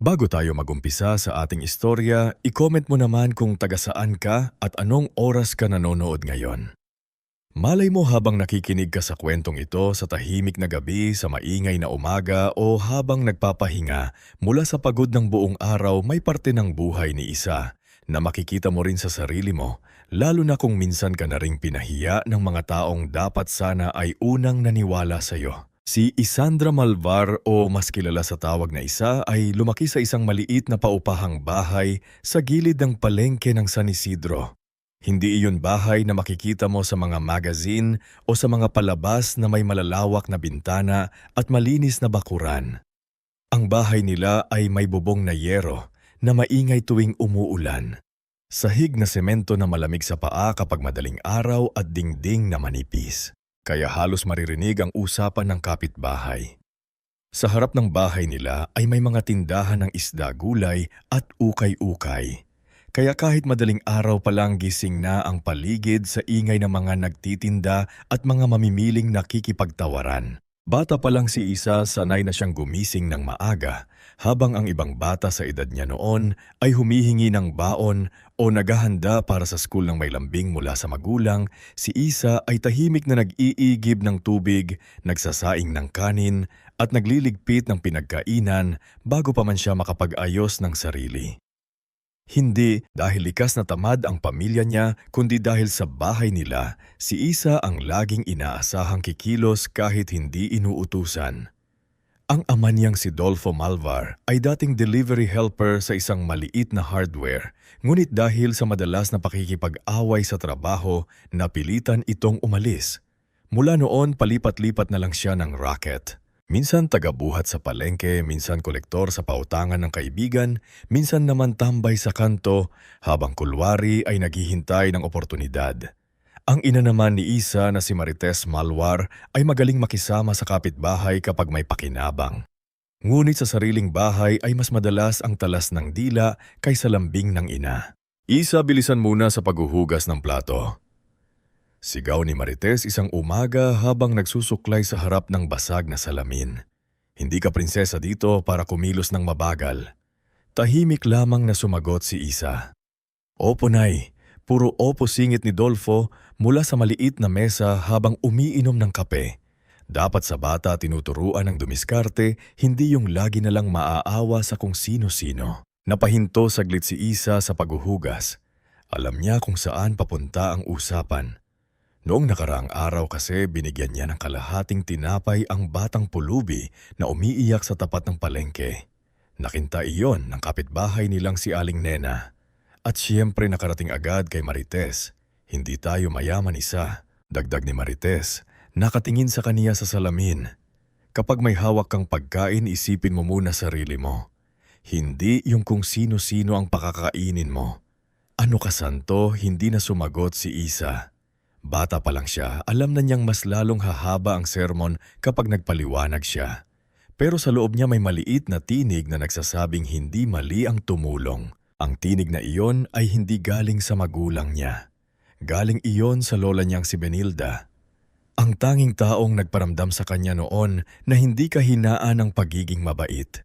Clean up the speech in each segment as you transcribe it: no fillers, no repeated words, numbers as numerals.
Bago tayo magumpisa sa ating istorya, i-comment mo naman kung taga saan ka at anong oras ka nanonood ngayon. Malay mo habang nakikinig ka sa kwentong ito sa tahimik na gabi, sa maingay na umaga o habang nagpapahinga mula sa pagod ng buong araw, may parte ng buhay ni isa na makikita mo rin sa sarili mo, lalo na kung minsan ka na ring pinahiya ng mga taong dapat sana ay unang naniwala sa iyo. Si Isandra Malvar o mas kilala sa tawag na Isa ay lumaki sa isang maliit na paupahang bahay sa gilid ng palengke ng San Isidro. Hindi iyon bahay na makikita mo sa mga magazine o sa mga palabas na may malalawak na bintana at malinis na bakuran. Ang bahay nila ay may bubong na yero na maingay tuwing umuulan. Sahig na semento na malamig sa paa kapag madaling araw at dingding na manipis. Kaya halos maririnig ang usapan ng kapitbahay. Sa harap ng bahay nila ay may mga tindahan ng isda, gulay at ukay-ukay. Kaya kahit madaling araw pa lang gising na ang paligid sa ingay ng mga nagtitinda at mga mamimiling nakikipagtawaran. Bata pa lang si Isa, sanay na siyang gumising ng maaga, habang ang ibang bata sa edad niya noon ay humihingi ng baon o naghahanda para sa school ng may lambing mula sa magulang. Si Isa ay tahimik na nag-iigib ng tubig, nagsasaing ng kanin at nagliligpit ng pinagkainan bago pa man siya makapag-ayos ng sarili. Hindi dahil likas na tamad ang pamilya niya, kundi dahil sa bahay nila, si Isa ang laging inaasahang kikilos kahit hindi inuutusan. Ang ama niyang si Dolfo Malvar ay dating delivery helper sa isang maliit na hardware, ngunit dahil sa madalas na pakikipag-away sa trabaho, napilitan itong umalis. Mula noon, palipat-lipat na lang siya ng racket. Minsan tagabuhat sa palengke, minsan kolektor sa pautangan ng kaibigan, minsan naman tambay sa kanto, habang kulwari ay naghihintay ng oportunidad. Ang ina naman ni Isa na si Marites Malvar ay magaling makisama sa kapitbahay kapag may pakinabang. Ngunit sa sariling bahay ay mas madalas ang talas ng dila kaysa lambing ng ina. Isa, bilisan muna sa paghuhugas ng plato. Sigaw ni Marites isang umaga habang nagsusuklay sa harap ng basag na salamin. Hindi ka prinsesa dito para kumilos ng mabagal. Tahimik lamang na sumagot si Isa. Opo, Nay. Puro opo singit ni Dolfo mula sa maliit na mesa habang umiinom ng kape. Dapat sa bata tinuturuan ng dumiskarte, hindi yung lagi na lang maaawa sa kung sino-sino. Napahinto saglit si Isa sa paghuhugas. Alam niya kung saan papunta ang usapan. Noong nakaraang araw kasi binigyan niya ng kalahating tinapay ang batang pulubi na umiiyak sa tapat ng palengke. Nakinta iyon ng kapitbahay nilang si Aling Nena. At siyempre nakarating agad kay Marites. Hindi tayo mayaman, Isa. Dagdag ni Marites, nakatingin sa kaniya sa salamin. Kapag may hawak kang pagkain, isipin mo muna sarili mo. Hindi yung kung sino-sino ang pakakainin mo. Ano ka santo, hindi na sumagot si Isa. Bata pa lang siya, alam na niyang mas lalong hahaba ang sermon kapag nagpaliwanag siya. Pero sa loob niya may maliit na tinig na nagsasabing hindi mali ang tumulong. Ang tinig na iyon ay hindi galing sa magulang niya. Galing iyon sa lola niyang si Benilda. Ang tanging taong nagparamdam sa kanya noon na hindi kahinaan ng pagiging mabait.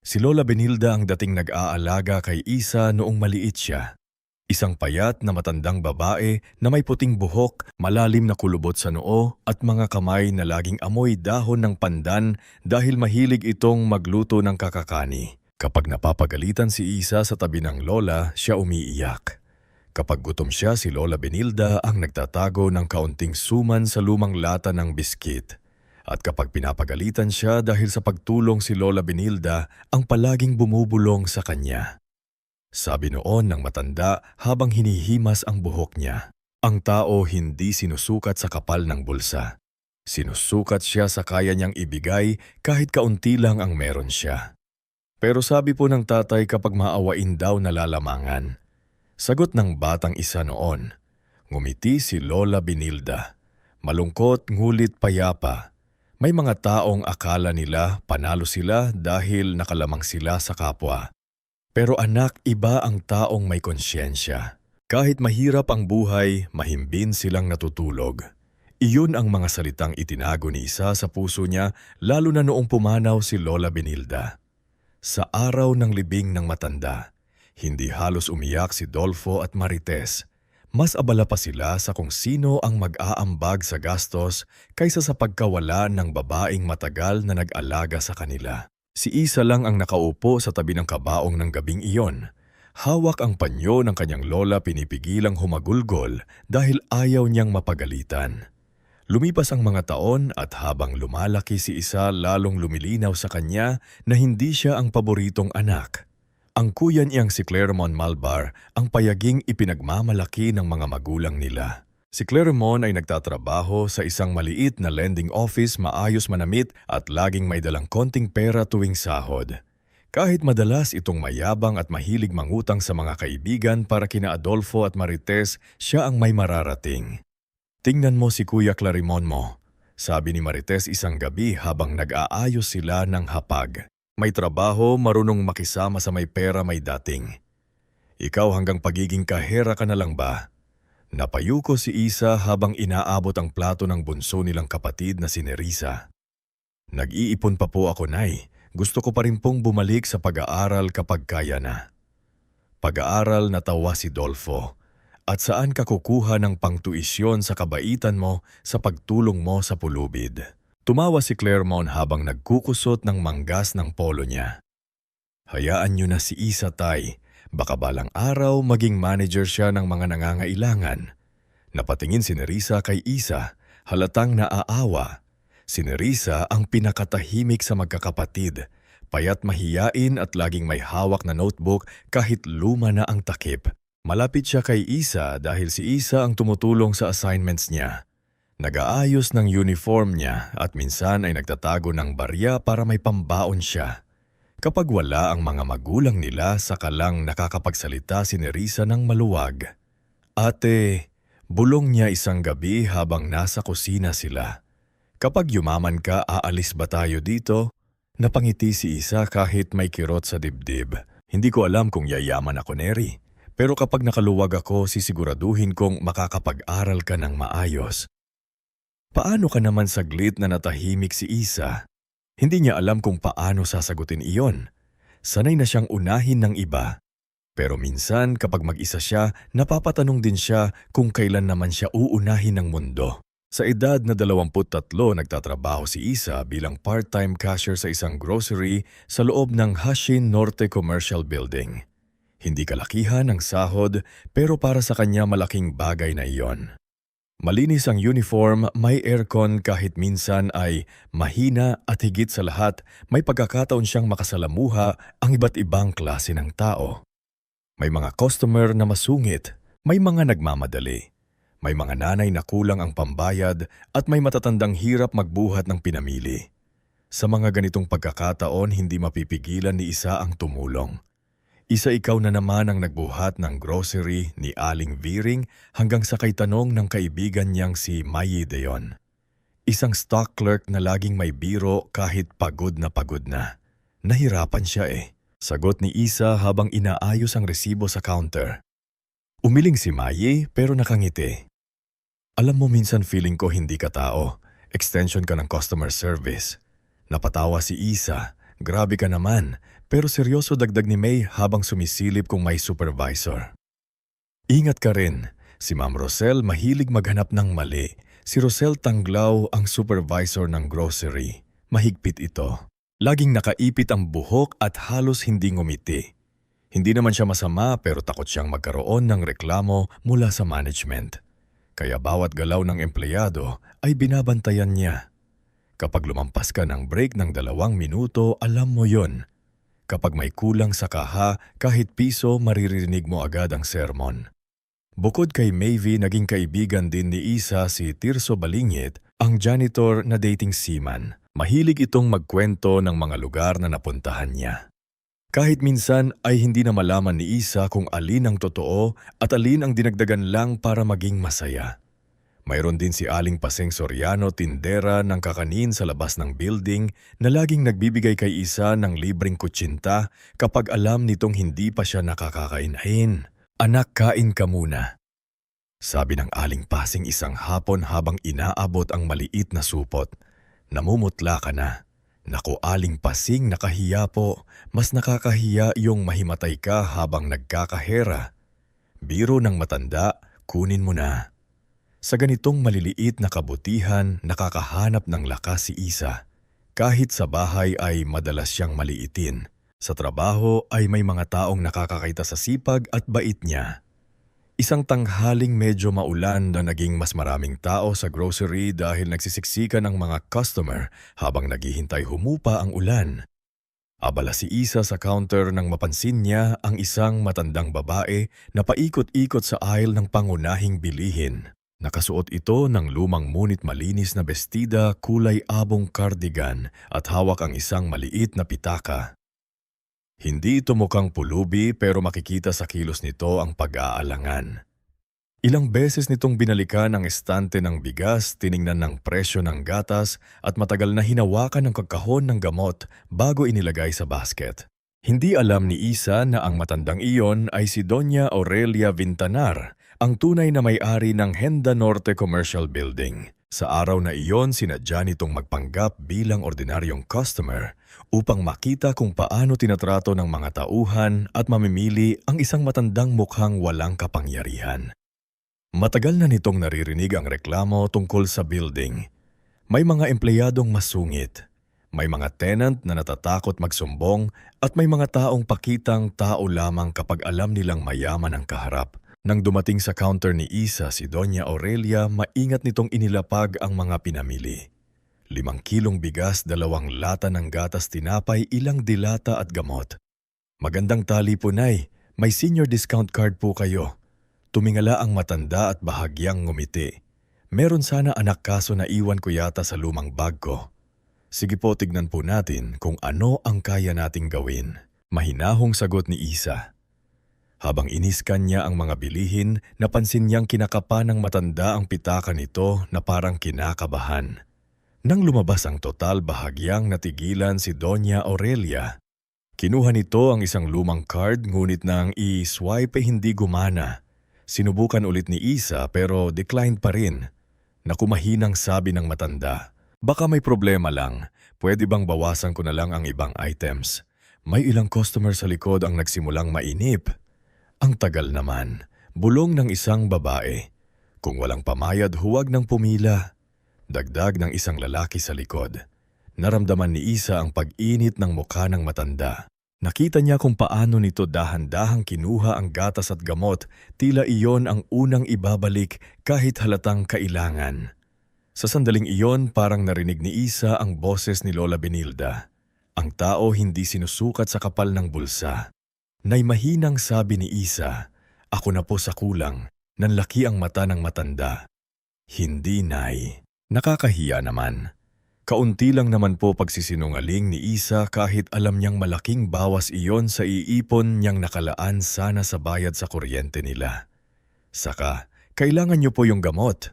Si Lola Benilda ang dating nag-aalaga kay Isa noong maliit siya. Isang payat na matandang babae na may puting buhok, malalim na kulubot sa noo at mga kamay na laging amoy dahon ng pandan dahil mahilig itong magluto ng kakakani. Kapag napapagalitan si Isa sa tabi ng lola, siya umiiyak. Kapag gutom siya, si Lola Benilda ang nagtatago ng kaunting suman sa lumang lata ng biskit. At kapag pinapagalitan siya dahil sa pagtulong si Lola Benilda, ang palaging bumubulong sa kanya. Sabi noon ng matanda habang hinihimas ang buhok niya, ang tao hindi sinusukat sa kapal ng bulsa. Sinusukat siya sa kaya niyang ibigay kahit kaunti lang ang meron siya. Pero sabi po ng tatay kapag maawain daw nalalamangan. Sagot ng batang Isa noon. Ngumiti si Lola Benilda. Malungkot ngulit payapa. May mga taong akala nila panalo sila dahil nakalamang sila sa kapwa. Pero anak, iba ang taong may konsyensya. Kahit mahirap ang buhay, mahimbing silang natutulog. Iyon ang mga salitang itinago ni Isa sa puso niya lalo na noong pumanaw si Lola Benilda. Sa araw ng libing ng matanda, hindi halos umiyak si Dolfo at Marites. Mas abala pa sila sa kung sino ang mag-aambag sa gastos kaysa sa pagkawala ng babaeng matagal na nag-alaga sa kanila. Si Isa lang ang nakaupo sa tabi ng kabaong ng gabing iyon. Hawak ang panyo ng kanyang lola, pinipigilang humagulgol dahil ayaw niyang mapagalitan. Lumipas ang mga taon at habang lumalaki si Isa, lalong lumilinaw sa kanya na hindi siya ang paboritong anak. Ang kuya niyang si Claremont Malbar ang payaging ipinagmamalaki ng mga magulang nila. Si Claremont ay nagtatrabaho sa isang maliit na lending office, maayos manamit at laging may dalang konting pera tuwing sahod. Kahit madalas itong mayabang at mahilig mangutang sa mga kaibigan para kina Adolfo at Marites, siya ang may mararating. "Tingnan mo si Kuya Claremont mo," sabi ni Marites isang gabi habang nag-aayos sila ng hapag. "May trabaho, marunong makisama sa may pera, may dating. Ikaw hanggang pagiging kahera ka na lang ba?" Napayuko si Isa habang inaabot ang plato ng bunso nilang kapatid na si Nerissa. "Nag-iipon pa po ako, Nay. Gusto ko pa rin pong bumalik sa pag-aaral kapag kaya na." "Pag-aaral?" natawa si Dolfo. "At saan ka kukuha ng pangtuisyon sa kabaitan mo sa pagtulong mo sa pulubid?" Tumawa si Claremont habang nagkukusot ng manggas ng polo niya. "Hayaan niyo na si Isa, Tay. Baka balang araw maging manager siya ng mga nangangailangan." Napatingin si Nerissa kay Isa, halatang naaawa. Si Nerissa ang pinakatahimik sa magkakapatid, payat mahiyain at laging may hawak na notebook kahit luma na ang takip. Malapit siya kay Isa dahil si Isa ang tumutulong sa assignments niya. Nag-aayos ng uniform niya at minsan ay nagtatago ng barya para may pambaon siya. Kapag wala ang mga magulang nila, saka lang nakakapagsalita si Nerissa ng maluwag. "Ate," bulong niya isang gabi habang nasa kusina sila. "Kapag yumaman ka, aalis ba tayo dito?" Napangiti si Isa kahit may kirot sa dibdib. "Hindi ko alam kung yayaman ako, Neri. Pero kapag nakaluwag ako, sisiguraduhin kong makakapag-aral ka ng maayos." Paano ka naman saglit na natahimik si Isa? Hindi niya alam kung paano sasagutin iyon. Sanay na siyang unahin ng iba. Pero minsan kapag mag-isa siya, napapatanong din siya kung kailan naman siya uunahin ng mundo. Sa edad na 23, nagtatrabaho si Isa bilang part-time cashier sa isang grocery sa loob ng Hashin Norte Commercial Building. Hindi kalakihan ang sahod pero para sa kanya malaking bagay na iyon. Malinis ang uniform, may aircon kahit minsan ay mahina at higit sa lahat may pagkakataon siyang makasalamuha ang iba't ibang klase ng tao. May mga customer na masungit, may mga nagmamadali, may mga nanay na kulang ang pambayad at may matatandang hirap magbuhat ng pinamili. Sa mga ganitong pagkakataon, hindi mapipigilan ni Isa ang tumulong. Isa ikaw na naman ang nagbuhat ng grocery ni Aling Viring hanggang sa kay tanong ng kaibigan niyang si Mayi Deon. Isang stock clerk na laging may biro kahit pagod na pagod na. Nahirapan siya Sagot ni Isa habang inaayos ang resibo sa counter. Umiling si Mayi pero nakangiti. "Alam mo, minsan feeling ko hindi ka tao. Extension ka ng customer service." Napatawa si Isa. "Grabe ka naman." Pero seryoso, dagdag ni May habang sumisilip kung may supervisor. "Ingat ka rin. Si Ma'am Rosel mahilig maghanap ng mali. Si Rosel Tanglao ang supervisor ng grocery. Mahigpit ito. Laging nakaipit ang buhok at halos hindi ngumiti. Hindi naman siya masama pero takot siyang magkaroon ng reklamo mula sa management. Kaya bawat galaw ng empleyado ay binabantayan niya. Kapag lumampas ka ng break ng 2 minuto, alam mo yon. Kapag may kulang sa kaha, kahit piso, maririnig mo agad ang sermon." Bukod kay Mayvi, naging kaibigan din ni Isa si Tirso Balingit, ang janitor na dating seaman. Mahilig itong magkwento ng mga lugar na napuntahan niya. Kahit minsan ay hindi na malaman ni Isa kung alin ang totoo at alin ang dinagdagan lang para maging masaya. Mayroon din si Aling Paseng Soriano, tindera ng kakanin sa labas ng building na laging nagbibigay kay Isa ng libreng kutsinta kapag alam nitong hindi pa siya nakakakain. "Anak, kain ka muna," sabi ng Aling Paseng isang hapon habang inaabot ang maliit na supot. "Namumutla ka na. Naku, Aling Pasing, nakahiya po. Mas nakakahiya yung mahimatay ka habang nagkakahera. Biro ng matanda, kunin mo na. Sa ganitong maliliit na kabutihan, nakakahanap ng lakas si Isa. Kahit sa bahay ay madalas siyang maliitin. Sa trabaho ay may mga taong nakakakita sa sipag at bait niya. Isang tanghaling medyo maulan na naging mas maraming tao sa grocery dahil nagsisiksikan ang mga customer habang naghihintay humupa ang ulan. Abala si Isa sa counter nang mapansin niya ang isang matandang babae na paikot-ikot sa aisle ng pangunahing bilihin. Nakasuot ito ng lumang ngunit malinis na bestida, kulay abong cardigan at hawak ang isang maliit na pitaka. Hindi ito mukhang pulubi pero makikita sa kilos nito ang pag-aalangan. Ilang beses nitong binalikan ang estante ng bigas, tiningnan ng presyo ng gatas at matagal na hinawakan ang kakahon ng gamot bago inilagay sa basket. Hindi alam ni Isa na ang matandang iyon ay si Doña Aurelia Vintanar, ang tunay na may-ari ng Henda Norte Commercial Building. Sa araw na iyon, sinadya nitong magpanggap bilang ordinaryong customer upang makita kung paano tinatrato ng mga tauhan at mamimili ang isang matandang mukhang walang kapangyarihan. Matagal na nitong naririnig ang reklamo tungkol sa building. May mga empleyadong masungit. May mga tenant na natatakot magsumbong at may mga taong pakitang tao lamang kapag alam nilang mayaman ang kaharap. Nang dumating sa counter ni Isa si Doña Aurelia, maingat nitong inilapag ang mga pinamili. 5 kilong bigas, 2 lata ng gatas tinapay, ilang dilata at gamot. Magandang tali po, Nay. May senior discount card po kayo. Tumingala ang matanda at bahagyang ngumiti. Meron sana anak kaso naiwan ko yata sa lumang bag ko. Sige po, tignan po natin kung ano ang kaya nating gawin. Mahinahong sagot ni Isa. Habang iniskan niya ang mga bilihin, napansin niyang kinakapa ng matanda ang pitaka nito na parang kinakabahan. Nang lumabas ang total, bahagyang natigilan si Doña Aurelia. Kinuha nito ang isang lumang card ngunit nang i-swipe hindi gumana. Sinubukan ulit ni Isa pero declined pa rin. Naku, mahinang sabi ng matanda. Baka may problema lang. Pwede bang bawasan ko na lang ang ibang items? May ilang customer sa likod ang nagsimulang mainip. Ang tagal naman. Bulong ng isang babae. Kung walang pamayad, huwag nang pumila. Dagdag ng isang lalaki sa likod. Naramdaman ni Isa ang pag-init ng mukha ng matanda. Nakita niya kung paano nito dahan-dahang kinuha ang gatas at gamot, tila iyon ang unang ibabalik kahit halatang kailangan. Sa sandaling iyon, parang narinig ni Isa ang boses ni Lola Benilda. Ang tao hindi sinusukat sa kapal ng bulsa. Nay, mahinang sabi ni Isa, "Ako na po sa kulang." Nanlaki ang mata ng matanda. Hindi, Nay. Nakakahiya naman. Kaunti lang naman po pagsisinungaling ni Isa kahit alam niyang malaking bawas iyon sa iipon niyang nakalaan sana sa bayad sa kuryente nila. Saka, kailangan niyo po yung gamot.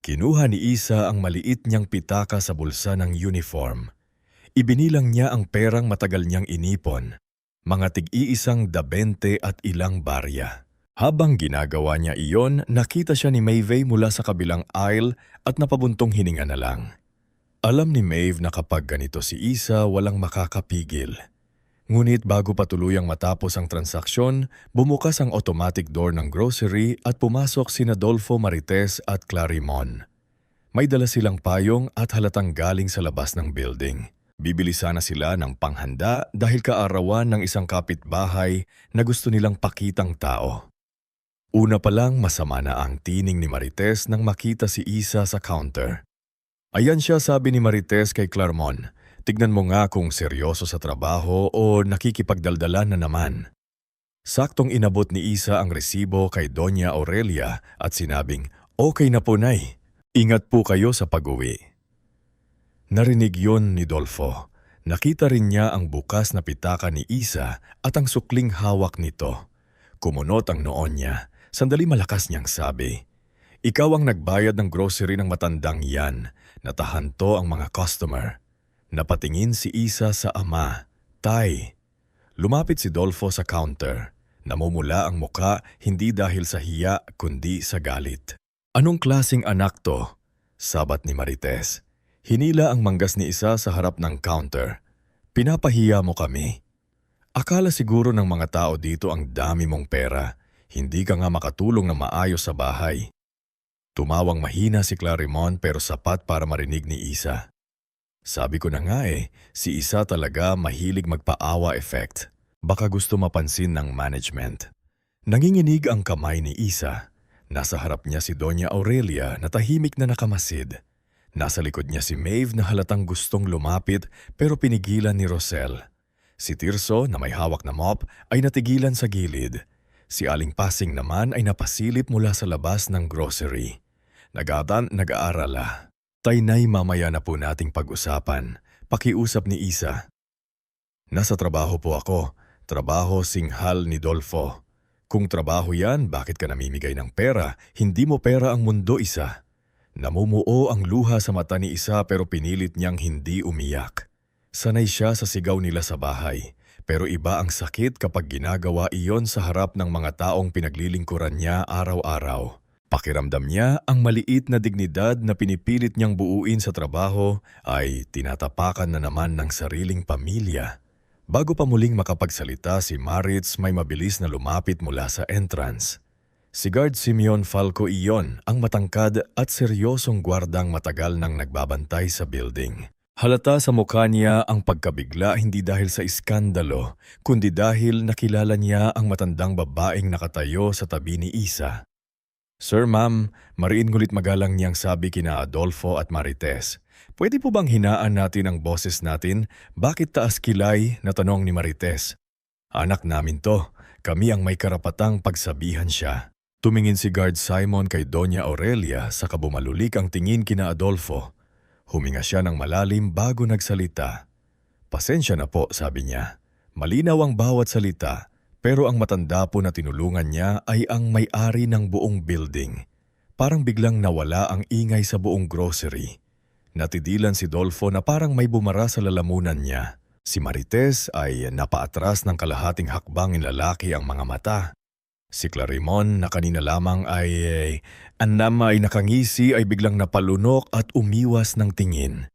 Kinuha ni Isa ang maliit niyang pitaka sa bulsa ng uniform. Ibinilang niya ang perang matagal niyang inipon, mga tig-iisang 20 at ilang barya. Habang ginagawa niya iyon, nakita siya ni Maeve mula sa kabilang aisle at napabuntong hininga na lang. Alam ni Maeve na kapag ganito si Isa, walang makakapigil. Ngunit bago pa tuluyang matapos ang transaksyon, bumukas ang automatic door ng grocery at pumasok sina Dolfo, Marites at Clarimon. May dala silang payong at halatang galing sa labas ng building. Bibili sana sila ng panghanda dahil kaarawan ng isang kapitbahay na gusto nilang pakitang tao. Una pa lang masama na ang tining ni Marites nang makita si Isa sa counter. Ayan siya, sabi ni Marites kay Claremont. Tignan mo nga kung seryoso sa trabaho o nakikipagdaldalan na naman. Saktong inabot ni Isa ang resibo kay Doña Aurelia at sinabing, "Okay na po, Nay. Ingat po kayo sa pag-uwi." Narinig yon ni Dolfo. Nakita rin niya ang bukas na pitaka ni Isa at ang sukling hawak nito. Kumunot ang noon niya. Sandali malakas niyang sabi, "Ikaw ang nagbayad ng grocery ng matandang yan. Natahanto ang mga customer." Napatingin si Isa sa ama. "Tay." Lumapit si Dolfo sa counter. Namumula ang muka hindi dahil sa hiya kundi sa galit. "Anong klaseng anak to?" sabat ni Marites. Hinila ang manggas ni Isa sa harap ng counter. Pinapahiya mo kami. Akala siguro ng mga tao dito ang dami mong pera. Hindi ka nga makatulong na maayos sa bahay. Tumawang mahina si Clarimon pero sapat para marinig ni Isa. Sabi ko na nga si Isa talaga mahilig magpaawa effect. Baka gusto mapansin ng management. Nanginginig ang kamay ni Isa. Nasa harap niya si Doña Aurelia na tahimik na nakamasid. Nasa likod niya si Maeve na halatang gustong lumapit pero pinigilan ni Rosel. Si Tirso na may hawak na mop ay natigilan sa gilid. Si Aling Pasing naman ay napasilip mula sa labas ng grocery. Nag-aaral. Tainay, mamaya na po nating pag-usapan. Pakiusap ni Isa. Nasa trabaho po ako. Trabaho singhal ni Dolfo. Kung trabaho yan, bakit ka namimigay ng pera? Hindi mo pera ang mundo, Isa. Namumuo ang luha sa mata ni Isa pero pinilit niyang hindi umiyak. Sanay siya sa sigaw nila sa bahay. Pero iba ang sakit kapag ginagawa iyon sa harap ng mga taong pinaglilingkuran niya araw-araw. Pakiramdam niya ang maliit na dignidad na pinipilit niyang buuin sa trabaho ay tinatapakan na naman ng sariling pamilya. Bago pa muling makapagsalita si Maritz may mabilis na lumapit mula sa entrance. Si Guard Simeon Falco iyon ang matangkad at seryosong gwardang matagal nang nagbabantay sa building. Halata sa mukha niya ang pagkabigla hindi dahil sa iskandalo, kundi dahil nakilala niya ang matandang babaeng nakatayo sa tabi ni Isa. Sir, ma'am, mariin ngulit magalang niyang sabi kina Adolfo at Marites. Pwede po bang hinaan natin ang boses natin? Bakit taas kilay? Na tanong ni Marites. Anak namin to, kami ang may karapatang pagsabihan siya. Tumingin si Guard Simon kay Doña Aurelia sa kabumalulik ang tingin kina Adolfo. Huminga siya ng malalim bago nagsalita. Pasensya na po, sabi niya. Malinaw ang bawat salita, pero ang matanda po na tinulungan niya ay ang may-ari ng buong building. Parang biglang nawala ang ingay sa buong grocery. Natidilan si Dolfo na parang may bumara sa lalamunan niya. Si Marites ay napaatras ng kalahating hakbang lalaki ang mga mata. Si Clarimon na kanina lamang ay nakangisi ay biglang napalunok at umiwas ng tingin.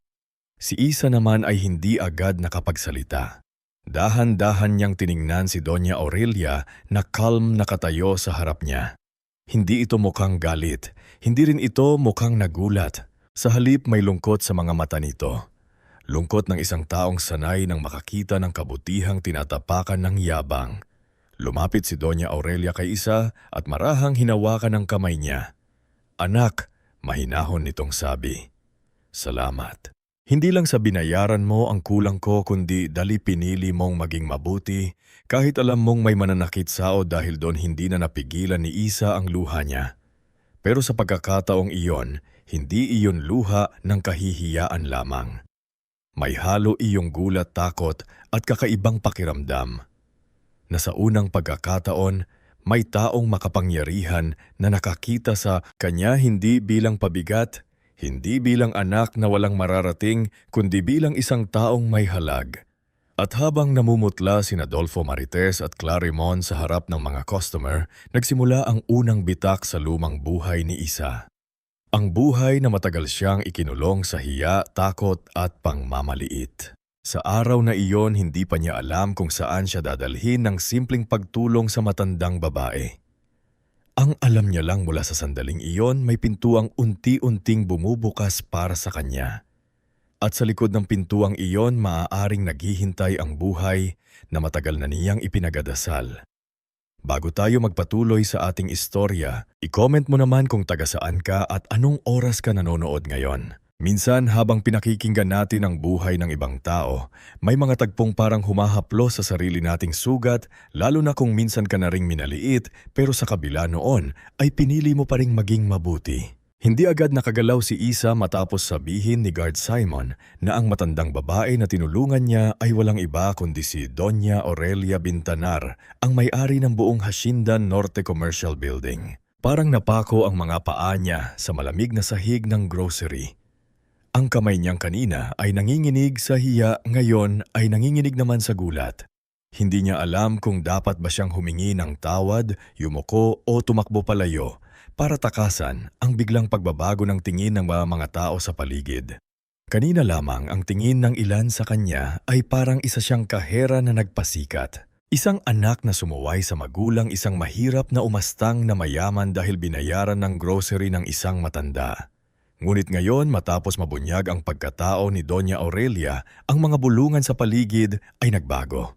Si Isa naman ay hindi agad nakapagsalita. Dahan-dahan niyang tiningnan si Doña Aurelia na calm nakatayo sa harap niya. Hindi ito mukhang galit, hindi rin ito mukhang nagulat. Sa halip may lungkot sa mga mata nito. Lungkot ng isang taong sanay ng makakita ng kabutihang tinatapakan ng yabang. Lumapit si Doña Aurelia kay Isa at marahang hinawakan ang kamay niya. Anak, mahinahon nitong sabi. Salamat. Hindi lang sa binayaran mo ang kulang ko kundi dali pinili mong maging mabuti kahit alam mong may mananakit sao dahil doon hindi na napigilan ni Isa ang luha niya. Pero sa pagkakataong iyon, hindi iyon luha ng kahihiyaan lamang. May halo iyong gulat, takot at kakaibang pakiramdam. Na sa unang pagkakataon, may taong makapangyarihan na nakakita sa kanya hindi bilang pabigat, hindi bilang anak na walang mararating, kundi bilang isang taong may halag. At habang namumutla sina Adolfo Marites at Clarimon sa harap ng mga customer, nagsimula ang unang bitak sa lumang buhay ni Isa. Ang buhay na matagal siyang ikinulong sa hiya, takot at pangmamaliit. Sa araw na iyon, hindi pa niya alam kung saan siya dadalhin ng simpleng pagtulong sa matandang babae. Ang alam niya lang mula sa sandaling iyon, may pintuang unti-unting bumubukas para sa kanya. At sa likod ng pintuang iyon, maaaring naghihintay ang buhay na matagal na niyang ipinagadasal. Bago tayo magpatuloy sa ating istorya, i-comment mo naman kung taga saan ka at anong oras ka nanonood ngayon. Minsan habang pinakikinggan natin ang buhay ng ibang tao, may mga tagpong parang humahaplos sa sarili nating sugat, lalo na kung minsan ka na ring minaliit pero sa kabila noon ay pinili mo pa ring maging mabuti. Hindi agad nakagalaw si Isa matapos sabihin ni Guard Simon na ang matandang babae na tinulungan niya ay walang iba kundi si Doña Aurelia Bintanar, ang may-ari ng buong Hacienda Norte Commercial Building. Parang napako ang mga paa niya sa malamig na sahig ng grocery. Ang kamay niyang kanina ay nanginginig sa hiya, ngayon ay nanginginig naman sa gulat. Hindi niya alam kung dapat ba siyang humingi ng tawad, yumuko o tumakbo palayo para takasan ang biglang pagbabago ng tingin ng mga tao sa paligid. Kanina lamang ang tingin ng ilan sa kanya ay parang isa siyang kahera na nagpasikat. Isang anak na sumuway sa magulang, isang mahirap na umastang na mayaman dahil binayaran ng grocery ng isang matanda. Ngunit ngayon matapos mabunyag ang pagkatao ni Doña Aurelia, ang mga bulungan sa paligid ay nagbago.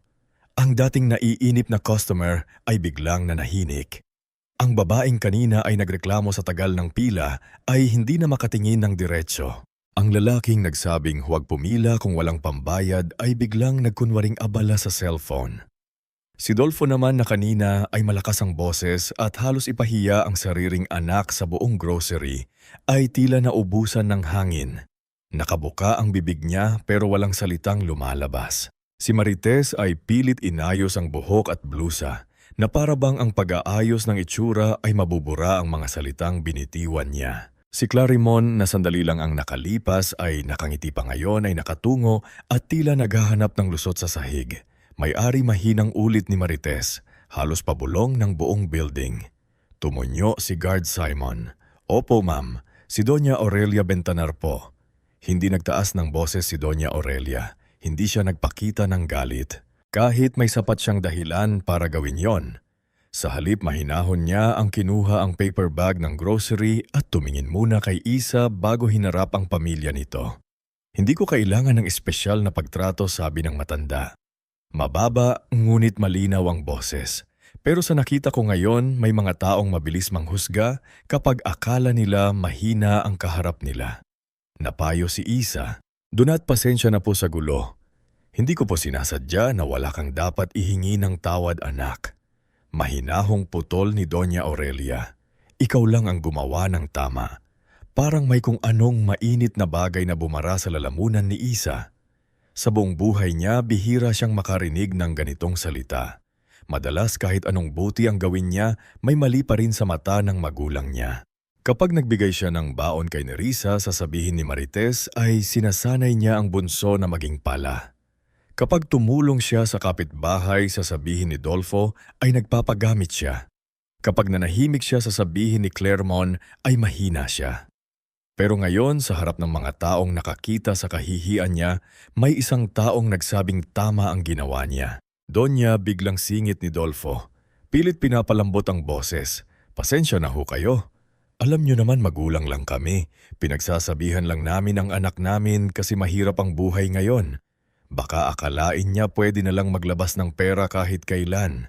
Ang dating naiinip na customer ay biglang nanahinik. Ang babaeng kanina ay nagreklamo sa tagal ng pila ay hindi na makatingin ng diretso. Ang lalaking nagsabing huwag pumila kung walang pambayad ay biglang nagkunwaring abala sa cellphone. Si Dolfo naman na kanina ay malakas ang boses at halos ipahiya ang sariling anak sa buong grocery ay tila naubusan ng hangin. Nakabuka ang bibig niya pero walang salitang lumalabas. Si Marites ay pilit inayos ang buhok at blusa na parabang ang pag-aayos ng itsura ay mabubura ang mga salitang binitiwan niya. Si Clarimon na sandali lang ang nakalipas ay nakangiti pa ngayon ay nakatungo at tila naghahanap ng lusot sa sahig. May-ari mahinang ulit ni Marites, halos pabulong ng buong building. Tumunyo si Guard Simon. Opo ma'am, si Doña Aurelia Bentanar po. Hindi nagtaas ng boses si Doña Aurelia. Hindi siya nagpakita ng galit. Kahit may sapat siyang dahilan para gawin yon. Sa halip mahinahon niya ang kinuha ang paper bag ng grocery at tumingin muna kay Isa bago hinarap ang pamilya nito. Hindi ko kailangan ng espesyal na pagtrato, sabi ng matanda. Mababa ngunit malinaw ang boses. Pero sa nakita ko ngayon may mga taong mabilis manghusga kapag akala nila mahina ang kaharap nila. Napayo si Isa. Duna't pasensya na po sa gulo. Hindi ko po sinasadya na wala kang dapat ihingi ng tawad, anak. Mahinahong putol ni Doña Aurelia. Ikaw lang ang gumawa ng tama. Parang may kung anong mainit na bagay na bumara sa lalamunan ni Isa. Sa buong buhay niya, bihira siyang makarinig ng ganitong salita. Madalas kahit anong buti ang gawin niya, may mali pa rin sa mata ng magulang niya. Kapag nagbigay siya ng baon kay Nerissa, sasabihin ni Marites ay sinasanay niya ang bunso na maging pala. Kapag tumulong siya sa kapitbahay, sasabihin ni Dolfo ay nagpapagamit siya. Kapag nanahimik siya, sasabihin ni Claremont ay mahina siya. Pero ngayon, sa harap ng mga taong nakakita sa kahihiyan niya, may isang taong nagsabing tama ang ginawa niya. Donya, biglang singit ni Dolfo. Pilit pinapalambot ang boses. Pasensya na ho kayo. Alam niyo naman magulang lang kami. Pinagsasabihan lang namin ang anak namin kasi mahirap ang buhay ngayon. Baka akalain niya pwede na lang maglabas ng pera kahit kailan.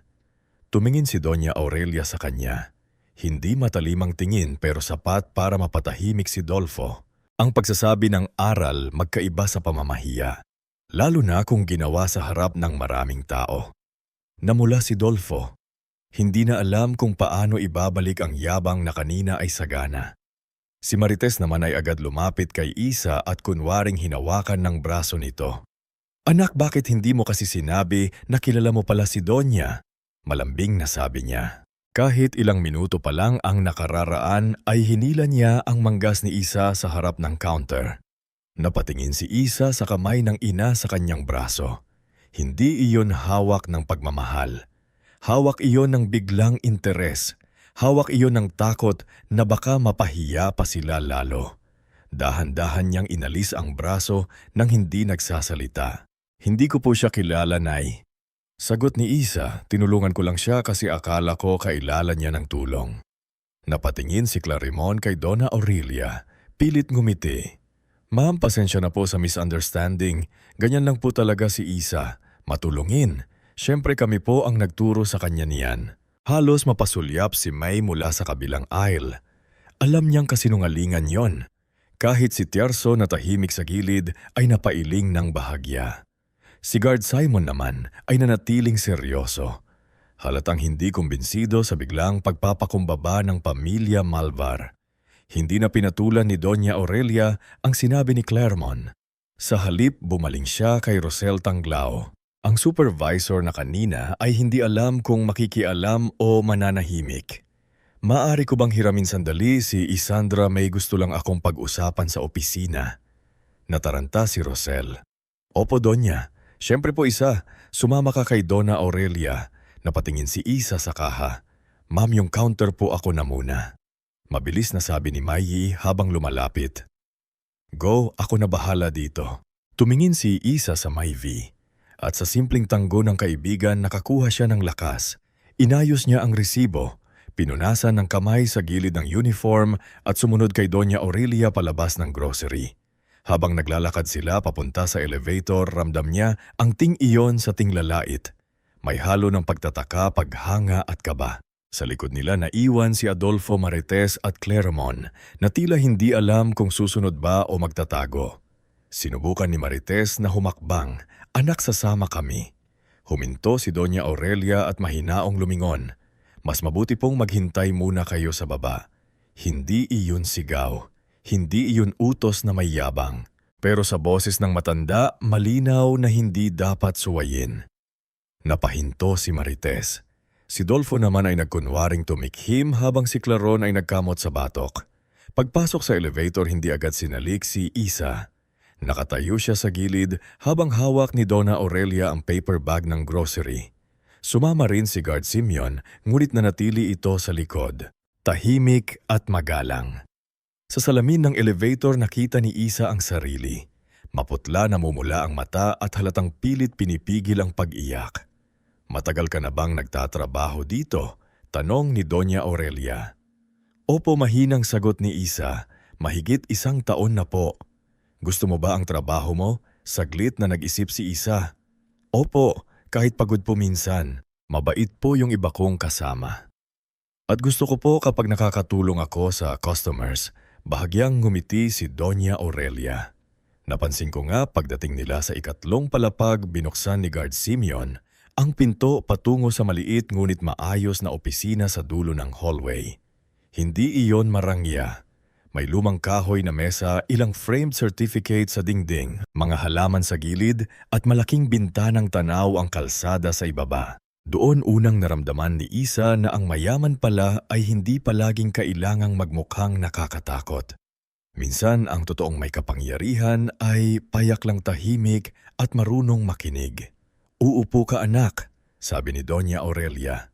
Tumingin si Doña Aurelia sa kanya. Hindi matalimang tingin pero sapat para mapatahimik si Dolfo. Ang pagsasabi ng aral magkaiba sa pamamahiya. Lalo na kung ginawa sa harap ng maraming tao. Namula si Dolfo. Hindi na alam kung paano ibabalik ang yabang na kanina ay sagana. Si Marites naman ay agad lumapit kay Isa at kunwaring hinawakan ng braso nito. Anak, bakit hindi mo kasi sinabi na kilala mo pala si Donya? Malambing na sabi niya. Kahit ilang minuto pa lang ang nakararaan ay hinila niya ang manggas ni Isa sa harap ng counter. Napatingin si Isa sa kamay ng ina sa kanyang braso. Hindi iyon hawak ng pagmamahal. Hawak iyon ng biglang interes. Hawak iyon ng takot na baka mapahiya pa sila lalo. Dahan-dahan niyang inalis ang braso nang hindi nagsasalita. Hindi ko po siya kilala, Nay. Sagot ni Isa, tinulungan ko lang siya kasi akala ko kailangan niya ng tulong. Napatingin si Clarimon kay Donna Aurelia. Pilit ngumiti. Ma'am, pasensya na po sa misunderstanding. Ganyan lang po talaga si Isa. Matulungin. Siyempre kami po ang nagturo sa kanya niyan. Halos mapasulyap si May mula sa kabilang aisle. Alam niyang kasinungalingan yon. Kahit si Tierso na tahimik sa gilid ay napailing ng bahagya. Si Guard Simon naman ay nanatiling seryoso. Halatang hindi kumbinsido sa biglang pagpapakumbaba ng pamilya Malvar. Hindi na pinatulan ni Doña Aurelia ang sinabi ni Claremont. Sa halip bumaling siya kay Rosel Tanglao. Ang supervisor na kanina ay hindi alam kung makikialam o mananahimik. Maaari ko bang hiramin sandali si Isandra, may gusto lang akong pag-usapan sa opisina. Nataranta si Rosel. Opo, Donya. Siyempre po Isa, sumama ka kay Donna Aurelia. Napatingin si Isa sa kaha. Ma'am, yung counter po ako na muna. Mabilis na sabi ni Mayi habang lumalapit. Go, ako na bahala dito. Tumingin si Isa sa may V. At sa simpleng tanggo ng kaibigan nakakuha siya ng lakas. Inayos niya ang resibo, pinunasan ng kamay sa gilid ng uniform at sumunod kay Doña Aurelia palabas ng grocery. Habang naglalakad sila papunta sa elevator, ramdam niya ang ting-iyon sa tinglalait. May halo ng pagtataka, paghanga at kaba. Sa likod nila naiwan si Adolfo Marites at Claremont na tila hindi alam kung susunod ba o magtatago. Sinubukan ni Marites na humakbang, anak sasama kami. Huminto si Doña Aurelia at mahinaong lumingon. Mas mabuti pong maghintay muna kayo sa baba. Hindi iyon sigaw, hindi iyon utos na may yabang. Pero sa boses ng matanda, malinaw na hindi dapat suwayin. Napahinto si Marites. Si Dolfo naman ay nagkunwaring tumikhim habang si Claron ay nagkamot sa batok. Pagpasok sa elevator, hindi agad sinalik si Isa. Nakatayo siya sa gilid habang hawak ni Donna Aurelia ang paper bag ng grocery. Sumama rin si Guard Simeon, ngunit nanatili ito sa likod. Tahimik at magalang. Sa salamin ng elevator nakita ni Isa ang sarili. Maputla na mumula ang mata at halatang pilit pinipigil ang pag-iyak. Matagal ka na bang nagtatrabaho dito? Tanong ni Doña Aurelia. Opo, mahinang sagot ni Isa. Mahigit 1 taon na po. Gusto mo ba ang trabaho mo? Saglit na nag-isip si Isa. Opo, kahit pagod po minsan. Mabait po yung iba kong kasama. At gusto ko po kapag nakakatulong ako sa customers. Bahagyang ngumiti si Doña Aurelia. Napansin ko nga pagdating nila sa 2nd palapag binuksan ni Guard Simeon ang pinto patungo sa maliit ngunit maayos na opisina sa dulo ng hallway. Hindi iyon marangya. May lumang kahoy na mesa, ilang framed certificate sa dingding, mga halaman sa gilid at malaking bintanang tanaw ang kalsada sa ibaba. Doon unang naramdaman ni Isa na ang mayaman pala ay hindi palaging kailangang magmukhang nakakatakot. Minsan ang totoong may kapangyarihan ay payak lang tahimik at marunong makinig. Uupo ka anak, sabi ni Doña Aurelia.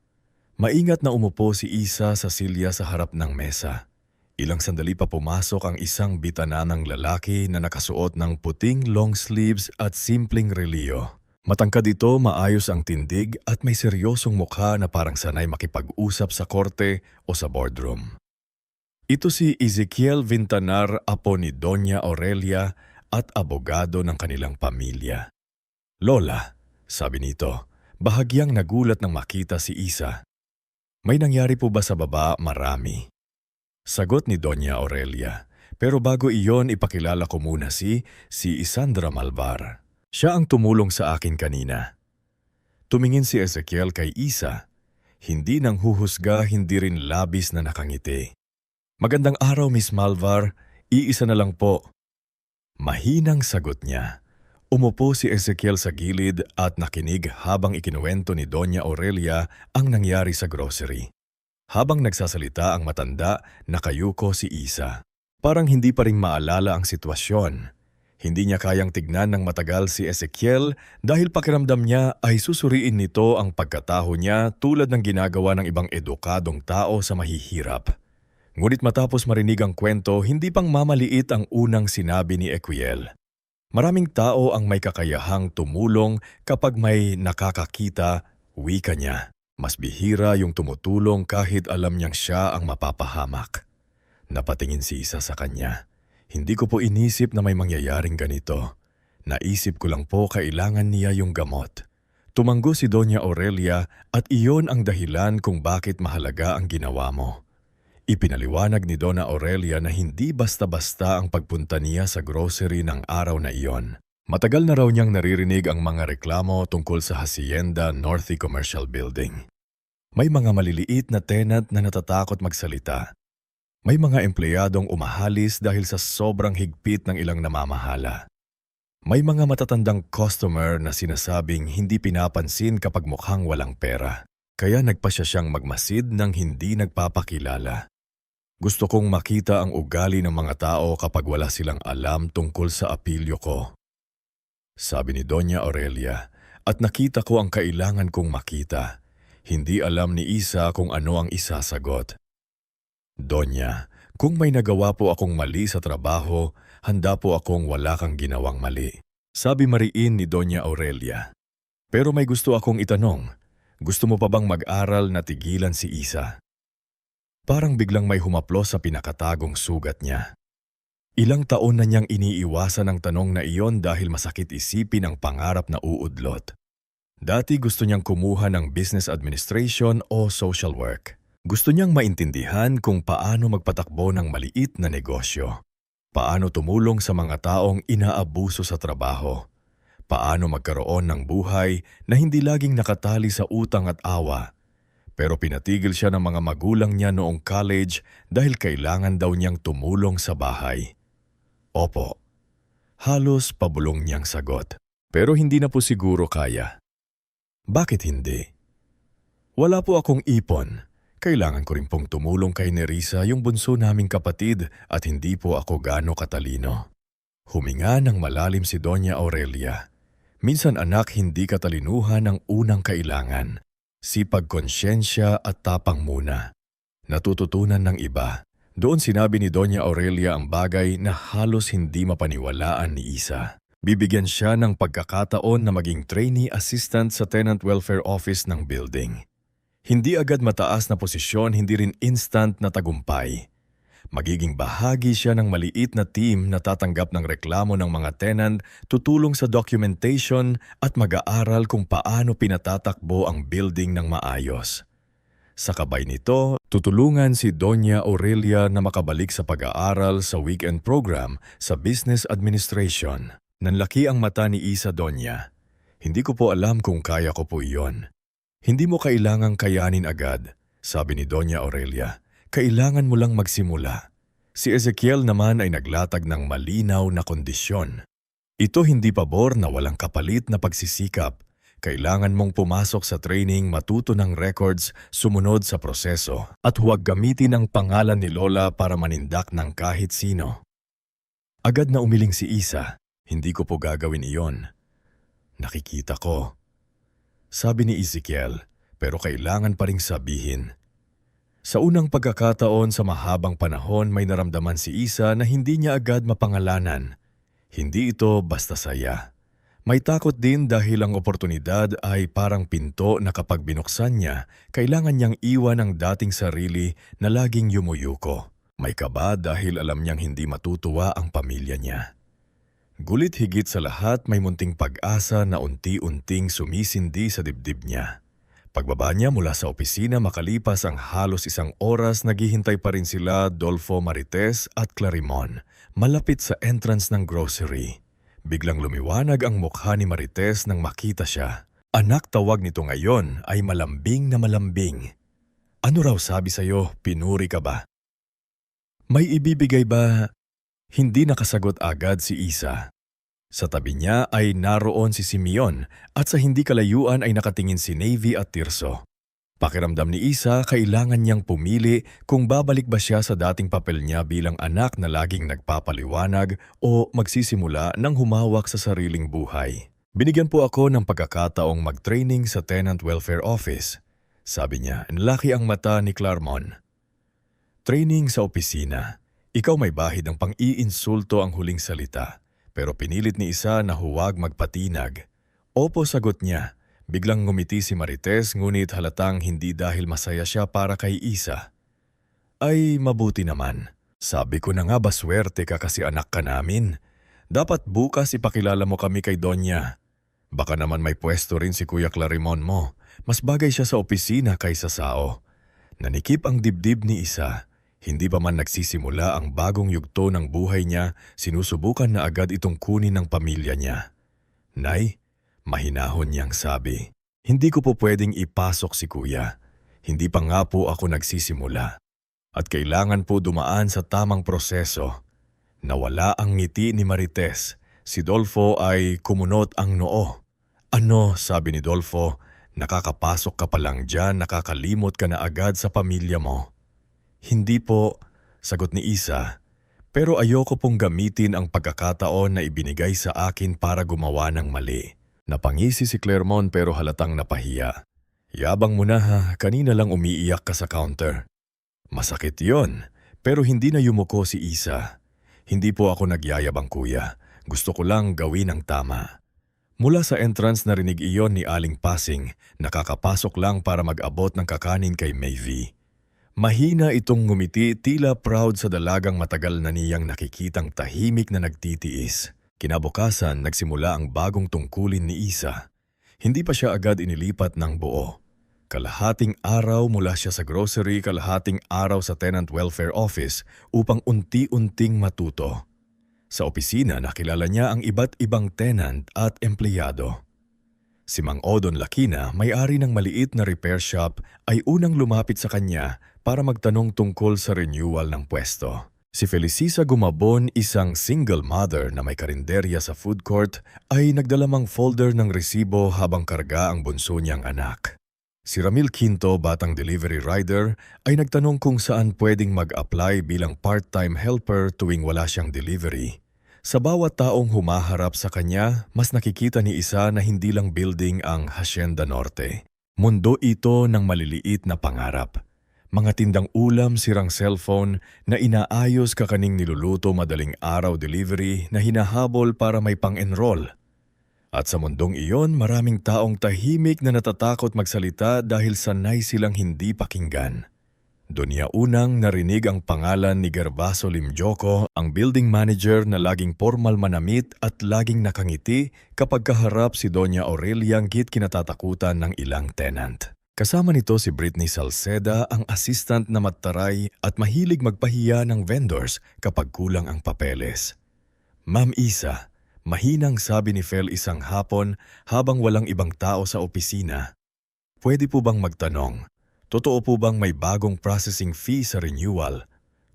Maingat na umupo si Isa sa silya sa harap ng mesa. Ilang sandali pa pumasok ang isang bitananang lalaki na nakasuot ng puting long sleeves at simpleng reliyo. Matangkad ito, maayos ang tindig at may seryosong mukha na parang sanay makipag-usap sa korte o sa boardroom. Ito si Ezekiel Vintanar, apo ni Doña Aurelia at abogado ng kanilang pamilya. Lola, sabi nito, bahagyang nagulat nang makita si Isa. May nangyari po ba sa baba? Marami. Sagot ni Doña Aurelia, pero bago iyon ipakilala ko muna si Isandra Malvar. Siya ang tumulong sa akin kanina. Tumingin si Ezekiel kay Isa. Hindi nang huhusga, hindi rin labis na nakangiti. Magandang araw, Miss Malvar. Iisa na lang po. Mahinang sagot niya. Umupo si Ezekiel sa gilid at nakinig habang ikinuwento ni Doña Aurelia ang nangyari sa grocery. Habang nagsasalita ang matanda, nakayuko si Isa. Parang hindi pa rin maalala ang sitwasyon. Hindi niya kayang tignan ng matagal si Ezekiel dahil pakiramdam niya ay susuriin nito ang pagkataho niya tulad ng ginagawa ng ibang edukadong tao sa mahihirap. Ngunit matapos marinig ang kwento, hindi pang mamaliit ang unang sinabi ni Equiel. Maraming tao ang may kakayahang tumulong kapag may nakakakita, wika niya. Mas bihira yung tumutulong kahit alam niyang siya ang mapapahamak. Napatingin si Isa sa kanya. Hindi ko po inisip na may mangyayaring ganito. Naisip ko lang po kailangan niya yung gamot. Tumanggo si Doña Aurelia at iyon ang dahilan kung bakit mahalaga ang ginawa mo. Ipinaliwanag ni Donna Aurelia na hindi basta-basta ang pagpunta niya sa grocery ng araw na iyon. Matagal na raw niyang naririnig ang mga reklamo tungkol sa Hacienda Northie Commercial Building. May mga maliliit na tenant na natatakot magsalita. May mga empleyadong umahalis dahil sa sobrang higpit ng ilang namamahala. May mga matatandang customer na sinasabing hindi pinapansin kapag mukhang walang pera. Kaya nagpasya siyang magmasid ng hindi nagpapakilala. Gusto kong makita ang ugali ng mga tao kapag wala silang alam tungkol sa apelyo ko. Sabi ni Doña Aurelia, at nakita ko ang kailangan kong makita. Hindi alam ni Isa kung ano ang isasagot. Doña, Kung may nagawa po akong mali sa trabaho, handa po akong wala kang ginawang mali. Sabi mariin ni Doña Aurelia. Pero may gusto akong itanong. Gusto mo pa bang mag-aral na tigilan si Isa? Parang biglang may humaplos sa pinakatagong sugat niya. Ilang taon na niyang iniiwasan ang tanong na iyon dahil masakit isipin ang pangarap na uudlot. Dati gusto niyang kumuha ng business administration o social work. Gusto niyang maintindihan kung paano magpatakbo ng maliit na negosyo. Paano tumulong sa mga taong inaabuso sa trabaho. Paano magkaroon ng buhay na hindi laging nakatali sa utang at awa. Pero pinatigil siya ng mga magulang niya noong college dahil kailangan daw niyang tumulong sa bahay. Opo. Halos pabulong niyang sagot. Pero hindi na po siguro kaya. Bakit hindi? Wala po akong ipon. Kailangan ko rin pong tumulong kay Nerissa, yung bunso naming kapatid, at hindi po ako gaano katalino. Huminga ng malalim si Doña Aurelia. Minsan anak, hindi katalinuhan ang unang kailangan. Sipag, konsyensya at tapang muna. Natututunan ng iba. Doon sinabi ni Doña Aurelia ang bagay na halos hindi mapaniwalaan ni Isa. Bibigyan siya ng pagkakataon na maging trainee assistant sa Tenant Welfare Office ng building. Hindi agad mataas na posisyon, hindi rin instant na tagumpay. Magiging bahagi siya ng maliit na team na tatanggap ng reklamo ng mga tenant, tutulong sa documentation at mag-aaral kung paano pinatatakbo ang building ng maayos. Sa kabay nito, tutulungan si Doña Aurelia na makabalik sa pag-aaral sa weekend program sa business administration. Nanlaki ang mata ni Isa. Doña, hindi ko po alam kung kaya ko po iyon. Hindi mo kailangang kayanin agad, sabi ni Doña Aurelia. Kailangan mo lang magsimula. Si Ezekiel naman ay naglatag ng malinaw na kondisyon. Ito hindi pabor na walang kapalit na pagsisikap. Kailangan mong pumasok sa training, matuto ng records, sumunod sa proseso, at huwag gamitin ang pangalan ni Lola para manindak ng kahit sino. Agad na umiling si Isa. Hindi ko po gagawin iyon. Nakikita ko. Sabi ni Ezekiel, pero kailangan pa ring sabihin. Sa unang pagkakataon sa mahabang panahon may naramdaman si Isa na hindi niya agad mapangalanan. Hindi ito basta saya. May takot din dahil ang oportunidad ay parang pinto na kapag binuksan niya, kailangan niyang iwan ang dating sarili na laging yumuyuko. May kaba dahil alam niyang hindi matutuwa ang pamilya niya. Gulit higit sa lahat, may munting pag-asa na unti-unting sumisindi sa dibdib niya. Pagbaba niya mula sa opisina, makalipas ang halos isang oras, naghihintay pa rin sila Dolfo, Marites at Clarimon, malapit sa entrance ng grocery. Biglang lumiwanag ang mukha ni Marites nang makita siya. Anak, tawag nito ngayon ay malambing na malambing. Ano raw sabi sa'yo? Pinuri ka ba? May ibibigay ba? Hindi nakasagot agad si Isa. Sa tabi niya ay naroon si Simeon at sa hindi kalayuan ay nakatingin si Navy at Tirso. Pakiramdam ni Isa, kailangan niyang pumili kung babalik ba siya sa dating papel niya bilang anak na laging nagpapaliwanag o magsisimula ng humawak sa sariling buhay. Binigyan po ako ng pagkakataong mag-training sa Tenant Welfare Office. Sabi niya, nalaki ang mata ni Claremont. Training sa opisina. Ikaw may bahid ng pang-iinsulto ang huling salita. Pero pinilit ni Isa na huwag magpatinag. Opo, sagot niya. Biglang ngumiti si Marites, ngunit halatang hindi dahil masaya siya para kay Isa. Ay, mabuti naman. Sabi ko na nga ba swerte ka kasi anak ka namin. Dapat bukas ipakilala mo kami kay Donya. Baka naman may pwesto rin si Kuya Clarimon mo. Mas bagay siya sa opisina kaysa sao. Nanikip ang dibdib ni Isa. Hindi pa man nagsisimula ang bagong yugto ng buhay niya, sinusubukan na agad itong kunin ng pamilya niya. Nay, mahinahon niyang sabi, hindi ko po pwedeng ipasok si Kuya. Hindi pa nga po ako nagsisimula. At kailangan po dumaan sa tamang proseso. Nawala ang ngiti ni Marites. Si Dolfo ay kumunot ang noo. Ano, sabi ni Dolfo, nakakapasok ka pa lang dyan, nakakalimot ka na agad sa pamilya mo. Hindi po, sagot ni Isa, pero ayoko pong gamitin ang pagkakataon na ibinigay sa akin para gumawa ng mali. Napangisi si Claremont pero halatang napahiya. Yabang mo na ha, kanina lang umiiyak ka sa counter. Masakit yon, Pero hindi na yumuko si Isa. Hindi po ako nagyayabang kuya. Gusto ko lang gawin ang tama. Mula sa entrance narinig iyon ni Aling Pasing, nakakapasok lang para mag-abot ng kakanin kay Mayvie. Mahina itong ngumiti, tila proud sa dalagang matagal na niyang nakikitang tahimik na nagtitiis. Kinabukasan, nagsimula ang bagong tungkulin ni Isa. Hindi pa siya agad inilipat ng buo. Kalahating araw mula siya sa grocery, kalahating araw sa tenant welfare office upang unti-unting matuto. Sa opisina, nakilala niya ang iba't ibang tenant at empleyado. Si Mang Odon Lakina, may-ari ng maliit na repair shop, ay unang lumapit sa kanya para magtanong tungkol sa renewal ng pwesto. Si Felicisa Gumabon, isang single mother na may karinderya sa food court, ay nagdalamang folder ng resibo habang karga ang bunso niyang anak. Si Ramil Quinto, batang delivery rider, ay nagtanong kung saan pwedeng mag-apply bilang part-time helper tuwing wala siyang delivery. Sa bawat taong humaharap sa kanya, mas nakikita ni Isa na hindi lang building ang Hacienda Norte. Mundo ito ng maliliit na pangarap. Mga tindang ulam, sirang cellphone na inaayos kakaning niluluto madaling araw delivery na hinahabol para may pang-enroll. At sa mundong iyon, maraming taong tahimik na natatakot magsalita dahil sanay silang hindi pakinggan. Doon niya unang narinig ang pangalan ni Gervaso Limjoco, ang building manager na laging formal manamit at laging nakangiti kapag kaharap si Doña Aurelia git kinatatakutan ng ilang tenant. Kasama nito si Britney Salceda, ang assistant na mataray at mahilig magpahiya ng vendors kapag kulang ang papeles. Ma'am Isa, mahinang sabi ni Fel isang hapon habang walang ibang tao sa opisina. Pwede po bang magtanong? Totoo po bang may bagong processing fee sa renewal?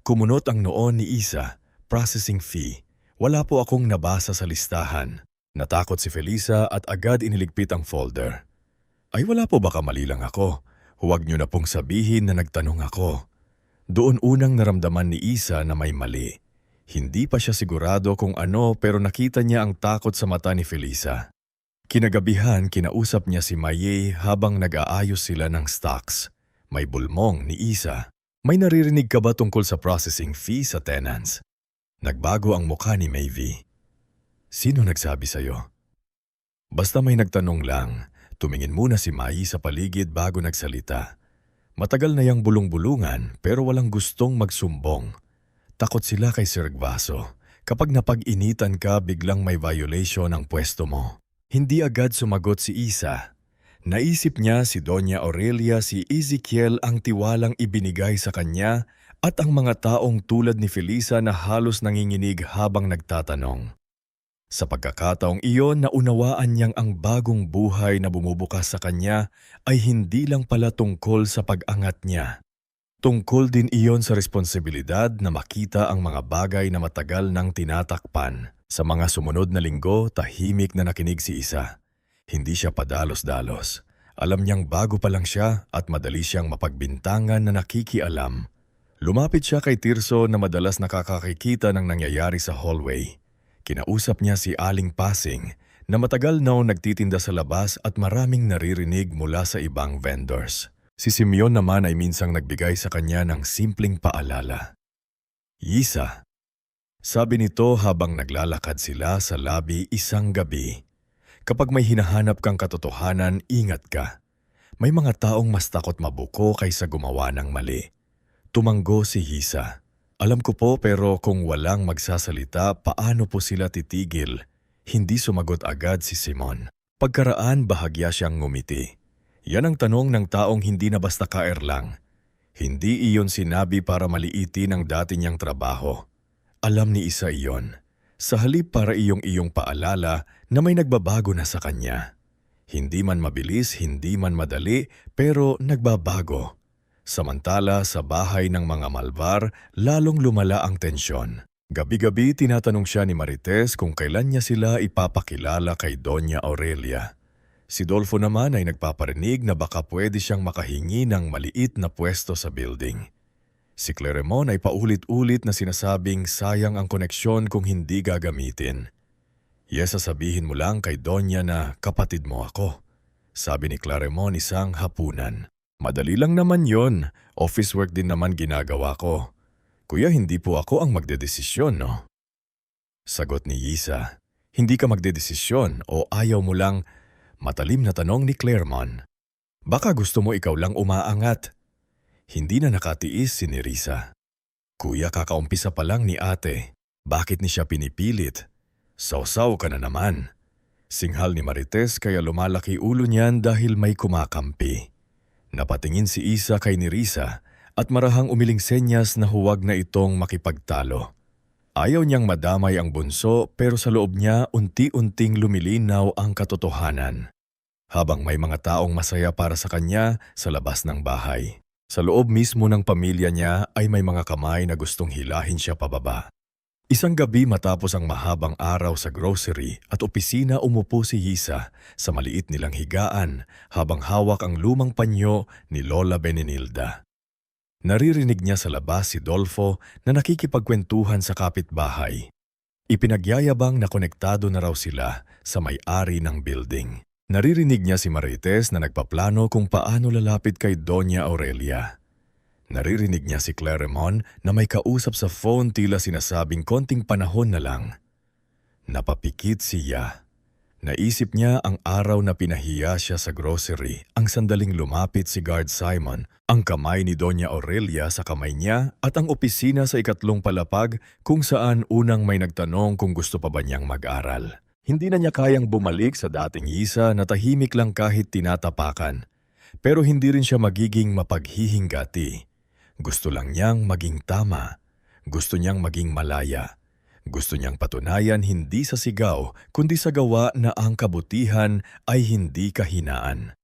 Kumunot ang noon ni Isa, processing fee. Wala po akong nabasa sa listahan. Natakot si Felisa at agad iniligpit ang folder. Ay wala po baka mali lang ako. Huwag niyo na pong sabihin na nagtanong ako. Doon unang naramdaman ni Isa na may mali. Hindi pa siya sigurado kung ano pero nakita niya ang takot sa mata ni Felisa. Kinagabihan, kinausap niya si Maye habang nag-aayos sila ng stocks. May bulmong ni Isa. May naririnig ka ba tungkol sa processing fee sa tenants? Nagbago ang mukha ni Mayvie. Sino nagsabi sa'yo? Basta may nagtanong lang, tumingin muna si Maye sa paligid bago nagsalita. Matagal na yang bulong-bulungan pero walang gustong magsumbong. Takot sila kay Sir Gvaso. Kapag napag-initan ka, biglang may violation ng pwesto mo. Hindi agad sumagot si Isa. Naisip niya si Doña Aurelia, si Ezekiel ang tiwalang ibinigay sa kanya at ang mga taong tulad ni Felisa na halos nanginginig habang nagtatanong. Sa pagkakataong iyon, naunawaan niyang ang bagong buhay na bumubukas sa kanya ay hindi lang pala tungkol sa pag-angat niya. Tungkol din iyon sa responsibilidad na makita ang mga bagay na matagal nang tinatakpan. Sa mga sumunod na linggo, tahimik na nakinig si Isa. Hindi siya padalos-dalos. Alam niyang bago pa lang siya at madali siyang mapagbintangan na nakikialam. Lumapit siya kay Tirso na madalas nakakakikita ng nangyayari sa hallway. Kinausap niya si Aling Pasing na matagal na nagtitinda sa labas at maraming naririnig mula sa ibang vendors. Si Simeon naman ay minsang nagbigay sa kanya ng simpleng paalala. Isa, sabi nito habang naglalakad sila sa labi isang gabi. Kapag may hinahanap kang katotohanan, ingat ka. May mga taong mas takot mabuko kaysa gumawa ng mali. Tumanggo si Hisa. Alam ko po pero kung walang magsasalita, paano po sila titigil? Hindi sumagot agad si Simon. Pagkaraan, bahagya siyang ngumiti. Yan ang tanong ng taong hindi na basta kaerlang. Hindi iyon sinabi para maliitin ang dati niyang trabaho. Alam ni Isa iyon. Sa halip para iyong paalala na may nagbabago na sa kanya. Hindi man mabilis, hindi man madali, pero nagbabago. Samantala sa bahay ng mga Malvar, lalong lumala ang tensyon. Gabi-gabi tinatanong siya ni Marites kung kailan niya sila ipapakilala kay Doña Aurelia. Si Dolfo naman ay nagpaparinig na baka pwede siyang makahingi ng maliit na pwesto sa building. Si Claremont ay paulit-ulit na sinasabing sayang ang koneksyon kung hindi gagamitin. Yes, sasabihin mo lang kay Donya na kapatid mo ako, sabi ni Claremont isang hapunan. Madali lang naman yon, office work din naman ginagawa ko. Kuya, hindi po ako ang magdedesisyon, no? Sagot ni Isa. Hindi ka magdedesisyon o ayaw mo lang? Matalim na tanong ni Claremont. Baka gusto mo ikaw lang umaangat. Hindi na nakatiis si Nerissa. Kuya, kakaumpisa pa lang ni ate. Bakit ni siya pinipilit? Sausaw ka na naman. Singhal ni Marites kaya lumalaki ulo niyan dahil may kumakampi. Napatingin si Isa kay Nerissa at marahang umiling senyas na huwag na itong makipagtalo. Ayaw niyang madamay ang bunso pero sa loob niya unti-unting lumilinaw ang katotohanan. Habang may mga taong masaya para sa kanya sa labas ng bahay. Sa loob mismo ng pamilya niya ay may mga kamay na gustong hilahin siya pababa. Isang gabi matapos ang mahabang araw sa grocery at opisina umupo si Isa sa maliit nilang higaan habang hawak ang lumang panyo ni Lola Benenilda. Naririnig niya sa labas si Dolfo na nakikipagkwentuhan sa kapitbahay. Ipinagyayabang na konektado na raw sila sa may-ari ng building. Naririnig niya si Marites na nagpaplano kung paano lalapit kay Doña Aurelia. Naririnig niya si Claremont na may kausap sa phone tila sinasabing konting panahon na lang. Napapikit siya. Naisip niya ang araw na pinahiya siya sa grocery, ang sandaling lumapit si Guard Simon, ang kamay ni Doña Aurelia sa kamay niya at ang opisina sa ikatlong palapag kung saan unang may nagtanong kung gusto pa ba niyang mag-aral. Hindi na niya kayang bumalik sa dating Isa na tahimik lang kahit tinatapakan. Pero hindi rin siya magiging mapaghihinggati. Gusto lang niyang maging tama. Gusto niyang maging malaya. Gusto niyang patunayan hindi sa sigaw, kundi sa gawa na ang kabutihan ay hindi kahinaan.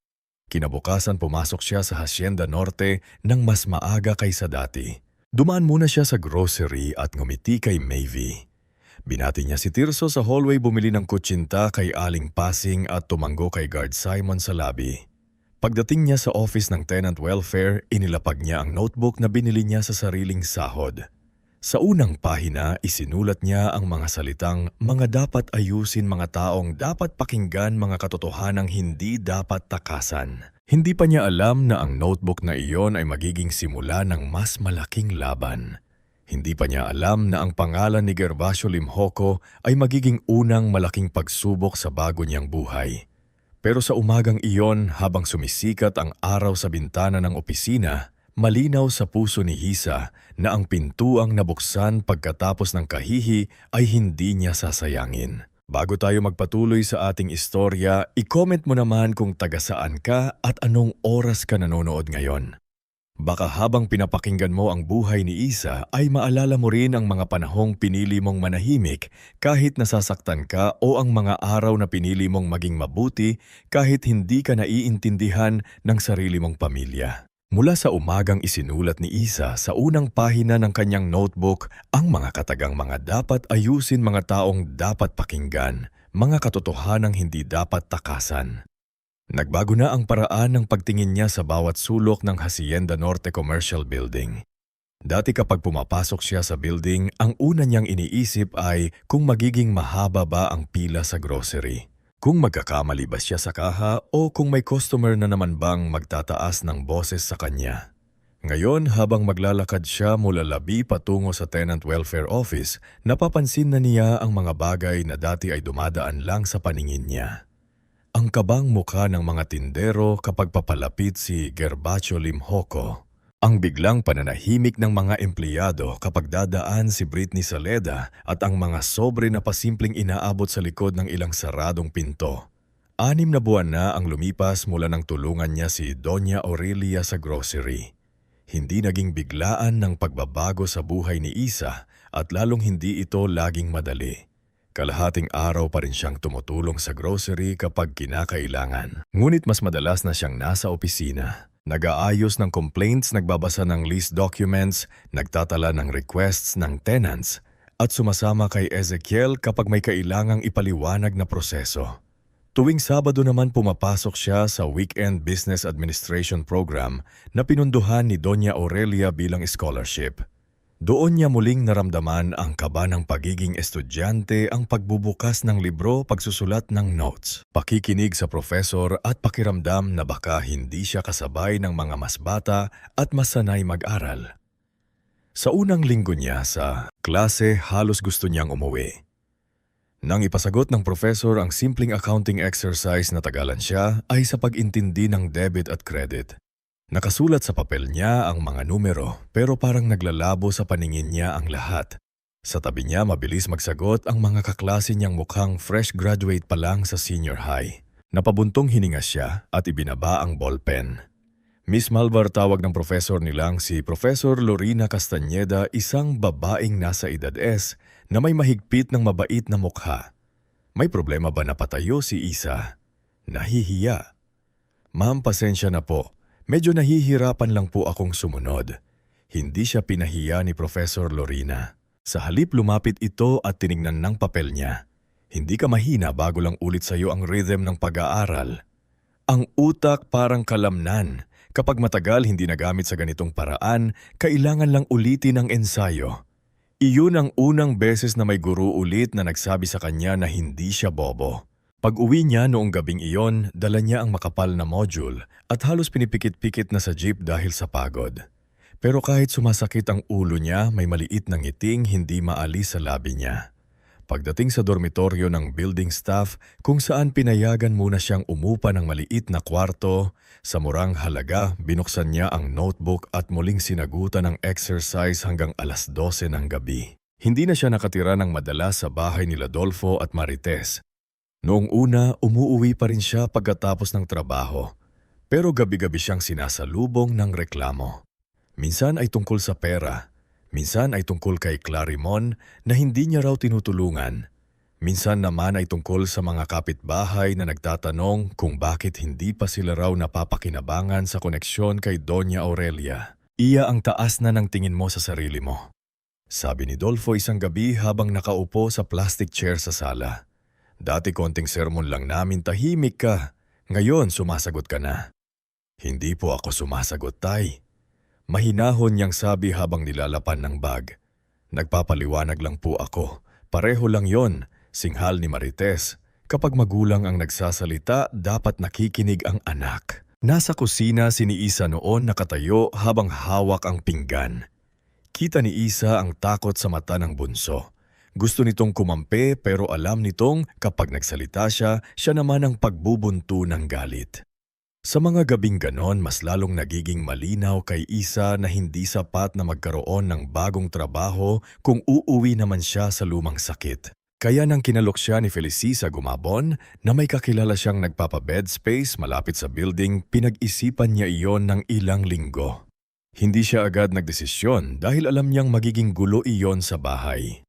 Kinabukasan pumasok siya sa Hacienda Norte nang mas maaga kaysa dati. Dumaan muna siya sa grocery at ngumiti kay Maevie. Binati niya si Tirso sa hallway bumili ng kutsinta kay Aling Pasing at tumanggo kay Guard Simon sa lobby. Pagdating niya sa office ng tenant welfare, inilapag niya ang notebook na binili niya sa sariling sahod. Sa unang pahina, isinulat niya ang mga salitang mga dapat ayusin, mga taong dapat pakinggan, mga katotohanang hindi dapat takasan. Hindi pa niya alam na ang notebook na iyon ay magiging simula ng mas malaking laban. Hindi pa niya alam na ang pangalan ni Gervasio Limjoco ay magiging unang malaking pagsubok sa bago niyang buhay. Pero sa umagang iyon, habang sumisikat ang araw sa bintana ng opisina, malinaw sa puso ni Isa na ang pintuang nabuksan pagkatapos ng kahihi ay hindi niya sasayangin. Bago tayo magpatuloy sa ating istorya, i-comment mo naman kung taga saan ka at anong oras ka nanonood ngayon. Baka habang pinapakinggan mo ang buhay ni Isa ay maalala mo rin ang mga panahong pinili mong manahimik kahit nasasaktan ka o ang mga araw na pinili mong maging mabuti kahit hindi ka naiintindihan ng sarili mong pamilya. Mula sa umagang isinulat ni Isa sa unang pahina ng kanyang notebook ang mga katagang mga dapat ayusin, mga taong dapat pakinggan, mga katotohanang hindi dapat takasan. Nagbago na ang paraan ng pagtingin niya sa bawat sulok ng Hacienda Norte Commercial Building. Dati kapag pumapasok siya sa building, ang una niyang iniisip ay kung magiging mahaba ba ang pila sa grocery. Kung magkakamali ba siya sa kaha o kung may customer na naman bang magtataas ng boses sa kanya. Ngayon habang maglalakad siya mula labi patungo sa Tenant Welfare Office, napapansin na niya ang mga bagay na dati ay dumadaan lang sa paningin niya. Ang kabang mukha ng mga tindero kapag papalapit si Gervasio Limjoco. Ang biglang pananahimik ng mga empleyado kapag dadaan si Britney Saleda at ang mga sobre na pasimpleng inaabot sa likod ng ilang saradong pinto. 6 na buwan na ang lumipas mula nang tulungan niya si Doña Aurelia sa grocery. Hindi naging biglaan ng pagbabago sa buhay ni Isa at lalong hindi ito laging madali. Kalahating araw pa rin siyang tumutulong sa grocery kapag kinakailangan. Ngunit mas madalas na siyang nasa opisina. Nag-aayos ng complaints, nagbabasa ng lease documents, nagtatala ng requests ng tenants, at sumasama kay Ezekiel kapag may kailangang ipaliwanag na proseso. Tuwing Sabado naman pumapasok siya sa Weekend Business Administration Program na pinunduhan ni Doña Aurelia bilang scholarship. Doon niya muling naramdaman ang kaba ng pagiging estudyante, ang pagbubukas ng libro, pagsusulat ng notes, pakikinig sa profesor at pakiramdam na baka hindi siya kasabay ng mga mas bata at mas sanay mag-aral. Sa unang linggo niya sa klase, halos gusto niyang umuwi. Nang ipasagot ng professor ang simpleng accounting exercise na tagalan siya ay sa pag-intindi ng debit at credit. Nakasulat sa papel niya ang mga numero pero parang naglalabo sa paningin niya ang lahat. Sa tabi niya mabilis magsagot ang mga kaklase niyang mukhang fresh graduate pa lang sa senior high. Napabuntong hininga siya at ibinaba ang ballpen. Miss Malvar, tawag ng professor nilang si Professor Lorena Castañeda, isang babaeng nasa edad S na may mahigpit ng mabait na mukha. May problema ba na patayo si Isa? Nahihiya. Ma'am, pasensya na po. Medyo nahihirapan lang po akong sumunod. Hindi siya pinahiya ni Professor Lorena. Sa halip lumapit ito at tiningnan ng papel niya. Hindi ka mahina bago lang ulit sa iyo ang rhythm ng pag-aaral. Ang utak parang kalamnan. Kapag matagal hindi nagamit sa ganitong paraan, kailangan lang ulitin ang ensayo. Iyon ang unang beses na may guro ulit na nagsabi sa kanya na hindi siya bobo. Pag-uwi niya noong gabing iyon, dala niya ang makapal na module at halos pinipikit-pikit na sa jeep dahil sa pagod. Pero kahit sumasakit ang ulo niya, may maliit na ngiting hindi maalis sa labi niya. Pagdating sa dormitoryo ng building staff kung saan pinayagan muna siyang umupa ng maliit na kwarto, sa murang halaga binuksan niya ang notebook at muling sinagutan ang exercise hanggang alas 12 ng gabi. Hindi na siya nakatira ng madalas sa bahay nila Dolfo at Marites. Noong una, umuuwi pa rin siya pagkatapos ng trabaho. Pero gabi-gabi siyang sinasalubong ng reklamo. Minsan ay tungkol sa pera. Minsan ay tungkol kay Clarimon na hindi niya raw tinutulungan. Minsan naman ay tungkol sa mga kapitbahay na nagtatanong kung bakit hindi pa sila raw napapakinabangan sa koneksyon kay Doña Aurelia. Iya ang taas na ng tingin mo sa sarili mo. Sabi ni Dolfo isang gabi habang nakaupo sa plastic chair sa sala. Dati konting sermon lang namin, tahimik ka. Ngayon sumasagot ka na. Hindi po ako sumasagot, Tay. Mahinahon niyang sabi habang nilalapan ng bag. Nagpapaliwanag lang po ako. Pareho lang yon, singhal ni Marites. Kapag magulang ang nagsasalita, dapat nakikinig ang anak. Nasa kusina si ni Isa noon nakatayo habang hawak ang pinggan. Kita ni Isa ang takot sa mata ng bunso. Gusto nitong kumampi pero alam nitong kapag nagsalita siya, siya naman ang pagbubuntu ng galit. Sa mga gabing ganon, mas lalong nagiging malinaw kay Isa na hindi sapat na magkaroon ng bagong trabaho kung uuwi naman siya sa lumang sakit. Kaya nang kinalok siya ni Felicie sa Gumabon na may kakilala siyang nagpapa-bed space malapit sa building, pinag-isipan niya iyon ng ilang linggo. Hindi siya agad nagdesisyon dahil alam niyang magiging gulo iyon sa bahay.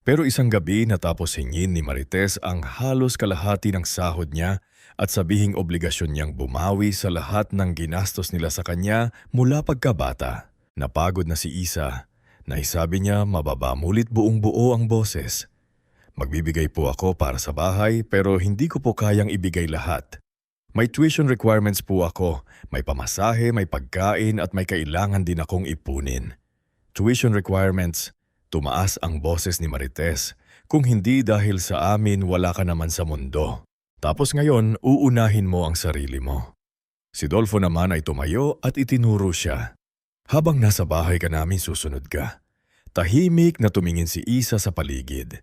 Pero isang gabi natapos hingin ni Marites ang halos kalahati ng sahod niya at sabihing obligasyon niyang bumawi sa lahat ng ginastos nila sa kanya mula pagkabata. Napagod na si Isa. Naisabi niya mababamulit buong buo ang boses. Magbibigay po ako para sa bahay pero hindi ko po kayang ibigay lahat. May tuition requirements po ako, may pamasahe, may pagkain at may kailangan din akong ipunin. Tuition requirements. Tumaas ang boses ni Marites. Kung hindi dahil sa amin, wala ka naman sa mundo. Tapos ngayon, uunahin mo ang sarili mo. Si Dolfo naman ay tumayo at itinuro siya. Habang nasa bahay ka namin, susunod ka. Tahimik na tumingin si Isa sa paligid.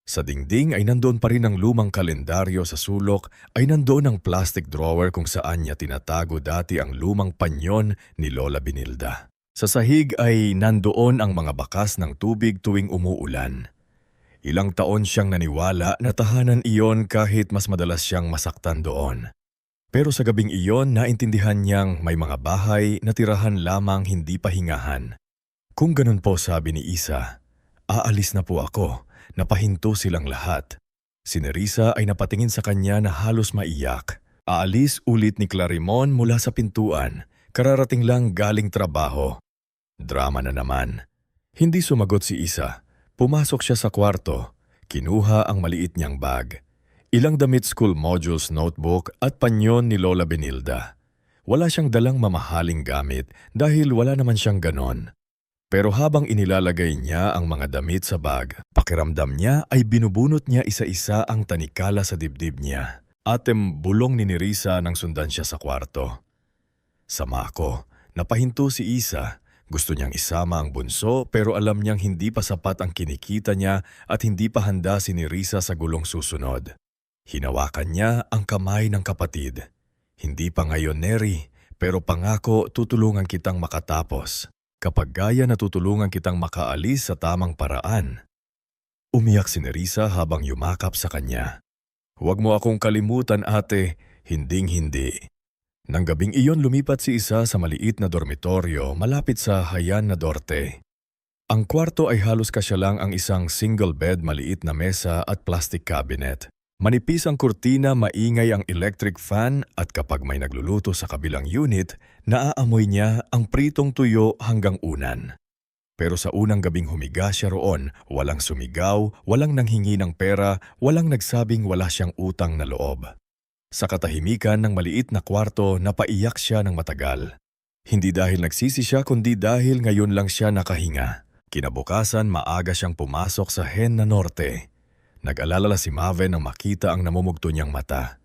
Sa dingding ay nandoon pa rin ang lumang kalendaryo, sa sulok ay nandoon ang plastic drawer kung saan niya tinatago dati ang lumang panyon ni Lola Benilda. Sa sahig ay nandoon ang mga bakas ng tubig tuwing umuulan. Ilang taon siyang naniwala na tahanan iyon kahit mas madalas siyang masaktan doon. Pero sa gabing iyon naintindihan niyang may mga bahay na tirahan lamang hindi pahingahan. Kung ganun po, sabi ni Isa, aalis na po ako, napahinto silang lahat. Si Nerissa ay napatingin sa kanya na halos maiyak. Aalis ulit ni Clarimon mula sa pintuan, kararating lang galing trabaho. Drama na naman. Hindi sumagot si Isa. Pumasok siya sa kwarto. Kinuha ang maliit niyang bag. Ilang damit, school modules, notebook at panyon ni Lola Benilda. Wala siyang dalang mamahaling gamit dahil wala naman siyang ganon. Pero habang inilalagay niya ang mga damit sa bag, pakiramdam niya ay binubunot niya isa-isa ang tanikala sa dibdib niya. Atem bulong ni Nerissa nang sundan siya sa kwarto. Sama ko, napahinto si Isa. Gusto niyang isama ang bunso pero alam niyang hindi pa sapat ang kinikita niya at hindi pa handa si Nerissa sa gulong susunod. Hinawakan niya ang kamay ng kapatid. Hindi pa ngayon, Neri, pero pangako tutulungan kitang makatapos. Kapag gaya natutulungan kitang makaalis sa tamang paraan. Umiyak si Nerissa habang yumakap sa kanya. Huwag mo akong kalimutan, ate, hinding-hindi. Nang gabing iyon lumipat si Isa sa maliit na dormitoryo malapit sa Hayan na Dorte. Ang kwarto ay halos kasya lang ang isang single bed, maliit na mesa at plastic cabinet. Manipis ang kurtina, maingay ang electric fan at kapag may nagluluto sa kabilang unit, naaamoy niya ang pritong tuyo hanggang unan. Pero sa unang gabing humiga siya roon, walang sumigaw, walang nanghingi ng pera, walang nagsabing wala siyang utang na loob. Sa katahimikan ng maliit na kwarto, napaiyak siya ng matagal. Hindi dahil nagsisi siya kundi dahil ngayon lang siya nakahinga. Kinabukasan maaga siyang pumasok sa Hen na Norte. Nag-alala si Maven nang makita ang namumugto niyang mata.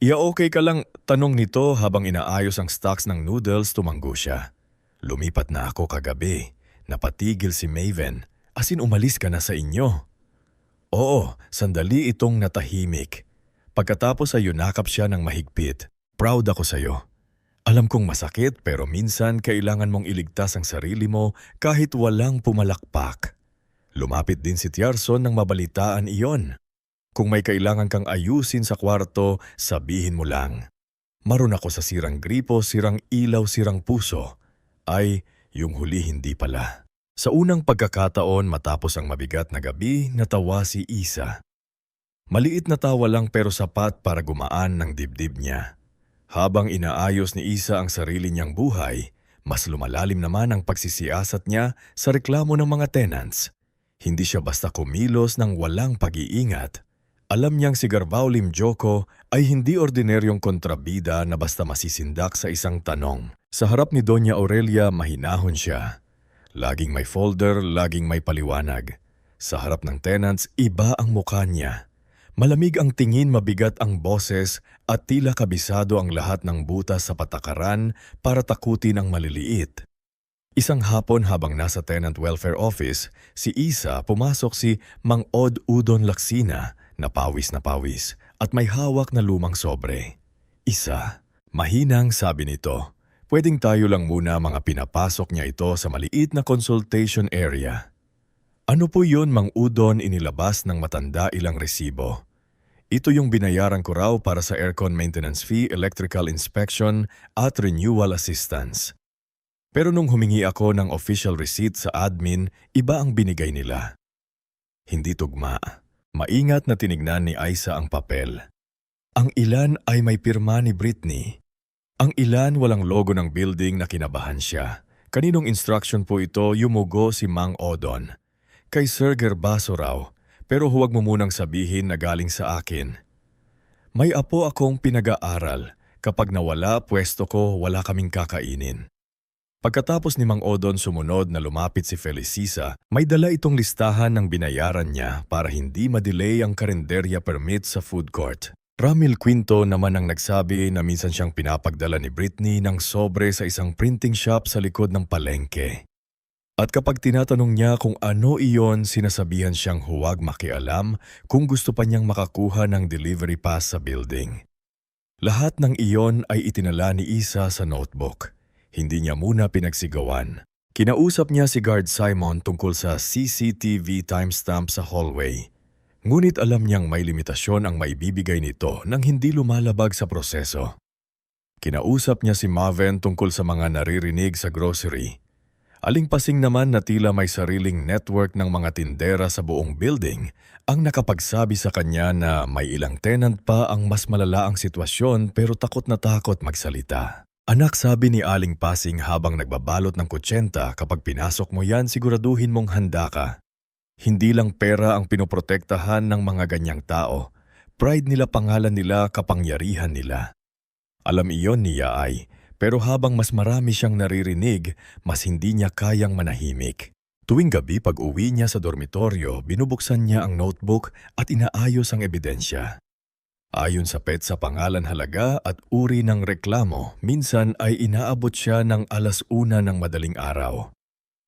"Iya okay ka lang?" tanong nito habang inaayos ang stocks ng noodles. Tumanggo siya. "Lumipat na ako kagabi." Napatigil si Maven. "As in umalis ka na sa inyo?" "Oo, sandali itong natahimik." Pagkatapos ay yunakap siya ng mahigpit. "Proud ako sa'yo. Alam kong masakit pero minsan kailangan mong iligtas ang sarili mo kahit walang pumalakpak." Lumapit din si Tiarson nang mabalitaan iyon. "Kung may kailangan kang ayusin sa kwarto, sabihin mo lang. Maroon ako sa sirang gripo, sirang ilaw, sirang puso." Ay, yung huli hindi pala. Sa unang pagkakataon matapos ang mabigat na gabi, natawa si Isa. Maliit na tawa lang pero sapat para gumaan ng dibdib niya. Habang inaayos ni Isa ang sarili niyang buhay, mas lumalalim naman ang pagsisiyasat niya sa reklamo ng mga tenants. Hindi siya basta kumilos ng walang pag-iingat. Alam niyang si Garbao Limjoco ay hindi ordinaryong kontrabida na basta masisindak sa isang tanong. Sa harap ni Doña Aurelia, mahinahon siya. Laging may folder, laging may paliwanag. Sa harap ng tenants, iba ang mukha niya. Malamig ang tingin, mabigat ang boses at tila kabisado ang lahat ng butas sa patakaran para takutin ang maliliit. Isang hapon habang nasa tenant welfare office, si Isa pumasok si Mang Od Udon Laksina na pawis at may hawak na lumang sobre. "Isa," mahinang sabi nito. "Pwedeng tayo lang muna." Mga pinapasok niya ito sa maliit na consultation area. "Ano po yun, Mang Udon?" Inilabas ng matanda ilang resibo. "Ito yung binayaran ko raw para sa aircon maintenance fee, electrical inspection at renewal assistance. Pero nung humingi ako ng official receipt sa admin, iba ang binigay nila." Hindi tugma. Maingat na tinignan ni Isa ang papel. Ang ilan ay may pirma ni Britney. Ang ilan walang logo ng building. Na kinabahan siya. Kaninong instruction po ito? Yumugo si Mang Odon. "Kay Sir Gerbaso raw, pero huwag mo munang sabihin na galing sa akin. May apo akong pinag-aaral. Kapag nawala pwesto ko, wala kaming kakainin." Pagkatapos ni Mang Odon sumunod na lumapit si Felicisa, may dala itong listahan ng binayaran niya para hindi madelay ang karinderya permit sa food court. Ramil Quinto naman ang nagsabi na minsan siyang pinapagdala ni Britney ng sobre sa isang printing shop sa likod ng palengke. At kapag tinatanong niya kung ano iyon, sinasabihan siyang huwag makialam kung gusto pa niyang makakuha ng delivery pass sa building. Lahat ng iyon ay itinala ni Isa sa notebook. Hindi niya muna pinagsigawan. Kinausap niya si Guard Simon tungkol sa CCTV timestamp sa hallway. Ngunit alam niyang may limitasyon ang maibibigay nito nang hindi lumalabag sa proseso. Kinausap niya si Maven tungkol sa mga naririnig sa grocery. Aling-pasing naman na tila may sariling network ng mga tindera sa buong building ang nakapagsabi sa kanya na may ilang tenant pa ang mas malala ang sitwasyon pero takot na takot magsalita. "Anak," sabi ni Aling Pasing habang nagbabalot ng kutsenta, "kapag pinasok mo yan, siguraduhin mong handa ka. Hindi lang pera ang pinoprotektahan ng mga ganyang tao. Pride nila, pangalan nila, kapangyarihan nila." Alam iyon ni Yaay, pero habang mas marami siyang naririnig, mas hindi niya kayang manahimik. Tuwing gabi pag-uwi niya sa dormitoryo, binubuksan niya ang notebook at inaayos ang ebidensya. Ayon sa petsa pangalan halaga at uri ng reklamo, minsan ay inaabot siya ng 1:00 ng madaling araw.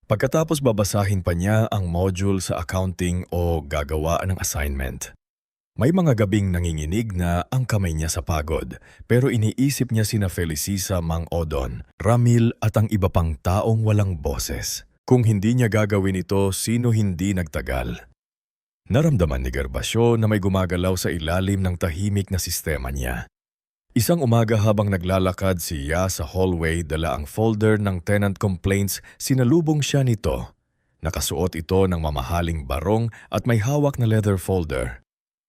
Pagkatapos babasahin pa niya ang module sa accounting o gagawa ng assignment. May mga gabing nanginginig na ang kamay niya sa pagod, pero iniisip niya sina Felicisa, Mang Odon, Ramil at ang iba pang taong walang boses. Kung hindi niya gagawin ito, sino hindi nagtagal? Naramdaman ni Gervasio na may gumagalaw sa ilalim ng tahimik na sistema niya. Isang umaga habang naglalakad siya sa hallway, dala ang folder ng tenant complaints, sinalubong siya nito. Nakasuot ito ng mamahaling barong at may hawak na leather folder.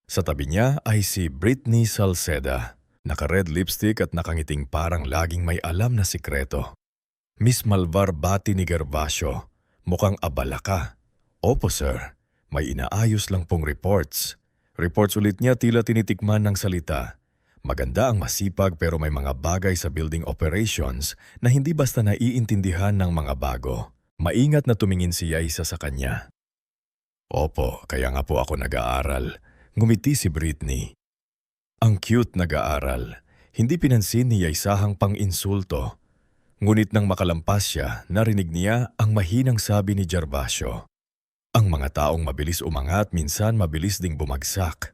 Sa tabi niya ay si Britney Salceda, naka-red lipstick at nakangiting parang laging may alam na sikreto. Miss Malvar, bati ni Gervasio, mukhang abala ka. Opo sir. May inaayos lang pong reports. Reports ulit niya, tila tinitikman ng salita. Maganda ang masipag pero may mga bagay sa building operations na hindi basta naiintindihan ng mga bago. Maingat na tumingin siya isa sa kanya. Opo, kaya nga po ako nag-aaral. Ngumiti si Britney. Ang cute nag-aaral. Hindi pinansin ni Yaisahang pang-insulto. Ngunit nang makalampas siya, narinig niya ang mahinang sabi ni Gervasio. Ang mga taong mabilis umangat minsan mabilis ding bumagsak.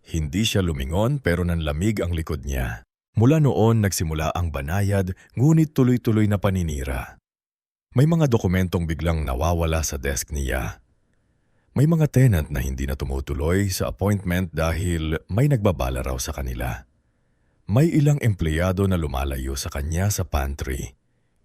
Hindi siya lumingon pero nanlamig ang likod niya. Mula noon nagsimula ang banayad ngunit tuloy-tuloy na paninira. May mga dokumentong biglang nawawala sa desk niya. May mga tenant na hindi na tumutuloy sa appointment dahil may nagbabala raw sa kanila. May ilang empleyado na lumalayo sa kanya sa pantry.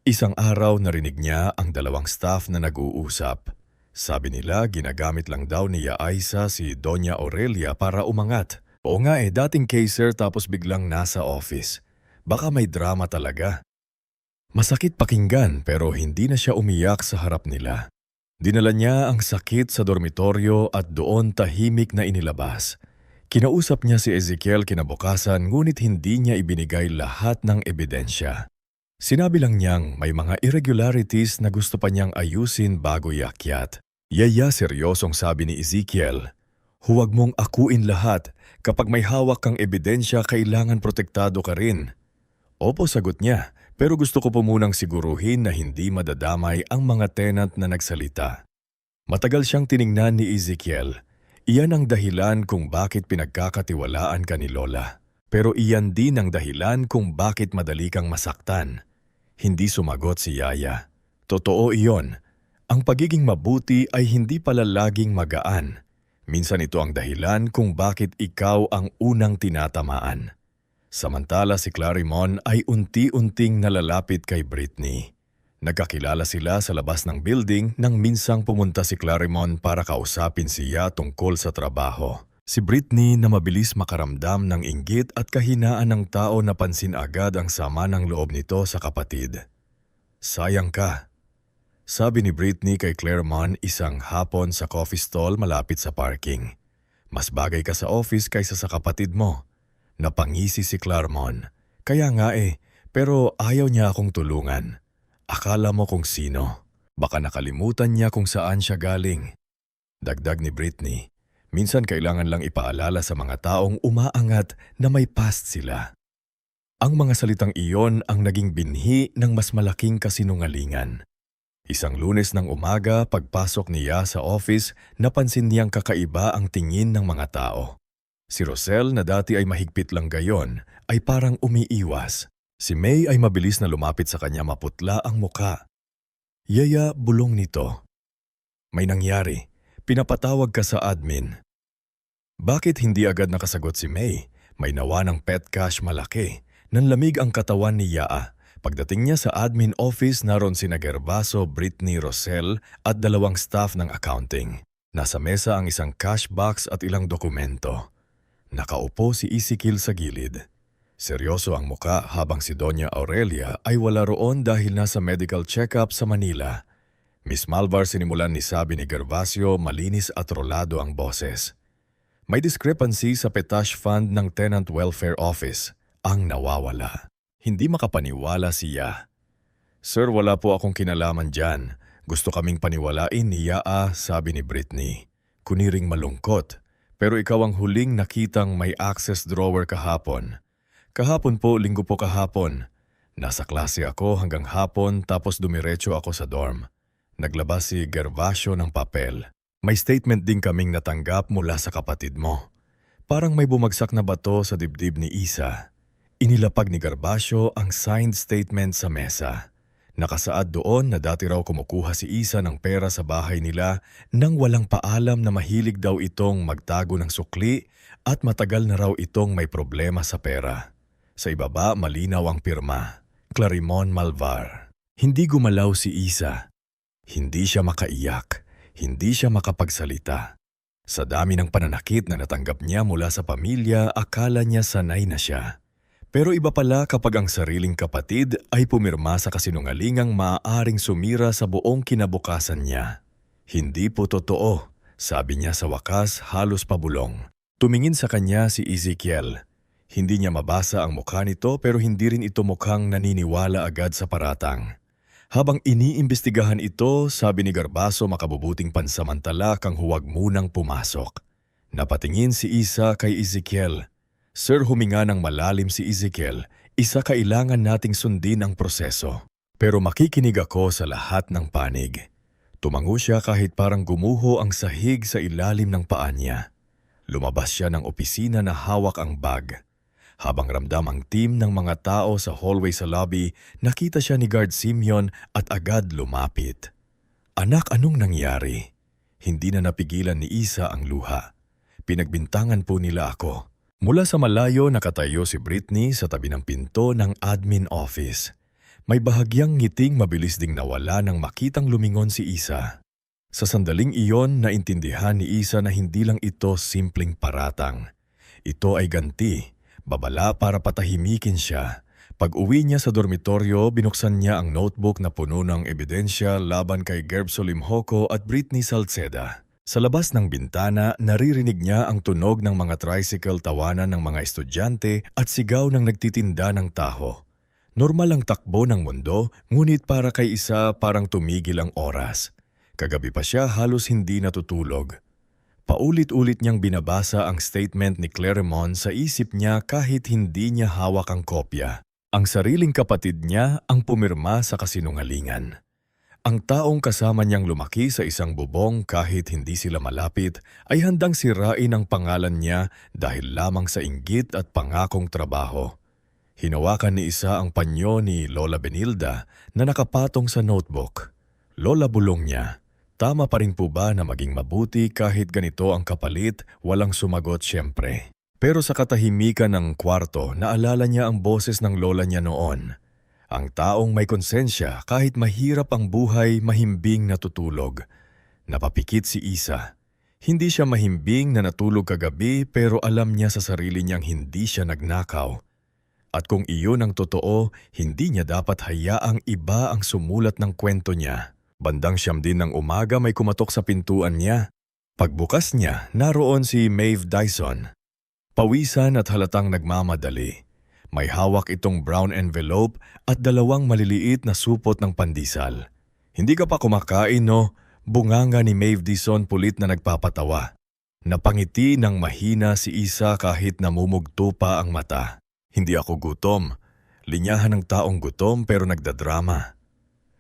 Isang araw narinig niya ang 2 staff na nag-uusap. Sabi nila ginagamit lang daw ni Aisa si Doña Aurelia para umangat. Oo nga dating caser tapos biglang nasa office. Baka may drama talaga. Masakit pakinggan pero hindi na siya umiyak sa harap nila. Dinala niya ang sakit sa dormitoryo at doon tahimik na inilabas. Kinausap niya si Ezekiel kinabukasan ngunit hindi niya ibinigay lahat ng ebidensya. Sinabi lang niyang may mga irregularities na gusto pa niyang ayusin bago iakyat. Yaya seryosong sabi ni Ezekiel, huwag mong akuin lahat. Kapag may hawak kang ebidensya, kailangan protektado ka rin. Opo, sagot niya, pero gusto ko po munang siguruhin na hindi madadamay ang mga tenant na nagsalita. Matagal siyang tiningnan ni Ezekiel. Iyan ang dahilan kung bakit pinagkakatiwalaan ka ni Lola. Pero iyan din ang dahilan kung bakit madali kang masaktan. Hindi sumagot si Yaya. Totoo iyon. Ang pagiging mabuti ay hindi pala laging magaan. Minsan ito ang dahilan kung bakit ikaw ang unang tinatamaan. Samantala si Clarimon ay unti-unting nalalapit kay Britney. Nagkakilala sila sa labas ng building nang minsang pumunta si Clarimon para kausapin siya tungkol sa trabaho. Si Britney na mabilis makaramdam ng inggit at kahinaan ng tao napansin agad ang sama ng loob nito sa kapatid. Sayang ka. Sabi ni Britney kay Claremont isang hapon sa coffee stall malapit sa parking. Mas bagay ka sa office kaysa sa kapatid mo. Napangisi si Claremont. Kaya nga pero ayaw niya akong tulungan. Akala mo kung sino. Baka nakalimutan niya kung saan siya galing. Dagdag ni Britney, minsan kailangan lang ipaalala sa mga taong umaangat na may past sila. Ang mga salitang iyon ang naging binhi ng mas malaking kasinungalingan. Isang Lunes ng umaga, pagpasok niya sa office, napansin niyang kakaiba ang tingin ng mga tao. Si Rosel na dati ay mahigpit lang gayon, ay parang umiiwas. Si May ay mabilis na lumapit sa kanya, maputla ang muka. Yaya, bulong nito. May nangyari. Pinapatawag ka sa admin. Bakit hindi agad nakasagot si May? May nawa ng pet cash malaki. Nanlamig ang katawan ni Yaa. Pagdating niya sa admin office, naroon sina Gervaso, Britney, Rosel at 2 staff ng accounting. Nasa mesa ang isang cash box at ilang dokumento. Nakaupo si Ezekiel sa gilid. Seryoso ang muka habang si Doña Aurelia ay wala roon dahil nasa medical check-up sa Manila. Miss Malvar, sinimulan ni sabi ni Gervasio, malinis at rolado ang boses. May discrepancy sa Petash Fund ng Tenant Welfare Office. Ang nawawala. Hindi makapaniwala siya. Sir, wala po akong kinalaman dyan. Gusto kaming paniwalain ni Yaa, sabi ni Britney. Kuniring malungkot. Pero ikaw ang huling nakitang may access drawer kahapon. Kahapon po, linggo po kahapon. Nasa klase ako hanggang hapon tapos dumiretso ako sa dorm. Naglabas si Gervasio ng papel. May statement din kaming natanggap mula sa kapatid mo. Parang may bumagsak na bato sa dibdib ni Isa. Inilapag ni Gervasio ang signed statement sa mesa. Nakasaad doon na dati raw kumukuha si Isa ng pera sa bahay nila nang walang paalam na mahilig daw itong magtago ng sukli at matagal na raw itong may problema sa pera. Sa ibaba malinaw ang pirma, Clarimon Malvar. Hindi gumalaw si Isa. Hindi siya makaiyak. Hindi siya makapagsalita. Sa dami ng pananakit na natanggap niya mula sa pamilya, akala niya sanay na siya. Pero iba pala kapag ang sariling kapatid ay pumirma sa kasinungalingang maaaring sumira sa buong kinabukasan niya. Hindi po totoo, sabi niya sa wakas halos pabulong. Tumingin sa kanya si Ezekiel. Hindi niya mabasa ang mukha nito pero hindi rin ito mukhang naniniwala agad sa paratang. Habang iniimbestigahan ito, sabi ni Garbaso makabubuting pansamantala kang huwag munang pumasok. Napatingin si Isa kay Ezekiel. Sir, huminga ng malalim si Ezekiel. Isa, kailangan nating sundin ang proseso. Pero makikinig ako sa lahat ng panig. Tumango siya kahit parang gumuho ang sahig sa ilalim ng paa niya. Lumabas siya ng opisina na hawak ang bag. Habang ramdam ang team ng mga tao sa hallway sa lobby, nakita siya ni Guard Simeon at agad lumapit. Anak, anong nangyari? Hindi na napigilan ni Isa ang luha. Pinagbintangan po nila ako. Mula sa malayo nakatayo si Britney sa tabi ng pinto ng admin office. May bahagyang ngiting mabilis ding nawala nang makitang lumingon si Isa. Sa sandaling iyon, naintindihan ni Isa na hindi lang ito simpleng paratang. Ito ay ganti, babala para patahimikin siya. Pag-uwi niya sa dormitoryo, binuksan niya ang notebook na puno ng ebidensya laban kay Gerb Solimhoco at Britney Salceda. Sa labas ng bintana, naririnig niya ang tunog ng mga tricycle, tawanan ng mga estudyante at sigaw ng nagtitinda ng taho. Normal ang takbo ng mundo, ngunit para kay Isa parang tumigil ang oras. Kagabi pa siya halos hindi natutulog. Paulit-ulit niyang binabasa ang statement ni Claremont sa isip niya kahit hindi niya hawak ang kopya. Ang sariling kapatid niya ang pumirma sa kasinungalingan. Ang taong kasama niyang lumaki sa isang bubong kahit hindi sila malapit ay handang sirain ang pangalan niya dahil lamang sa inggit at pangakong trabaho. Hinawakan ni Isa ang panyo ni Lola Benilda na nakapatong sa notebook. Lola, bulong niya, tama pa rin po ba na maging mabuti kahit ganito ang kapalit? Walang sumagot siyempre. Pero sa katahimikan ng kwarto, naalala niya ang boses ng lola niya noon. Ang taong may konsensya kahit mahirap ang buhay, mahimbing natutulog. Napapikit si Isa. Hindi siya mahimbing na natulog kagabi pero alam niya sa sarili niyang hindi siya nagnakaw. At kung iyon ang totoo, hindi niya dapat hayaang iba ang sumulat ng kwento niya. Bandang 9:00 ng umaga may kumatok sa pintuan niya. Pagbukas niya, naroon si Maeve Dyson. Pawisan at halatang nagmamadali. May hawak itong brown envelope at 2 maliliit na supot ng pandesal. Hindi ka pa kumakain, no? Bunganga ni Maeve Dyson pulit na nagpapatawa. Napangiti ng mahina si Isa kahit namumugto pa ang mata. Hindi ako gutom. Linyahan ng taong gutom pero nagdadrama.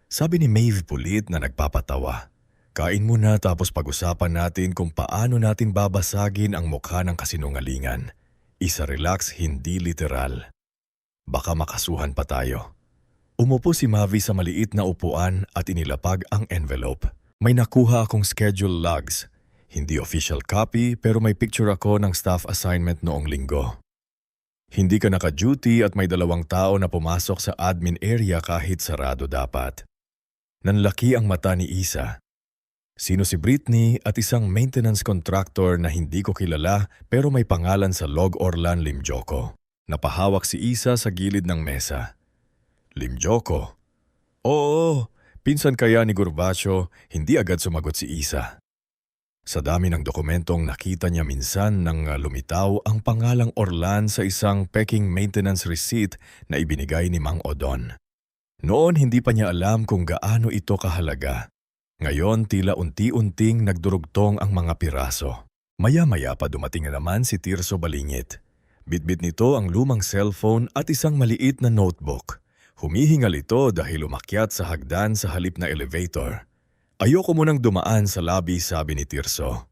Sabi ni Maeve pulit na nagpapatawa. Kain muna tapos pag-usapan natin kung paano natin babasagin ang mukha ng kasinungalingan. Isa, relax, hindi literal. Baka makasuhan pa tayo. Umupo si Mavi sa maliit na upuan at inilapag ang envelope. May nakuha akong schedule logs. Hindi official copy pero may picture ako ng staff assignment noong linggo. Hindi ka naka-duty at may 2 tao na pumasok sa admin area kahit sarado dapat. Nanlaki ang mata ni Isa. Sino si Britney at isang maintenance contractor na hindi ko kilala pero may pangalan sa Log Orlan Limjoco. Napahawak si Isa sa gilid ng mesa. Limjoco? Oo, pinsan kaya ni Gervasio, hindi agad sumagot si Isa. Sa dami ng dokumentong nakita niya minsan nang lumitaw ang pangalang Orlan sa isang peking maintenance receipt na ibinigay ni Mang Odon. Noon hindi pa niya alam kung gaano ito kahalaga. Ngayon tila unti-unting nagdurugtong ang mga piraso. Maya-maya pa dumating na naman si Tirso Balingit. Bitbit nito ang lumang cellphone at isang maliit na notebook. Humihingal ito dahil umakyat sa hagdan sa halip na elevator. Ayoko munang dumaan sa lobby, sabi ni Tirso.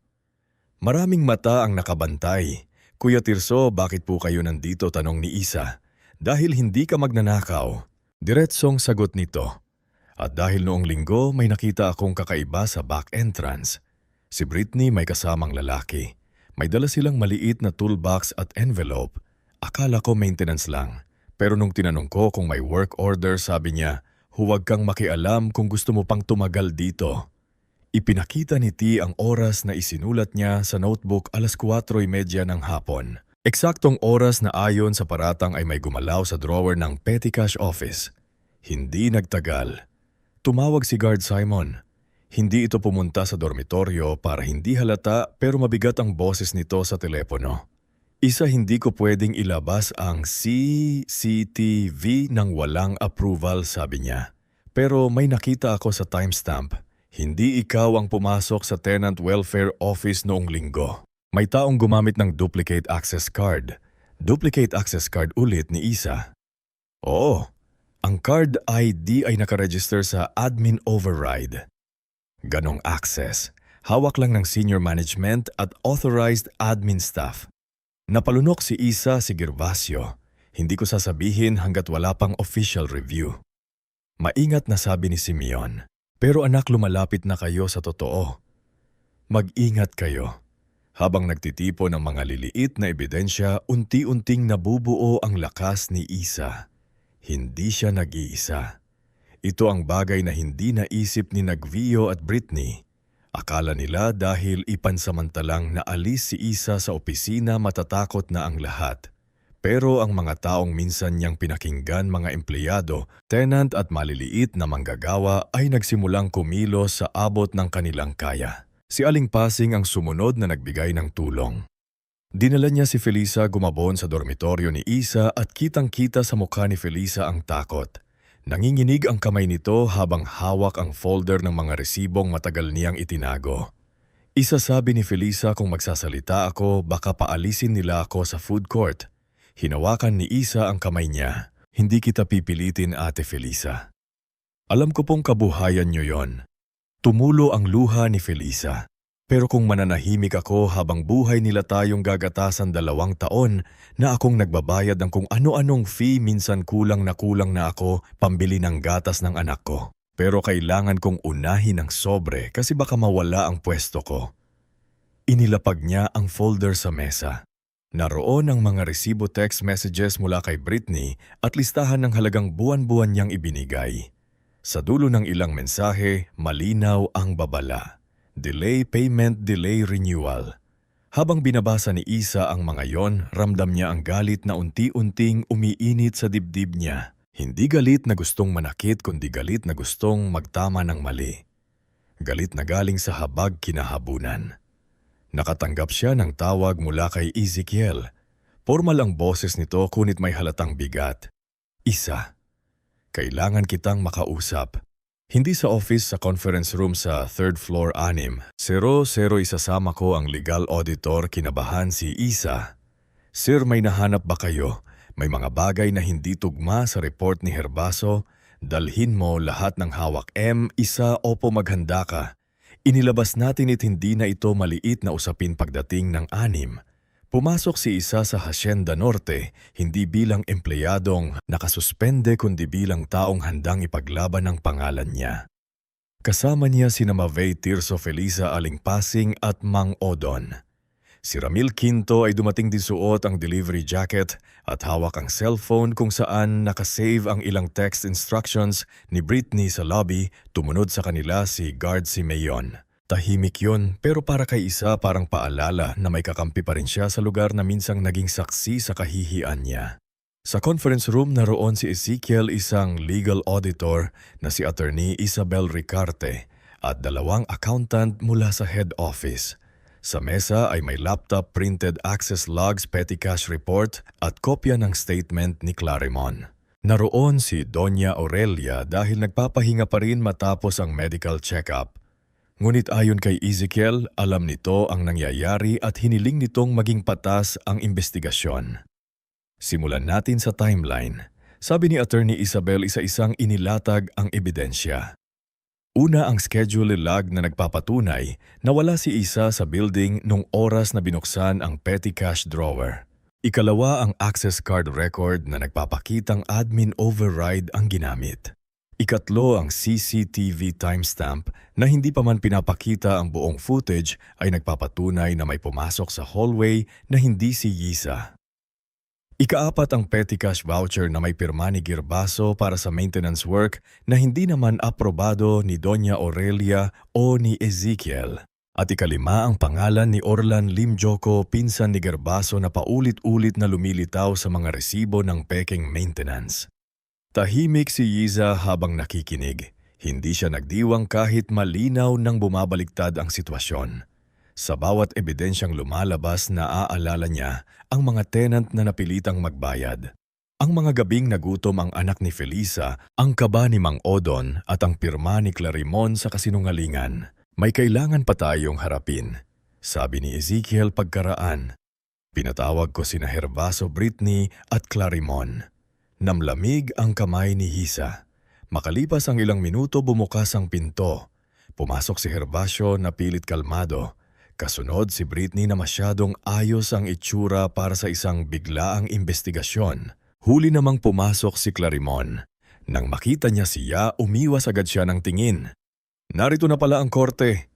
Maraming mata ang nakabantay. Kuya Tirso, bakit po kayo nandito? Tanong ni Isa. Dahil hindi ka magnanakaw. Diretsong sagot nito. At dahil noong linggo may nakita akong kakaiba sa back entrance. Si Britney may kasamang lalaki. May dala silang maliit na toolbox at envelope. Akala ko maintenance lang. Pero nung tinanong ko kung may work order, sabi niya, huwag kang makialam kung gusto mo pang tumagal dito. Ipinakita ni T ang oras na isinulat niya sa notebook 4:30 ng hapon. Eksaktong oras na ayon sa paratang ay may gumalaw sa drawer ng petty cash office. Hindi nagtagal. Tumawag si Guard Simon. Hindi ito pumunta sa dormitoryo para hindi halata pero mabigat ang boses nito sa telepono. Isa, hindi ko pwedeng ilabas ang CCTV nang walang approval, sabi niya. Pero may nakita ako sa timestamp. Hindi ikaw ang pumasok sa tenant welfare office noong linggo. May taong gumamit ng duplicate access card. Duplicate access card ulit ni Isa. Oo, ang card ID ay nakaregister sa admin override. Ganong access, hawak lang ng senior management at authorized admin staff. Napalunok si Isa, si Gervasio. Hindi ko sasabihin hanggat wala pang official review. Maingat na, sabi ni Simeon. Pero anak, lumalapit na kayo sa totoo. Mag-ingat kayo. Habang nagtitipo ng mga liliit na ebidensya, unti-unting nabubuo ang lakas ni Isa. Hindi siya nag-iisa. Ito ang bagay na hindi naisip ni Nagvio at Britney. Akala nila dahil ipansamantalang naalis si Isa sa opisina, matatakot na ang lahat. Pero ang mga taong minsan niyang pinakinggan, mga empleyado, tenant at maliliit na manggagawa ay nagsimulang kumilos sa abot ng kanilang kaya. Si Aling Pasing ang sumunod na nagbigay ng tulong. Dinala niya si Felisa gumabon sa dormitoryo ni Isa at kitang-kita sa mukha ni Felisa ang takot. Nanginginig ang kamay nito habang hawak ang folder ng mga resibong matagal niyang itinago. Isa, sabi ni Felisa, kung magsasalita ako, baka paalisin nila ako sa food court. Hinawakan ni Isa ang kamay niya. Hindi kita pipilitin, Ate Felisa. Alam ko pong kabuhayan niyo yon. Tumulo ang luha ni Felisa. Pero kung mananahimik ako habang buhay nila tayong gagatasan 2 taon na akong nagbabayad ng kung ano-anong fee, minsan kulang na ako pambili ng gatas ng anak ko. Pero kailangan kong unahin ang sobre kasi baka mawala ang pwesto ko. Inilapag niya ang folder sa mesa. Naroon ang mga resibo text messages mula kay Britney at listahan ng halagang buwan-buwan niyang ibinigay. Sa dulo ng ilang mensahe, malinaw ang babala. Delay payment, delay renewal. Habang binabasa ni Isa ang mga yon, ramdam niya ang galit na unti-unting umiinit sa dibdib niya. Hindi galit na gustong manakit, kundi galit na gustong magtama ng mali. Galit na galing sa habag kinahabunan. Nakatanggap siya ng tawag mula kay Ezekiel. Formal ang boses nito, kunit may halatang bigat. Isa. Kailangan kitang makausap. Hindi sa office, sa conference room sa 3rd floor 6. 00 isasama ko ang legal auditor, kinabahan si Isa. Sir, may nahanap ba kayo? May mga bagay na hindi tugma sa report ni Herbaso. Dalhin mo lahat ng hawak. Isa, opo, maghanda ka. Inilabas natin at hindi na ito maliit na usapin pagdating ng 6. Pumasok si Isa sa Hacienda Norte, hindi bilang empleyadong nakasuspende kundi bilang taong handang ipaglaban ang pangalan niya. Kasama niya sina Mavey, Tirso, Felisa, Aling Pasing at Mang Odon. Si Ramil Quinto ay dumating din suot ang delivery jacket at hawak ang cellphone kung saan nakasave ang ilang text instructions ni Britney sa lobby. Tumunod sa kanila si Guard Simeon. Tahimik yon, pero para kay Isa parang paalala na may kakampi pa rin siya sa lugar na minsang naging saksi sa kahihiyan niya. Sa conference room naroon si Ezekiel, isang legal auditor na si Attorney Isabel Ricarte at 2 accountant mula sa head office. Sa mesa ay may laptop, printed access logs, petty cash report at kopya ng statement ni Clarimon. Naroon si Doña Aurelia dahil nagpapahinga pa rin matapos ang medical check-up. Ngunit ayon kay Ezekiel, alam nito ang nangyayari at hiniling nitong maging patas ang investigasyon. Simulan natin sa timeline. Sabi ni Attorney Isabel isa-isang inilatag ang ebidensya. Una ang schedule log na nagpapatunay na wala si Isa sa building nung oras na binuksan ang petty cash drawer. Ikalawa ang access card record na nagpapakitang admin override ang ginamit. Ikatlo ang CCTV timestamp na hindi pa man pinapakita ang buong footage ay nagpapatunay na may pumasok sa hallway na hindi si Yisa. Ikaapat ang petty cash voucher na may pirma ni Girbaso para sa maintenance work na hindi naman aprobado ni Doña Aurelia o ni Ezekiel. At ikalima ang pangalan ni Orlan Limjoco, pinsan ni Girbaso na paulit-ulit na lumilitaw sa mga resibo ng peking maintenance. Tahimik si Yiza habang nakikinig. Hindi siya nagdiwang kahit malinaw nang bumabaliktad ang sitwasyon. Sa bawat ebidensyang lumalabas, naaalala niya ang mga tenant na napilitang magbayad. Ang mga gabing nagutom ang anak ni Felisa, ang kaba ni Mang Odon at ang pirma ni Clarimon sa kasinungalingan. May kailangan pa tayong harapin, sabi ni Ezekiel pagkaraan. Pinatawag ko sina Gervaso, Britney at Clarimon. Namlamig ang kamay ni Hisa. Makalipas ang ilang minuto, bumukas ang pinto. Pumasok si Gervasio na pilit kalmado. Kasunod si Britney na masyadong ayos ang itsura para sa isang biglaang investigasyon. Huli namang pumasok si Clarimon. Nang makita niya siya, umiwas agad siya ng tingin. Narito na pala ang korte,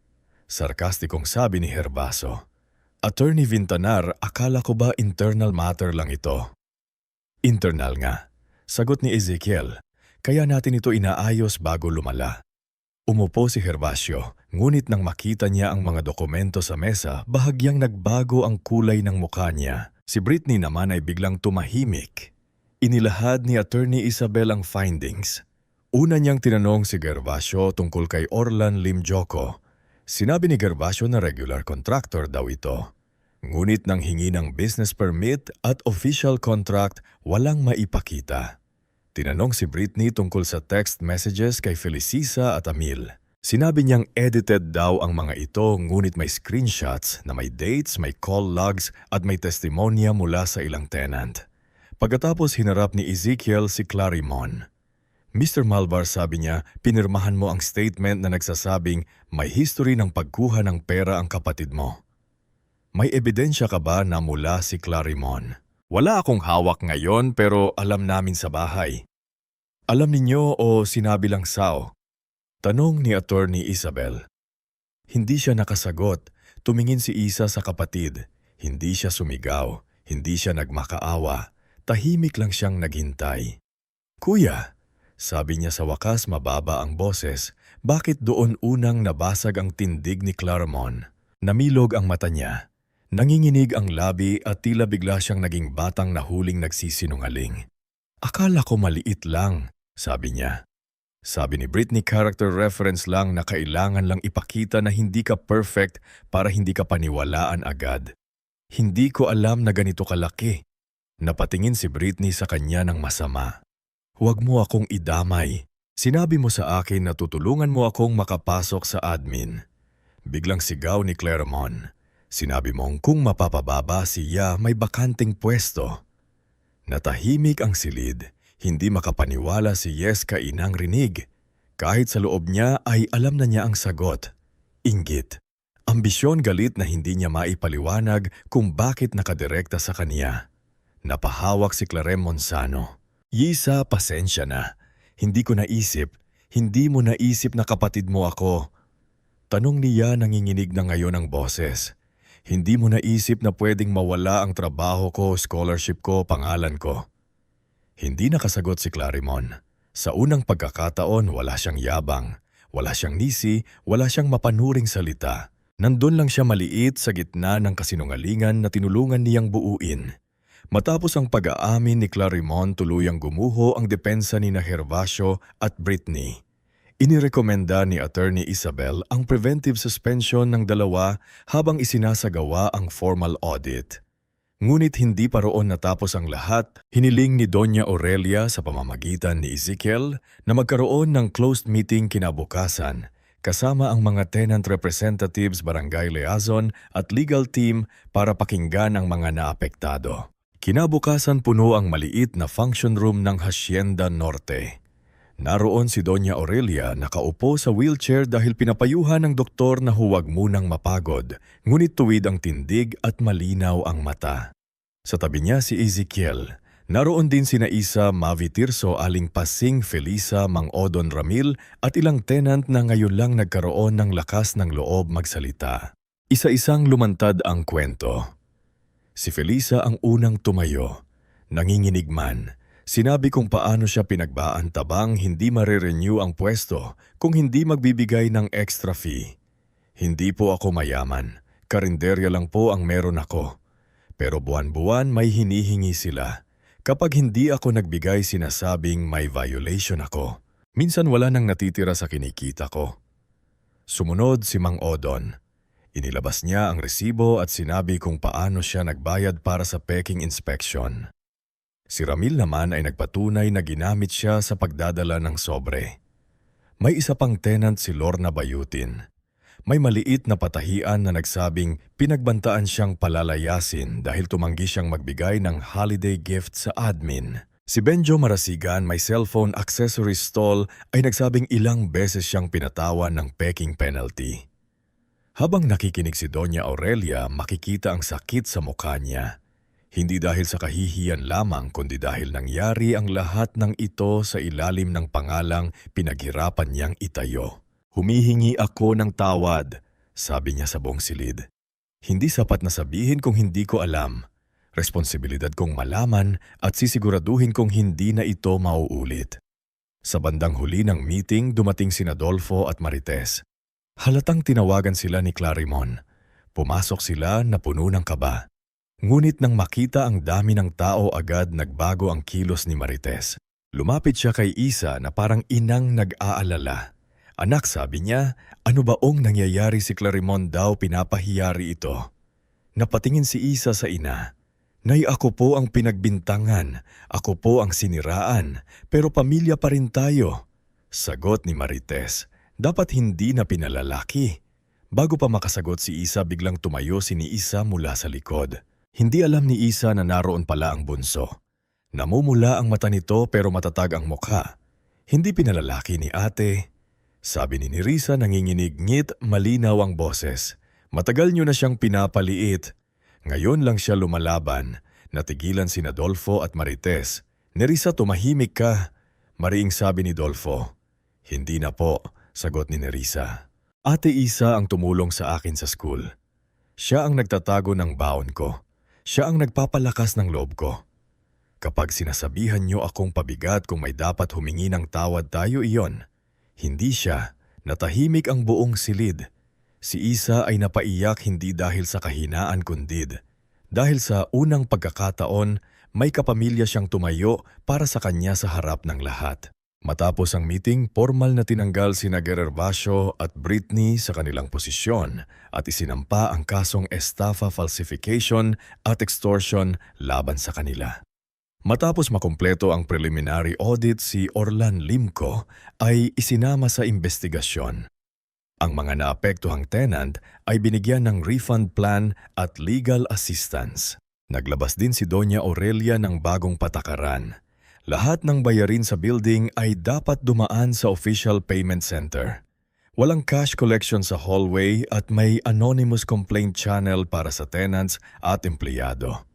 sarkastikong sabi ni Gervaso. Attorney Vintanar, akala ko ba internal matter lang ito? Internal nga, sagot ni Ezekiel. Kaya natin ito inaayos bago lumala. Umupo si Gervasio, ngunit nang makita niya ang mga dokumento sa mesa, bahagyang nagbago ang kulay ng mukha niya. Si Britney naman ay biglang tumahimik. Inilahad ni Attorney Isabel ang findings. Una niyang tinanong si Gervasio tungkol kay Orlan Limjoco. Sinabi ni Gervasio na regular contractor daw ito. Ngunit nang hingi ng business permit at official contract, walang maipakita. Tinanong si Britney tungkol sa text messages kay Felicisa at Amil. Sinabi niyang edited daw ang mga ito, ngunit may screenshots na may dates, may call logs at may testimonya mula sa ilang tenant. Pagkatapos hinarap ni Ezekiel si Clarimon. Mr. Malvar, sabi niya, pinirmahan mo ang statement na nagsasabing may history ng pagkuha ng pera ang kapatid mo. May ebidensya ka ba na mula si Clarimon? Wala akong hawak ngayon pero alam namin sa bahay. Alam ninyo o sinabi lang sao? Tanong ni Attorney Isabel. Hindi siya nakasagot. Tumingin si Isa sa kapatid. Hindi siya sumigaw. Hindi siya nagmakaawa. Tahimik lang siyang naghintay. Kuya, sabi niya sa wakas, mababa ang boses. Bakit doon unang nabasag ang tindig ni Clarimon? Namilog ang mata niya. Nanginginig ang labi at tila bigla siyang naging batang nahuling nagsisinungaling. Akala ko maliit lang, sabi niya. Sabi ni Britney, character reference lang na kailangan lang ipakita na hindi ka perfect para hindi ka paniwalaan agad. Hindi ko alam na ganito kalaki. Napatingin si Britney sa kanya ng masama. Huwag mo akong idamay. Sinabi mo sa akin na tutulungan mo akong makapasok sa admin. Biglang sigaw ni Clarimon. Sinabi mong kung mapapababa siya may bakanting pwesto. Natahimik ang silid. Hindi makapaniwala si Yeska inang rinig. Kahit sa loob niya ay alam na niya ang sagot. Inggit. Ambisyon, galit na hindi niya maipaliwanag kung bakit nakadirekta sa kaniya. Napahawak si Clarem Monzano. Yisa, pasensya na. Hindi ko naisip. Hindi mo naisip na kapatid mo ako. Tanong niya, nanginginig na ngayon ang boses. Hindi mo naisip na pwedeng mawala ang trabaho ko, scholarship ko, pangalan ko. Hindi nakasagot si Clarimon. Sa unang pagkakataon, wala siyang yabang, wala siyang nisi, wala siyang mapanuring salita. Nandun lang siya maliit sa gitna ng kasinungalingan na tinulungan niyang buuin. Matapos ang pag-aamin ni Clarimon, tuluyang gumuho ang depensa ni Gervasio at Britney. Inirekomenda ni Attorney Isabel ang preventive suspension ng dalawa habang isinasagawa ang formal audit. Ngunit hindi pa roon natapos ang lahat. Hiniling ni Doña Aurelia sa pamamagitan ni Ezekiel na magkaroon ng closed meeting kinabukasan, kasama ang mga tenant representatives, barangay liaison at legal team para pakinggan ang mga naapektado. Kinabukasan puno ang maliit na function room ng Hacienda Norte. Naroon si Doña Aurelia nakaupo sa wheelchair dahil pinapayuhan ng doktor na huwag munang mapagod, ngunit tuwid ang tindig at malinaw ang mata. Sa tabi niya si Ezekiel. Naroon din sina Isa, Mavi Tirso, Aling Pasing, Felisa, Mang Odon Ramil at ilang tenant na ngayon lang nagkaroon ng lakas ng loob magsalita. Isa-isang lumantad ang kwento. Si Felisa ang unang tumayo. Nanginginig man. Sinabi kung paano siya pinagbaan tabang hindi mare-renew ang pwesto kung hindi magbibigay ng extra fee. Hindi po ako mayaman. Karinderya lang po ang meron ako. Pero buwan-buwan may hinihingi sila. Kapag hindi ako nagbigay, sinasabing may violation ako. Minsan wala nang natitira sa kinikita ko. Sumunod si Mang Odon. Inilabas niya ang resibo at sinabi kung paano siya nagbayad para sa peking inspection. Si Ramil naman ay nagpatunay na ginamit siya sa pagdadala ng sobre. May isa pang tenant si Lorna Bayutin. May maliit na patahian na nagsabing pinagbantaan siyang palalayasin dahil tumanggi siyang magbigay ng holiday gift sa admin. Si Benjo Marasigan, may cellphone accessory stall, ay nagsabing ilang beses siyang pinatawan ng peking penalty. Habang nakikinig si Doña Aurelia, makikita ang sakit sa mukha niya. Hindi dahil sa kahihiyan lamang kundi dahil nangyari ang lahat ng ito sa ilalim ng pangalang pinaghirapan niyang itayo. Humihingi ako ng tawad, sabi niya sa buong silid. Hindi sapat na sabihin kung hindi ko alam. Responsibilidad kong malaman at sisiguraduhin kong hindi na ito mauulit. Sa bandang huli ng meeting, dumating sina Dolfo at Marites. Halatang tinawagan sila ni Clarimon. Pumasok sila na puno ng kaba. Ngunit nang makita ang dami ng tao agad nagbago ang kilos ni Marites. Lumapit siya kay Isa na parang inang nag-aalala. Anak, sabi niya, ano baong nangyayari si Clarimon daw pinapahiyari ito? Napatingin si Isa sa ina. Nay, ako po ang pinagbintangan, ako po ang siniraan, pero pamilya pa rin tayo. Sagot ni Marites, dapat hindi na pinalalaki. Bago pa makasagot si Isa, biglang tumayo si ni Isa mula sa likod. Hindi alam ni Isa na naroon pala ang bunso. Namumula ang mata nito pero matatag ang mukha. Hindi pinalalaki ni ate. Sabi ni Nerissa nanginginig, ngit malinaw ang boses. Matagal niyo na siyang pinapaliit. Ngayon lang siya lumalaban. Natigilan si Dolfo at Marites. Nerissa, tumahimik ka. Mariing sabi ni Dolfo. Hindi na po, sagot ni Nerissa. Ate Isa ang tumulong sa akin sa school. Siya ang nagtatago ng baon ko. Siya ang nagpapalakas ng loob ko. Kapag sinasabihan niyo akong pabigat kung may dapat humingi ng tawad tayo, iyon. Hindi siya, natahimik ang buong silid. Si Isa ay napaiyak hindi dahil sa kahinaan kundi dahil sa unang pagkakataon may kapamilya siyang tumayo para sa kanya sa harap ng lahat. Matapos ang meeting, formal na tinanggal sina Gervasio at Britney sa kanilang posisyon at isinampa ang kasong estafa, falsification at extortion laban sa kanila. Matapos makumpleto ang preliminary audit, si Orlan Limco ay isinama sa investigasyon. Ang mga naapektuhang tenant ay binigyan ng refund plan at legal assistance. Naglabas din si Doña Aurelia ng bagong patakaran. Lahat ng bayarin sa building ay dapat dumaan sa official payment center. Walang cash collection sa hallway at may anonymous complaint channel para sa tenants at empleyado.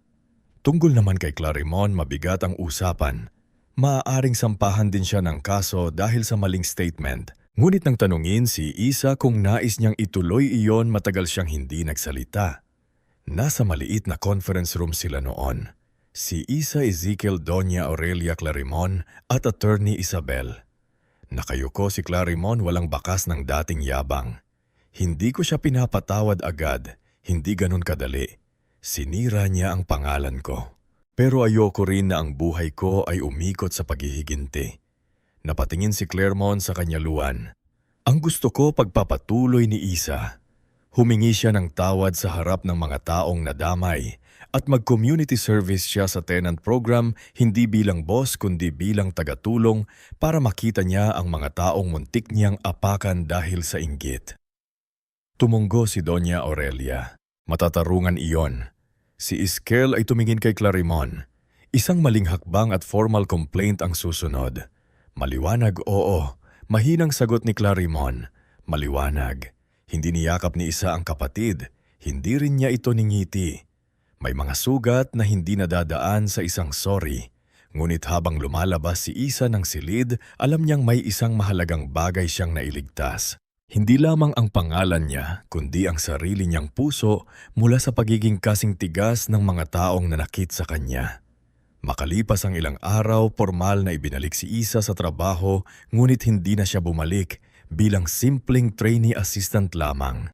Tungkol naman kay Clarimon, mabigat ang usapan. Maaaring sampahan din siya ng kaso dahil sa maling statement. Ngunit nang tanungin si Isa kung nais niyang ituloy iyon, matagal siyang hindi nagsalita. Nasa maliit na conference room sila noon. Si Isa, Ezekiel, Doña Aurelia Clarimon at Attorney Isabel. Nakayuko si Clarimon, walang bakas ng dating yabang. Hindi ko siya pinapatawad agad, hindi ganun kadali. Sinira niya ang pangalan ko. Pero ayoko rin na ang buhay ko ay umikot sa paghihiginti. Napatingin si Claremont sa kanyaluan. Ang gusto ko pagpapatuloy ni Isa. Humingi siya ng tawad sa harap ng mga taong nadamay at mag-community service siya sa tenant program hindi bilang boss kundi bilang tagatulong para makita niya ang mga taong muntik niyang apakan dahil sa inggit. Tumunggo si Doña Aurelia. Matatarungan iyon. Si Iskel ay tumingin kay Clarimon. Isang maling hakbang at formal complaint ang susunod. Maliwanag, oo. Mahinang sagot ni Clarimon. Maliwanag. Hindi niyakap ni Isa ang kapatid. Hindi rin niya ito ningiti. May mga sugat na hindi nadadaan sa isang sorry. Ngunit habang lumalabas si Isa ng silid, alam niyang may isang mahalagang bagay siyang nailigtas. Hindi lamang ang pangalan niya, kundi ang sarili niyang puso mula sa pagiging kasing tigas ng mga taong nanakit sa kanya. Makalipas ang ilang araw, formal na ibinalik si Isa sa trabaho, ngunit hindi na siya bumalik bilang simpleng trainee assistant lamang.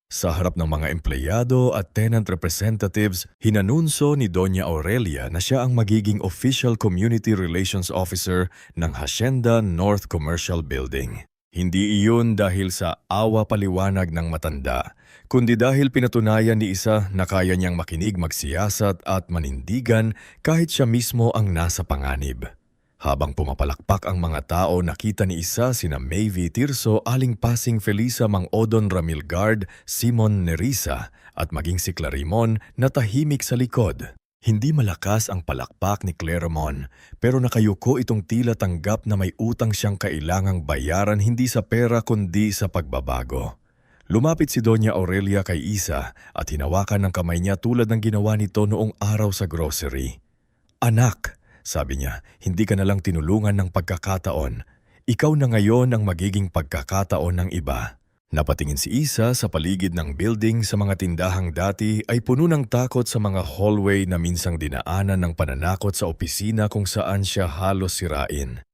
Sa harap ng mga empleyado at tenant representatives, hinanunso ni Doña Aurelia na siya ang magiging official community relations officer ng Hacienda North Commercial Building. Hindi iyon dahil sa awa paliwanag ng matanda, kundi dahil pinatunayan ni Isa na kaya niyang makinig, magsiyasat at manindigan kahit siya mismo ang nasa panganib. Habang pumapalakpak ang mga tao, nakita ni Isa sina Mayvi Tirso, Aling Pasing Felisa, Mang Odon Ramilgard, Simon Nerissa at maging si Clarimon na tahimik sa likod. Hindi malakas ang palakpak ni Clarimon, pero nakayuko itong tila tanggap na may utang siyang kailangang bayaran hindi sa pera kundi sa pagbabago. Lumapit si Doña Aurelia kay Isa at hinawakan ng kamay niya tulad ng ginawa nito noong araw sa grocery. "Anak," sabi niya, "hindi ka na lang tinulungan ng pagkakataon. Ikaw na ngayon ang magiging pagkakataon ng iba." Napatingin si Isa sa paligid ng building. Sa mga tindahang dati ay puno ng takot sa mga hallway na minsang dinaanan ng pananakot sa opisina kung saan siya halos sirain.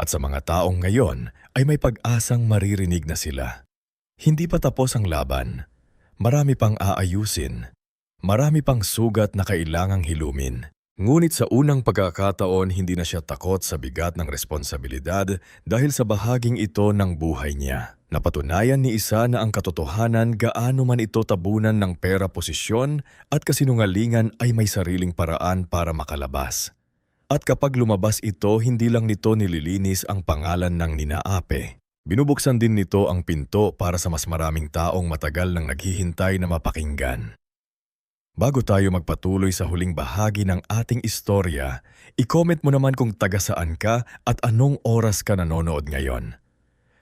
At sa mga taong ngayon ay may pag-asang maririnig na sila. Hindi pa tapos ang laban. Marami pang aayusin. Marami pang sugat na kailangang hilumin. Ngunit sa unang pagkakataon, hindi na siya takot sa bigat ng responsibilidad dahil sa bahaging ito ng buhay niya. Napatunayan ni Isa na ang katotohanan, gaano man ito tabunan ng pera, posisyon at kasinungalingan, ay may sariling paraan para makalabas. At kapag lumabas ito, hindi lang nito nililinis ang pangalan ng ninaape. Binubuksan din nito ang pinto para sa mas maraming taong matagal nang naghihintay na mapakinggan. Bago tayo magpatuloy sa huling bahagi ng ating istorya, i-comment mo naman kung taga saan ka at anong oras ka nanonood ngayon.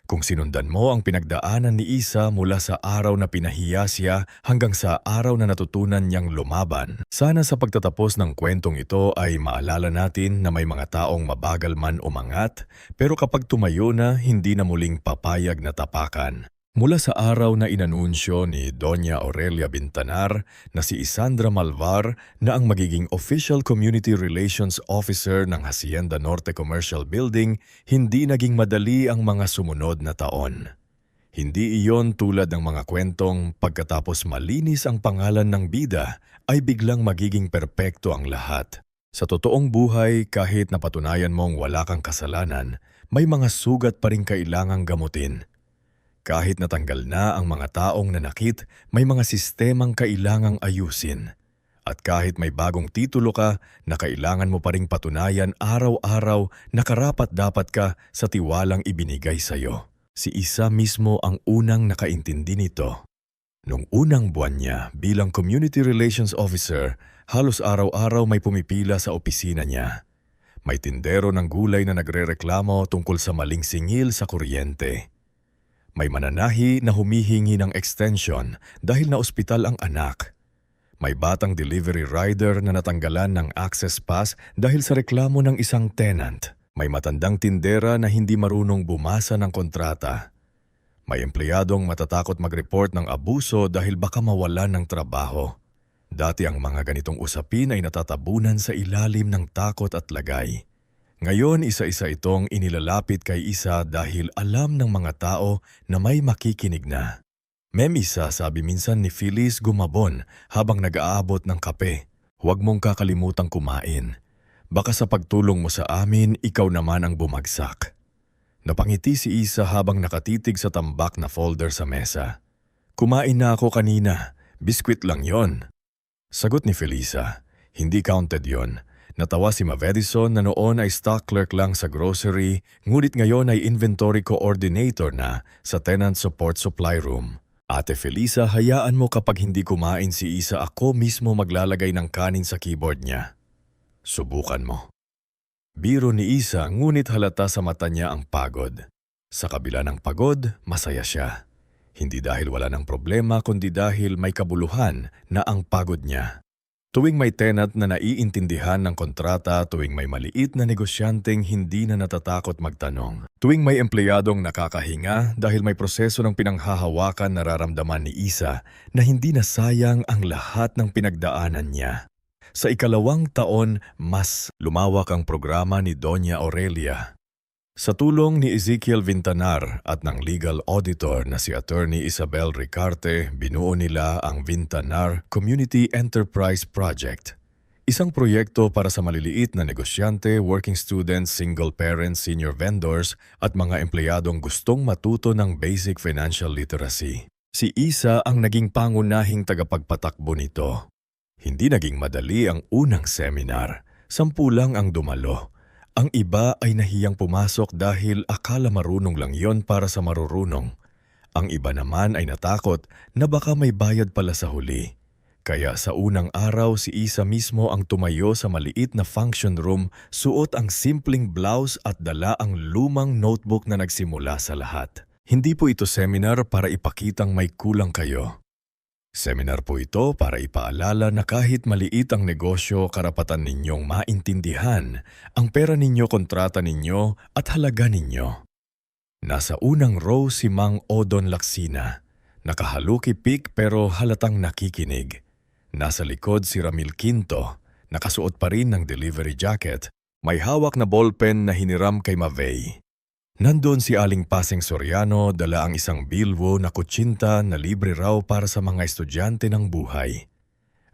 Kung sinundan mo ang pinagdaanan ni Isa mula sa araw na pinahiya siya hanggang sa araw na natutunan niyang lumaban, sana sa pagtatapos ng kwentong ito ay maalala natin na may mga taong mabagal man umangat, pero kapag tumayo na, hindi na muling papayag na tapakan. Mula sa araw na inanunsyo ni Doña Aurelia Bintanar na si Isandra Malvar na ang magiging official community relations officer ng Hacienda Norte Commercial Building, hindi naging madali ang mga sumunod na taon. Hindi iyon tulad ng mga kwentong pagkatapos malinis ang pangalan ng bida ay biglang magiging perpekto ang lahat. Sa totoong buhay, kahit napatunayan mong wala kang kasalanan, may mga sugat pa rin kailangang gamutin. Kahit natanggal na ang mga taong nanakit, may mga sistemang kailangang ayusin. At kahit may bagong titulo ka, na kailangan mo pa ring patunayan araw-araw na karapat-dapat ka sa tiwalang ibinigay sa iyo. Si Isa mismo ang unang nakaintindi nito. Nung unang buwan niya bilang Community Relations Officer, halos araw-araw may pumipila sa opisina niya. May tindero ng gulay na nagrereklamo tungkol sa maling singil sa kuryente. May mananahi na humihingi ng extension dahil na ospital ang anak. May batang delivery rider na natanggalan ng access pass dahil sa reklamo ng isang tenant. May matandang tindera na hindi marunong bumasa ng kontrata. May empleyadong matatakot mag-report ng abuso dahil baka mawalan ng trabaho. Dati ang mga ganitong usapin ay natatabunan sa ilalim ng takot at lagay. Ngayon, isa-isa itong inilalapit kay Isa dahil alam ng mga tao na may makikinig na. "Mem Isa," sabi minsan ni Phyllis Gumabon habang nag-aabot ng kape, "huwag mong kakalimutang kumain. Baka sa pagtulong mo sa amin, ikaw naman ang bumagsak." Napangiti si Isa habang nakatitig sa tambak na folder sa mesa. "Kumain na ako kanina. Biskwit lang yon." Sagot ni Felisa, hindi counted yon. Natawa si Mavedison na noon ay stock clerk lang sa grocery, ngunit ngayon ay inventory coordinator na sa tenant support supply room. Ate Felisa, hayaan mo kapag hindi kumain si Isa, ako mismo maglalagay ng kanin sa keyboard niya. Subukan mo. Biro ni Isa, ngunit halata sa mata niya ang pagod. Sa kabila ng pagod, masaya siya. Hindi dahil wala ng problema, kundi dahil may kabuluhan na ang pagod niya. Tuwing may tenant na naiintindihan ng kontrata, tuwing may maliit na negosyanteng hindi na natatakot magtanong, tuwing may empleyadong nakakahinga dahil may proseso ng pinanghahawakan, nararamdaman ni Isa na hindi na sayang ang lahat ng pinagdaanan niya. Sa ikalawang taon, mas lumawak ang programa ni Doña Aurelia. Sa tulong ni Ezekiel Vintanar at ng legal auditor na si Attorney Isabel Ricarte, binuo nila ang Vintanar Community Enterprise Project. Isang proyekto para sa maliliit na negosyante, working students, single parents, senior vendors at mga empleyadong gustong matuto ng basic financial literacy. Si Isa ang naging pangunahing tagapagpatakbo nito. Hindi naging madali ang unang seminar. 10 lang ang dumalo. Ang iba ay nahiyang pumasok dahil akala marunong lang yon para sa marurunong. Ang iba naman ay natakot na baka may bayad pala sa huli. Kaya sa unang araw si Isa mismo ang tumayo sa maliit na function room, suot ang simpleng blouse at dala ang lumang notebook na nagsimula sa lahat. Hindi po ito seminar para ipakitang may kulang kayo. Seminar po ito para ipaalala na kahit maliit ang negosyo, karapatan ninyong maintindihan ang pera ninyo, kontrata ninyo at halaga ninyo. Nasa unang row si Mang Odon Laksina. Nakahalukipik pero halatang nakikinig. Nasa likod si Ramil Quinto. Nakasuot pa rin ng delivery jacket. May hawak na ballpen na hiniram kay Mavey. Nandun si Aling Paseng Soriano, dala ang isang bilwo na kutsinta na libre raw para sa mga estudyante ng buhay.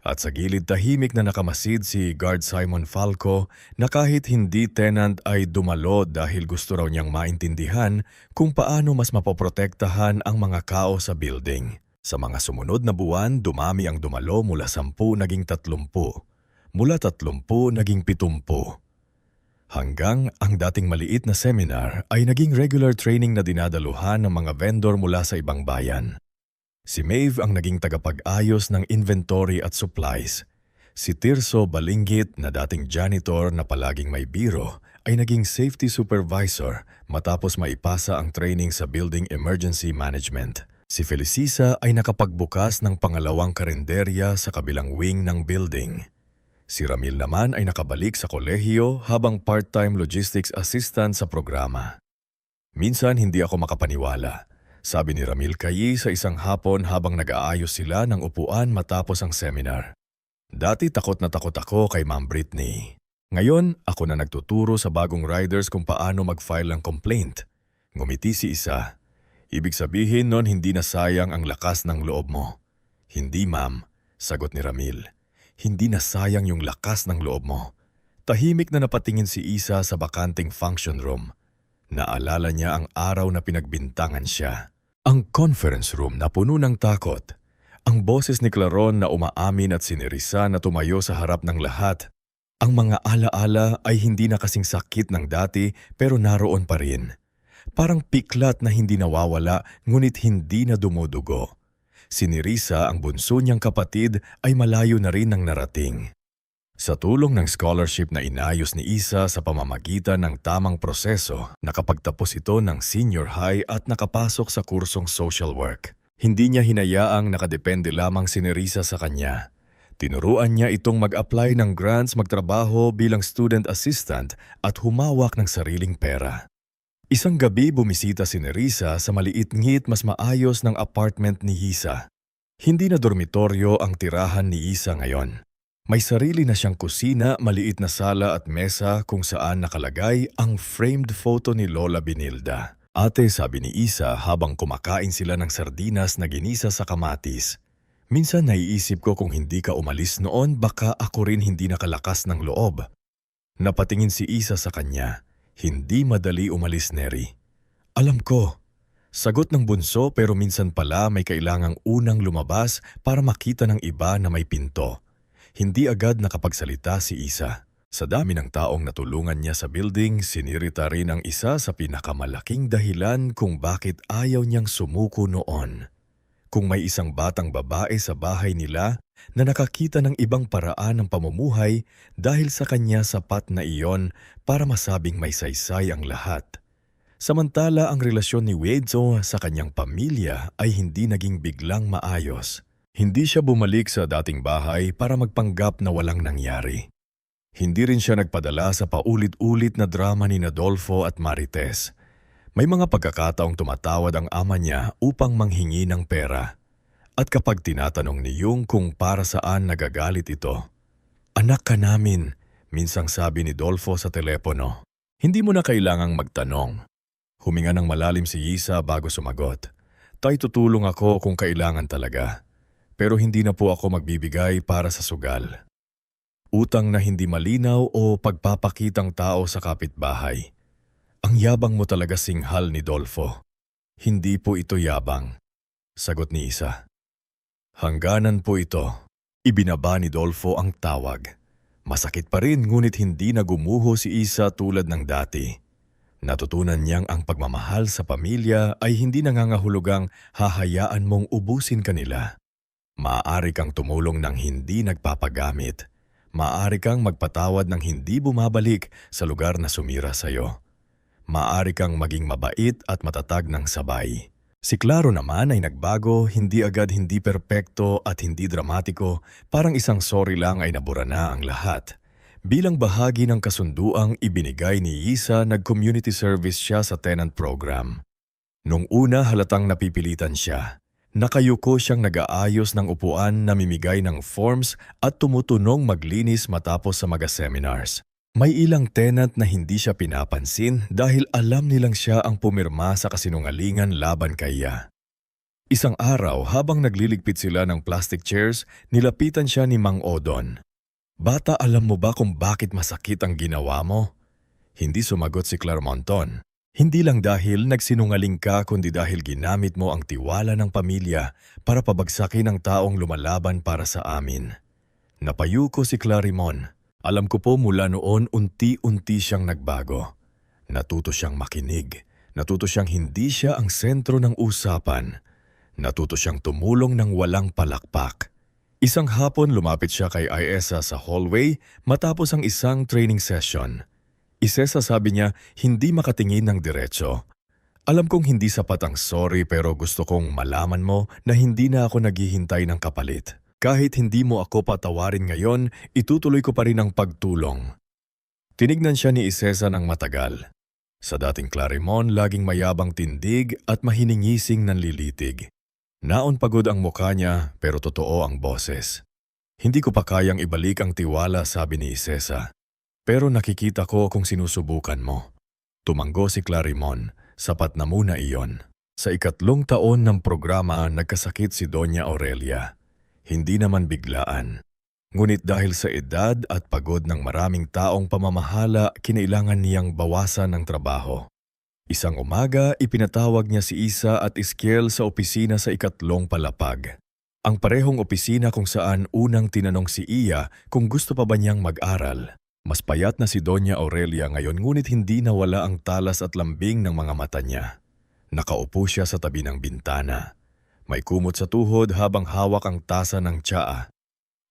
At sa gilid tahimik na nakamasid si Guard Simon Falco na kahit hindi tenant ay dumalo dahil gusto raw niyang maintindihan kung paano mas mapoprotektahan ang mga kao sa building. Sa mga sumunod na buwan, dumami ang dumalo mula 10 naging 30, mula 30 naging 70. Hanggang ang dating maliit na seminar ay naging regular training na dinadaluhan ng mga vendor mula sa ibang bayan. Si Maeve ang naging tagapag-ayos ng inventory at supplies. Si Tirso Balinggit na dating janitor na palaging may biro ay naging safety supervisor matapos maipasa ang training sa building emergency management. Si Felicisa ay nakapagbukas ng pangalawang karinderya sa kabilang wing ng building. Si Ramil naman ay nakabalik sa kolehiyo habang part-time logistics assistant sa programa. Minsan hindi ako makapaniwala, sabi ni Ramil Kayi sa isang hapon habang nag-aayos sila ng upuan matapos ang seminar. Dati takot na takot ako kay Ma'am Britney. Ngayon, ako na nagtuturo sa bagong riders kung paano mag-file ng complaint. Ngumiti si Isa. Ibig sabihin nun hindi na sayang ang lakas ng loob mo. Hindi ma'am, sagot ni Ramil. Hindi na sayang yung lakas ng loob mo. Tahimik na napatingin si Isa sa bakanting function room. Naalala niya ang araw na pinagbintangan siya. Ang conference room na puno ng takot. Ang boses ni Claron na umaamin at si Nerissa na tumayo sa harap ng lahat. Ang mga alaala ay hindi na kasing sakit ng dati pero naroon pa rin. Parang piklat na hindi nawawala ngunit hindi na dumudugo. Si Nerissa, ang bunso niyang kapatid, ay malayo na rin ng narating. Sa tulong ng scholarship na inayos ni Isa sa pamamagitan ng tamang proseso, nakapagtapos ito ng senior high at nakapasok sa kursong social work. Hindi niya hinayaang nakadepende lamang si Nerissa sa kanya. Tinuruan niya itong mag-apply ng grants, magtrabaho bilang student assistant at humawak ng sariling pera. Isang gabi bumisita si Nerissa sa maliit-ngit mas maayos ng apartment ni Isa. Hindi na dormitoryo ang tirahan ni Isa ngayon. May sarili na siyang kusina, maliit na sala at mesa kung saan nakalagay ang framed photo ni Lola Binilda. Ate, sabi ni Isa habang kumakain sila ng sardinas na ginisa sa kamatis. Minsan naiisip ko kung hindi ka umalis noon baka ako rin hindi nakalakas ng loob. Napatingin si Isa sa kanya. Hindi madali umalis, Neri. Alam ko. Sagot ng bunso pero minsan pala may kailangang unang lumabas para makita ng iba na may pinto. Hindi agad nakapagsalita si Isa. Sa dami ng taong natulungan niya sa building, sinirita rin ang isa sa pinakamalaking dahilan kung bakit ayaw niyang sumuko noon. Kung may isang batang babae sa bahay nila na nakakita ng ibang paraan ng pamumuhay dahil sa kanya sapat na iyon para masabing may saysay ang lahat. Samantala ang relasyon ni Wedzo sa kanyang pamilya ay hindi naging biglang maayos. Hindi siya bumalik sa dating bahay para magpanggap na walang nangyari. Hindi rin siya nagpadala sa paulit-ulit na drama ni Adolfo at Marites. May mga pagkakataong tumatawad ang ama niya upang manghingi ng pera. At kapag tinatanong ni Yung kung para saan nagagalit ito, "Anak ka namin," minsang sabi ni Dolfo sa telepono. Hindi mo na kailangang magtanong. Huminga ng malalim si Isa bago sumagot. "Tay, tutulong ako kung kailangan talaga. Pero hindi na po ako magbibigay para sa sugal. Utang na hindi malinaw o pagpapakitang tao sa kapitbahay. Ang yabang mo talaga, singhal ni Dolfo." "Hindi po ito yabang," sagot ni Isa. "Hangganan po ito." Ibinaba ni Dolfo ang tawag. Masakit pa rin ngunit hindi na gumuho si Isa tulad ng dati. Natutunan niyang ang pagmamahal sa pamilya ay hindi nangangahulugang hahayaan mong ubusin kanila. Maaari kang tumulong ng hindi nagpapagamit. Maaari kang magpatawad ng hindi bumabalik sa lugar na sumira sa'yo. Maaari kang maging mabait at matatag ng sabay. Si Claro naman ay nagbago, hindi agad, hindi perpekto at hindi dramatiko, parang isang sorry lang ay nabura na ang lahat. Bilang bahagi ng kasunduang ibinigay ni Isa, nag-community service siya sa tenant program. Nung una halatang napipilitan siya. Nakayuko siyang nag-aayos ng upuan, namimigay ng forms at tumutunong maglinis matapos sa mga seminars. May ilang tenant na hindi siya pinapansin dahil alam nilang siya ang pumirma sa kasinungalingan laban kay Iya. Isang araw habang nagliligpit sila ng plastic chairs, nilapitan siya ni Mang Odon. "Bata, alam mo ba kung bakit masakit ang ginawa mo?" Hindi sumagot si Clarmonton. "Hindi lang dahil nagsinungaling ka kundi dahil ginamit mo ang tiwala ng pamilya para pabagsakin ang taong lumalaban para sa amin." Napayuko si Clarimon. "Alam ko po mula noon unti-unti siyang nagbago. Natuto siyang makinig. Natuto siyang hindi siya ang sentro ng usapan. Natuto siyang tumulong ng walang palakpak." Isang hapon lumapit siya kay Iesa sa hallway matapos ang isang training session. Isesa, sabi niya, hindi makatingin ng diretso. "Alam kong hindi sapat ang sorry pero gusto kong malaman mo na hindi na ako naghihintay ng kapalit. Kahit hindi mo ako patawarin ngayon, itutuloy ko pa rin ang pagtulong." Tinignan siya ni Isesa ng matagal. Sa dating Clarimon, laging mayabang tindig at mahiningising nanlilitig. Naon pagod ang mukha niya pero totoo ang boses. "Hindi ko pa kayang ibalik ang tiwala," sabi ni Isesa. "Pero nakikita ko kung sinusubukan mo." Tumanggo si Clarimon. Sapat na muna iyon. Sa 3 taon ng programa, nagkasakit si Doña Aurelia. Hindi naman biglaan. Ngunit dahil sa edad at pagod ng maraming taong pamamahala, kinailangan niyang bawasan ng trabaho. Isang umaga, ipinatawag niya si Isa at Iskiel sa opisina sa 3 palapag. Ang parehong opisina kung saan unang tinanong si Iya kung gusto pa ba niyang mag-aral. Mas payat na si Doña Aurelia ngayon ngunit hindi nawala ang talas at lambing ng mga mata niya. Nakaupo siya sa tabi ng bintana. May kumot sa tuhod habang hawak ang tasa ng tsaa.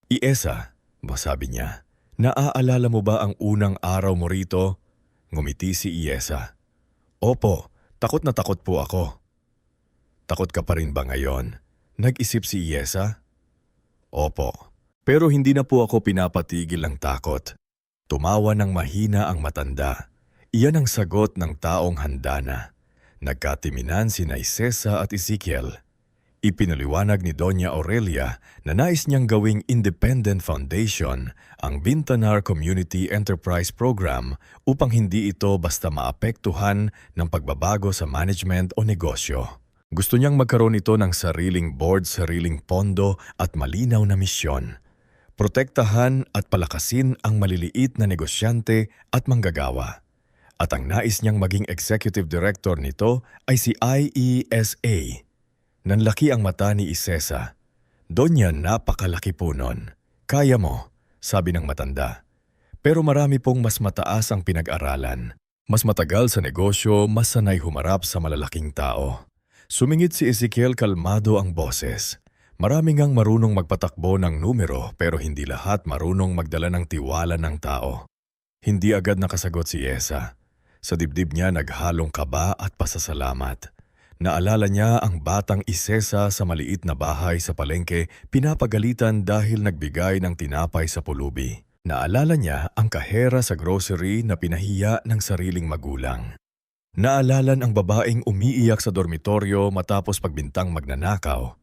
"Iesa," sabi niya, "naaalala mo ba ang unang araw mo rito?" Ngumiti si Iesa. "Opo, takot na takot po ako." "Takot ka pa rin ba ngayon?" Nag-isip si Iesa. "Opo, pero hindi na po ako pinapatigil ng takot." Tumawa ng mahina ang matanda. Iyan ang sagot ng taong handa na. Nagkatiminan sina Isesa at Ezekiel. Ipinaliwanag ni Doña Aurelia na nais niyang gawing independent foundation ang Bintanar Community Enterprise Program upang hindi ito basta maapektuhan ng pagbabago sa management o negosyo. Gusto niyang magkaroon ito ng sariling board, sariling pondo at malinaw na misyon. Protektahan at palakasin ang maliliit na negosyante at manggagawa. At ang nais niyang maging executive director nito ay si IESA. Nanlaki ang mata ni Isesa. "Donya, napakalaki po nun. Kaya mo. sabi ng matanda. Pero marami pong mas mataas ang pinag-aralan. Mas matagal sa negosyo, mas sanay humarap sa malalaking tao. Sumingit si Ezekiel, kalmado ang boses. Marami ngang marunong magpatakbo ng numero pero hindi lahat marunong magdala ng tiwala ng tao. Hindi agad nakasagot si Esa. Sa dibdib niya naghalong kaba at pasasalamat. Naalala niya ang batang Isesa sa maliit na bahay sa palengke, pinapagalitan dahil nagbigay ng tinapay sa pulubi. Naalala niya ang kahera sa grocery na pinahiya ng sariling magulang. Naalala ang babaeng umiiyak sa dormitoryo matapos pagbintang magnanakaw.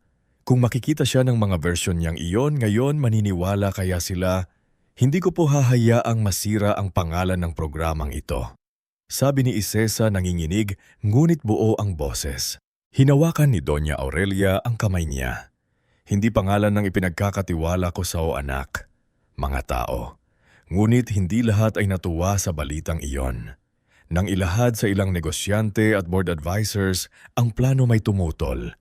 Kung makikita siya ng mga version niyang iyon, ngayon maniniwala kaya sila, hindi ko po hahayaang masira ang pangalan ng programang ito. Sabi ni Isesa nanginginig, ngunit buo ang boses. Hinawakan ni Doña Aurelia ang kamay niya. Hindi pangalan ng ipinagkakatiwala ko sa anak. Mga tao. Ngunit hindi lahat ay natuwa sa balitang iyon. Nang ilahad sa ilang negosyante at board advisors, ang plano may tumutol.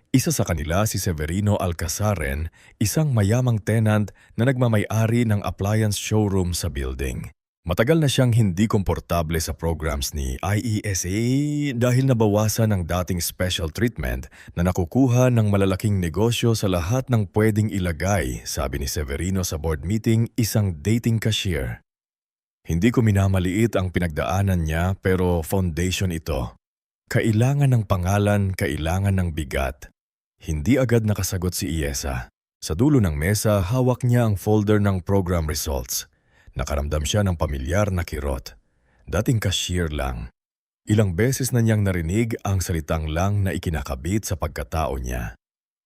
Isa sa kanila si Severino Alcazaren, isang mayamang tenant na nagmamay-ari ng appliance showroom sa building. Matagal na siyang hindi komportable sa programs ni IESA dahil nabawasan ang dating special treatment na nakukuha ng malalaking negosyo sa lahat ng pwedeng ilagay, sabi ni Severino sa board meeting, isang dating cashier. Hindi ko minamaliit ang pinagdaanan niya pero foundation ito. Kailangan ng pangalan, kailangan ng bigat. Hindi agad nakasagot si Iesa. Sa dulo ng mesa, hawak niya ang folder ng program results. Nakaramdam siya ng pamilyar na kirot. Dating cashier lang. Ilang beses na niyang narinig ang salitang lang na ikinakabit sa pagkatao niya.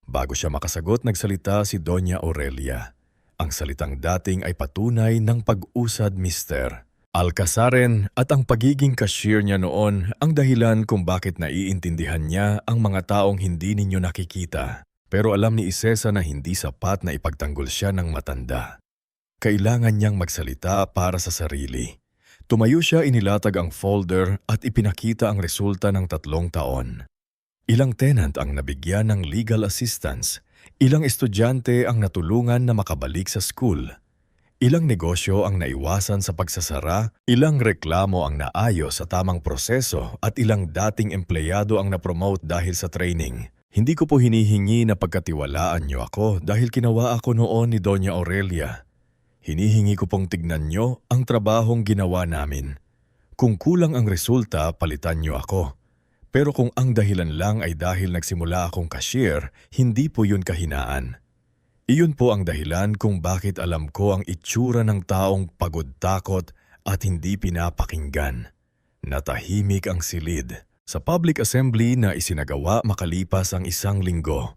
Bago siya makasagot, nagsalita si Doña Aurelia. Ang salitang dating ay patunay ng pag-usad, Mr. Alcazaren, at ang pagiging cashier niya noon ang dahilan kung bakit naiintindihan niya ang mga taong hindi ninyo nakikita. Pero alam ni Isesa na hindi sapat na ipagtanggol siya ng matanda. Kailangan niyang magsalita para sa sarili. Tumayo siya, inilatag ang folder at ipinakita ang resulta ng 3 taon. Ilang tenant ang nabigyan ng legal assistance, ilang estudyante ang natulungan na makabalik sa school, ilang negosyo ang naiwasan sa pagsasara, ilang reklamo ang naayos sa tamang proseso at ilang dating empleyado ang napromote dahil sa training. Hindi ko po hinihingi na pagkatiwalaan niyo ako dahil kinawa ako noon ni Doña Aurelia. Hinihingi ko pong tignan nyo ang trabahong ginawa namin. Kung kulang ang resulta, palitan nyo ako. Pero kung ang dahilan lang ay dahil nagsimula akong cashier, hindi po yun kahinaan. Iyon po ang dahilan kung bakit alam ko ang itsura ng taong pagod-takot at hindi pinapakinggan. Natahimik ang silid. Sa public assembly na isinagawa makalipas ang 1 linggo,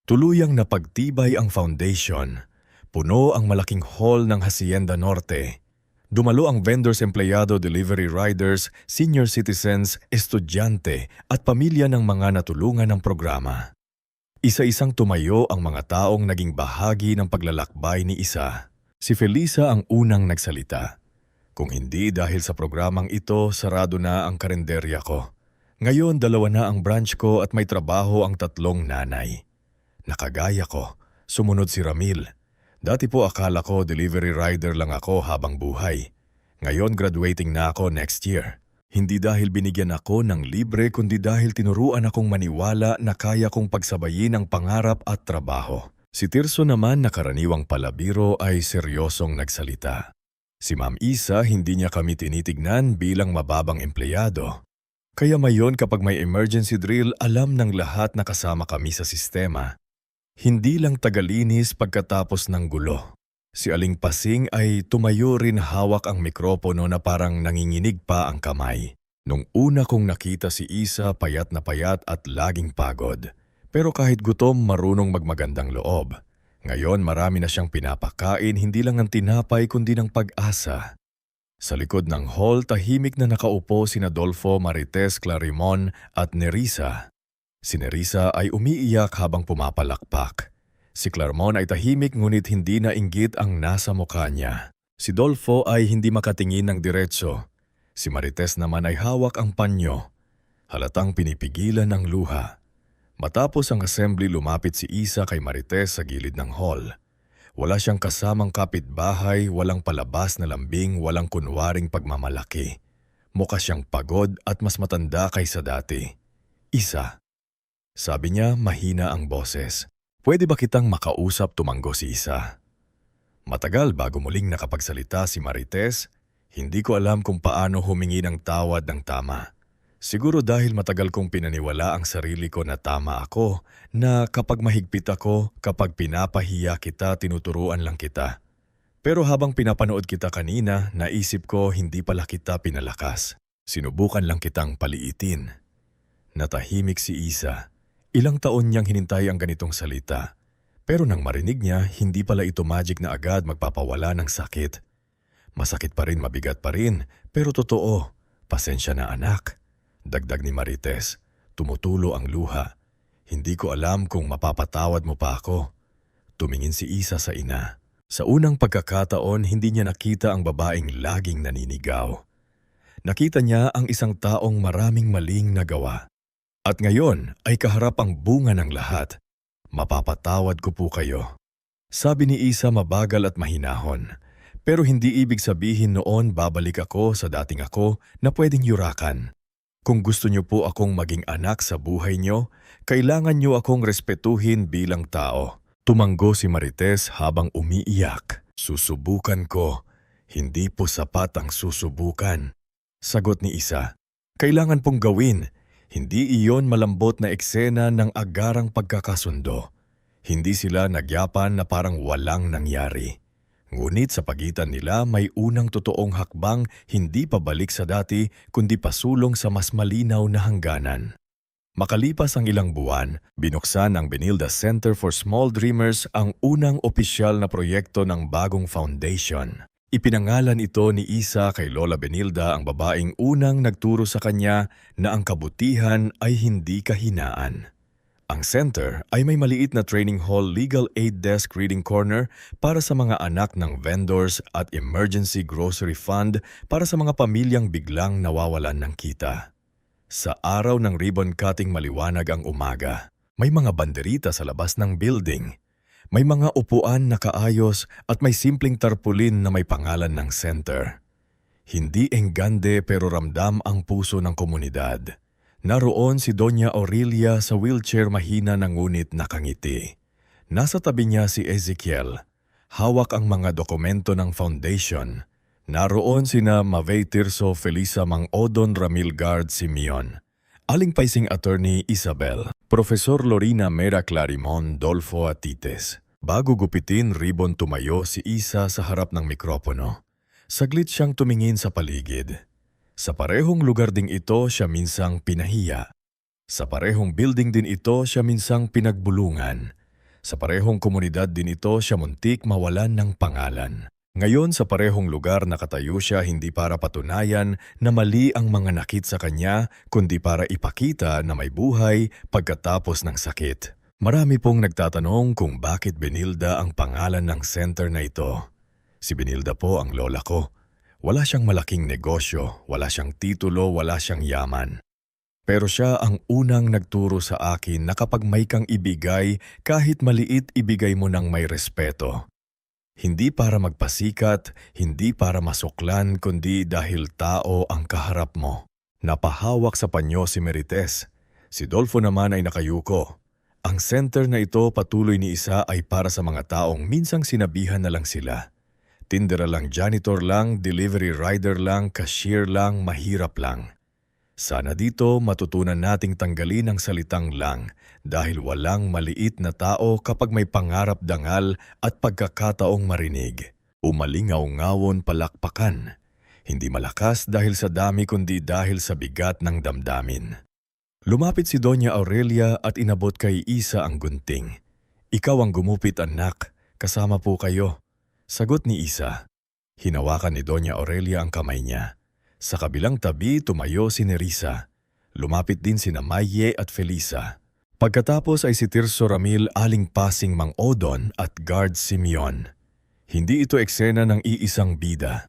tuluyang napagtibay ang foundation. Puno ang malaking hall ng Hacienda Norte. Dumalo ang vendors, empleyado, delivery riders, senior citizens, estudyante at pamilya ng mga natulungan ng programa. Isa-isang tumayo ang mga taong naging bahagi ng paglalakbay ni Isa. Si Felisa ang unang nagsalita. Kung hindi dahil sa programang ito, sarado na ang karinderya ko. Ngayon 2 na ang branch ko at may trabaho ang 3 nanay. Nakagaya ko, sumunod si Ramil. Dati po akala ko delivery rider lang ako habang buhay. Ngayon graduating na ako next year. Hindi dahil binigyan ako ng libre kundi dahil tinuruan akong maniwala na kaya kong pagsabayin ang pangarap at trabaho. Si Tirso naman na karaniwang palabiro ay seryosong nagsalita. Si Ma'am Isa hindi niya kami tinitignan bilang mababang empleyado. Kaya mayon kapag may emergency drill alam ng lahat na kasama kami sa sistema. Hindi lang tagalinis pagkatapos ng gulo. Si Aling Pasing ay tumayo rin hawak ang mikropono na parang nanginginig pa ang kamay. Nung una kong nakita si Isa, payat na payat at laging pagod. Pero kahit gutom, marunong magmagandang loob. Ngayon marami na siyang pinapakain, hindi lang ng tinapay kundi ng pag-asa. Sa likod ng hall, tahimik na nakaupo sina Dolfo, Marites, Clarimon at Nerissa. Si Nerissa ay umiiyak habang pumapalakpak. Si Claremont ay tahimik ngunit hindi nainggit ang nasa mukha niya. Si Dolfo ay hindi makatingin ng diretso. Si Marites naman ay hawak ang panyo. Halatang pinipigilan ng luha. Matapos ang assembly, lumapit si Isa kay Marites sa gilid ng hall. Wala siyang kasamang kapitbahay, walang palabas na lambing, walang kunwaring pagmamalaki. Mukha siyang pagod at mas matanda kaysa dati. Isa. Sabi niya mahina ang boses. Pwede ba kitang makausap, tumanggo si Isa. Matagal bago muling nakapagsalita si Marites, hindi ko alam kung paano humingi ng tawad ng tama. Siguro dahil matagal kong pinaniwala ang sarili ko na tama ako, na kapag mahigpit ako, kapag pinapahiya kita, tinuturuan lang kita. Pero habang pinapanood kita kanina, naisip ko hindi pala kita pinalakas. Sinubukan lang kitang paliitin. Natahimik si Isa. Ilang taon niyang hinintay ang ganitong salita. Pero nang marinig niya, hindi pala ito magic na agad magpapawala ng sakit. Masakit pa rin, mabigat pa rin, pero totoo. Pasensya na anak. Dagdag ni Marites, tumutulo ang luha. Hindi ko alam kung mapapatawad mo pa ako. Tumingin si Isa sa ina. Sa unang pagkakataon, hindi niya nakita ang babaeng laging naninigaw. Nakita niya ang isang taong maraming maling nagawa. At ngayon ay kaharap ang bunga ng lahat. Mapapatawad ko po kayo. Sabi ni Isa mabagal at mahinahon. Pero hindi ibig sabihin noon babalik ako sa dating ako na pwedeng yurakan. Kung gusto niyo po akong maging anak sa buhay niyo, kailangan niyo akong respetuhin bilang tao. Tumanggo si Marites habang umiiyak. Susubukan ko. Hindi po sapat ang susubukan. Sagot ni Isa. Kailangan pong gawin. Hindi iyon malambot na eksena ng agarang pagkakasundo. Hindi sila nagyapan na parang walang nangyari. Ngunit sa pagitan nila may unang totoong hakbang, hindi pabalik sa dati kundi pasulong sa mas malinaw na hangganan. Makalipas ang ilang buwan, binuksan ng Benilde Center for Small Dreamers ang unang opisyal na proyekto ng bagong foundation. Ipinangalan ito ni Isa kay Lola Benilda, ang babaeng unang nagturo sa kanya na ang kabutihan ay hindi kahinaan. Ang center ay may maliit na training hall, legal aid desk, reading corner para sa mga anak ng vendors at emergency grocery fund para sa mga pamilyang biglang nawawalan ng kita. Sa araw ng ribbon cutting, maliwanag ang umaga. May mga banderita sa labas ng building. May mga upuan na kaayos at may simpleng tarpulin na may pangalan ng center. Hindi enggande pero ramdam ang puso ng komunidad. Naroon si Doña Aurelia sa wheelchair, mahina na ngunit nakangiti. Nasa tabi niya si Ezekiel. Hawak ang mga dokumento ng foundation. Naroon sina Mavey Tirso, Felisa Mang-Odon, Ramil Guard, Simeon. Aling Paising Attorney Isabel. Profesor Lorina Mera Clarimon, Dolfo Atites. Bago gupitin ribbon, tumayo si Isa sa harap ng mikropono. Saglit siyang tumingin sa paligid. Sa parehong lugar ding ito siya minsang pinahiya. Sa parehong building din ito siya minsang pinagbulungan. Sa parehong komunidad din ito siya muntik mawalan ng pangalan. Ngayon sa parehong lugar nakatayo siya hindi para patunayan na mali ang mga nakit sa kanya, kundi para ipakita na may buhay pagkatapos ng sakit. Marami pong nagtatanong kung bakit Benilda ang pangalan ng center na ito. Si Benilda po ang lola ko. Wala siyang malaking negosyo, wala siyang titulo, wala siyang yaman. Pero siya ang unang nagturo sa akin na kapag may kang ibigay, kahit maliit, ibigay mo ng may respeto. Hindi para magpasikat, hindi para masuklan, kundi dahil tao ang kaharap mo. Napahawak sa panyo si Marites. Si Dolfo naman ay nakayuko. Ang center na ito, patuloy ni Isa, ay para sa mga taong minsang sinabihan na lang sila. Tindera lang, janitor lang, delivery rider lang, cashier lang, mahirap lang. Sana dito matutunan nating tanggalin ang salitang lang dahil walang maliit na tao kapag may pangarap, dangal at pagkakataong marinig. Umalingaw-ngawon, palakpakan. Hindi malakas dahil sa dami kundi dahil sa bigat ng damdamin. Lumapit si Doña Aurelia at inabot kay Isa ang gunting. Ikaw ang gumupit, anak. Kasama po kayo. Sagot ni Isa. Hinawakan ni Doña Aurelia ang kamay niya. Sa kabilang tabi tumayo si Nerissa. Lumapit din sina Maye at Felisa. Pagkatapos ay si Tirso, Ramil, Aling Pasing, Mang-Odon at Guard Simeon. Hindi ito eksena ng iisang bida.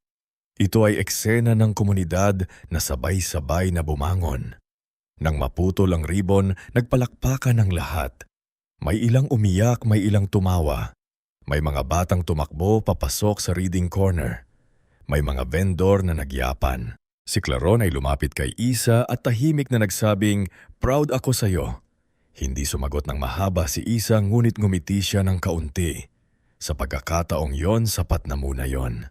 Ito ay eksena ng komunidad na sabay-sabay na bumangon. Nang maputol ang ribbon, nagpalakpakan ng lahat. May ilang umiyak, may ilang tumawa. May mga batang tumakbo papasok sa reading corner. May mga vendor na nagyapan. Si Claron ay lumapit kay Isa at tahimik na nagsabing, "Proud ako sa'yo." Hindi sumagot ng mahaba si Isa ngunit ngumiti siya ng kaunti. Sa pagkakataong yon, sapat na muna yon.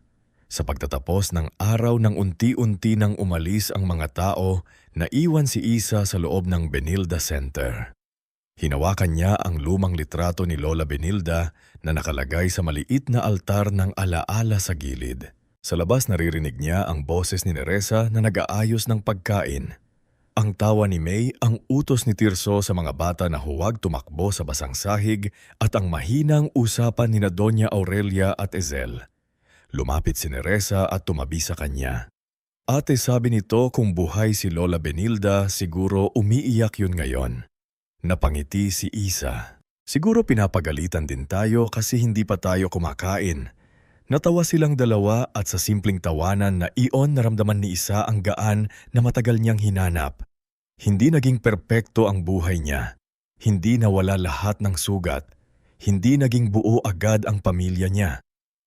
Sa pagtatapos ng araw nang unti-unti nang umalis ang mga tao, naiwan si Isa sa loob ng Benilda Center. Hinawakan niya ang lumang litrato ni Lola Benilda na nakalagay sa maliit na altar ng alaala sa gilid. Sa labas naririnig niya ang boses ni Neresa na nag-aayos ng pagkain. Ang tawa ni May, ang utos ni Tirso sa mga bata na huwag tumakbo sa basang sahig at ang mahinang usapan ni Doña Aurelia at Ezel. Lumapit si Neresa at tumabi sa kanya. "Ate, sabi nito kung buhay si Lola Benilda, siguro umiiyak yun ngayon." Napangiti si Isa. "Siguro pinapagalitan din tayo kasi hindi pa tayo kumakain." Natawa silang dalawa at sa simpleng tawanan na iyon naramdaman ni Isa ang gaan na matagal niyang hinanap. Hindi naging perpekto ang buhay niya. Hindi nawala lahat ng sugat. Hindi naging buo agad ang pamilya niya.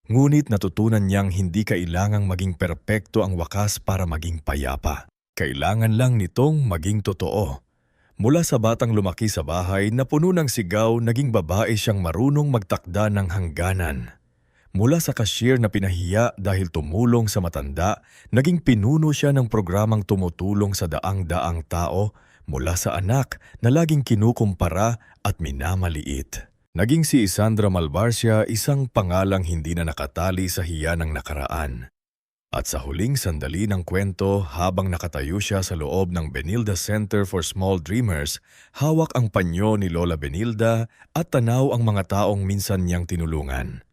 Ngunit natutunan niyang hindi kailangang maging perpekto ang wakas para maging payapa. Kailangan lang nitong maging totoo. Mula sa batang lumaki sa bahay na puno ng sigaw, naging babae siyang marunong magtakda ng hangganan. Mula sa cashier na pinahiya dahil tumulong sa matanda, naging pinuno siya ng programang tumutulong sa daang-daang tao, mula sa anak na laging kinukumpara at minamaliit. Naging si Isandra Malvarcia isang pangalang hindi na nakatali sa hiya ng nakaraan. At sa huling sandali ng kwento, habang nakatayo siya sa loob ng Benilda Center for Small Dreamers, hawak ang panyo ni Lola Benilda at tanaw ang mga taong minsan niyang tinulungan.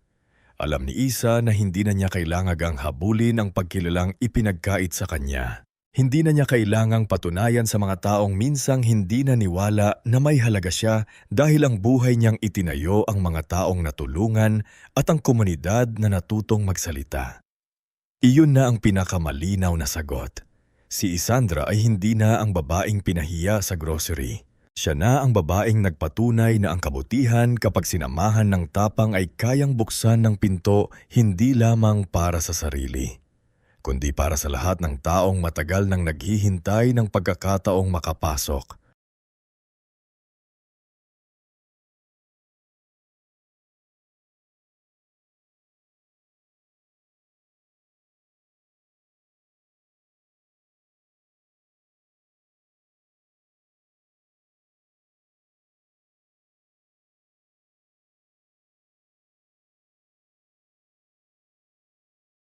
Alam ni Isa na hindi na niya kailangang habulin ang pagkilalang ipinagkait sa kanya. Hindi na niya kailangang patunayan sa mga taong minsang hindi naniwala na may halaga siya dahil ang buhay niyang itinayo ang mga taong natulungan at ang komunidad na natutong magsalita. Iyon na ang pinakamalinaw na sagot. Si Isandra ay hindi na ang babaeng pinahiya sa grocery. Siya na ang babaeng nagpatunay na ang kabutihan kapag sinamahan ng tapang ay kayang buksan ng pinto hindi lamang para sa sarili, kundi para sa lahat ng taong matagal nang naghihintay ng pagkakataong makapasok.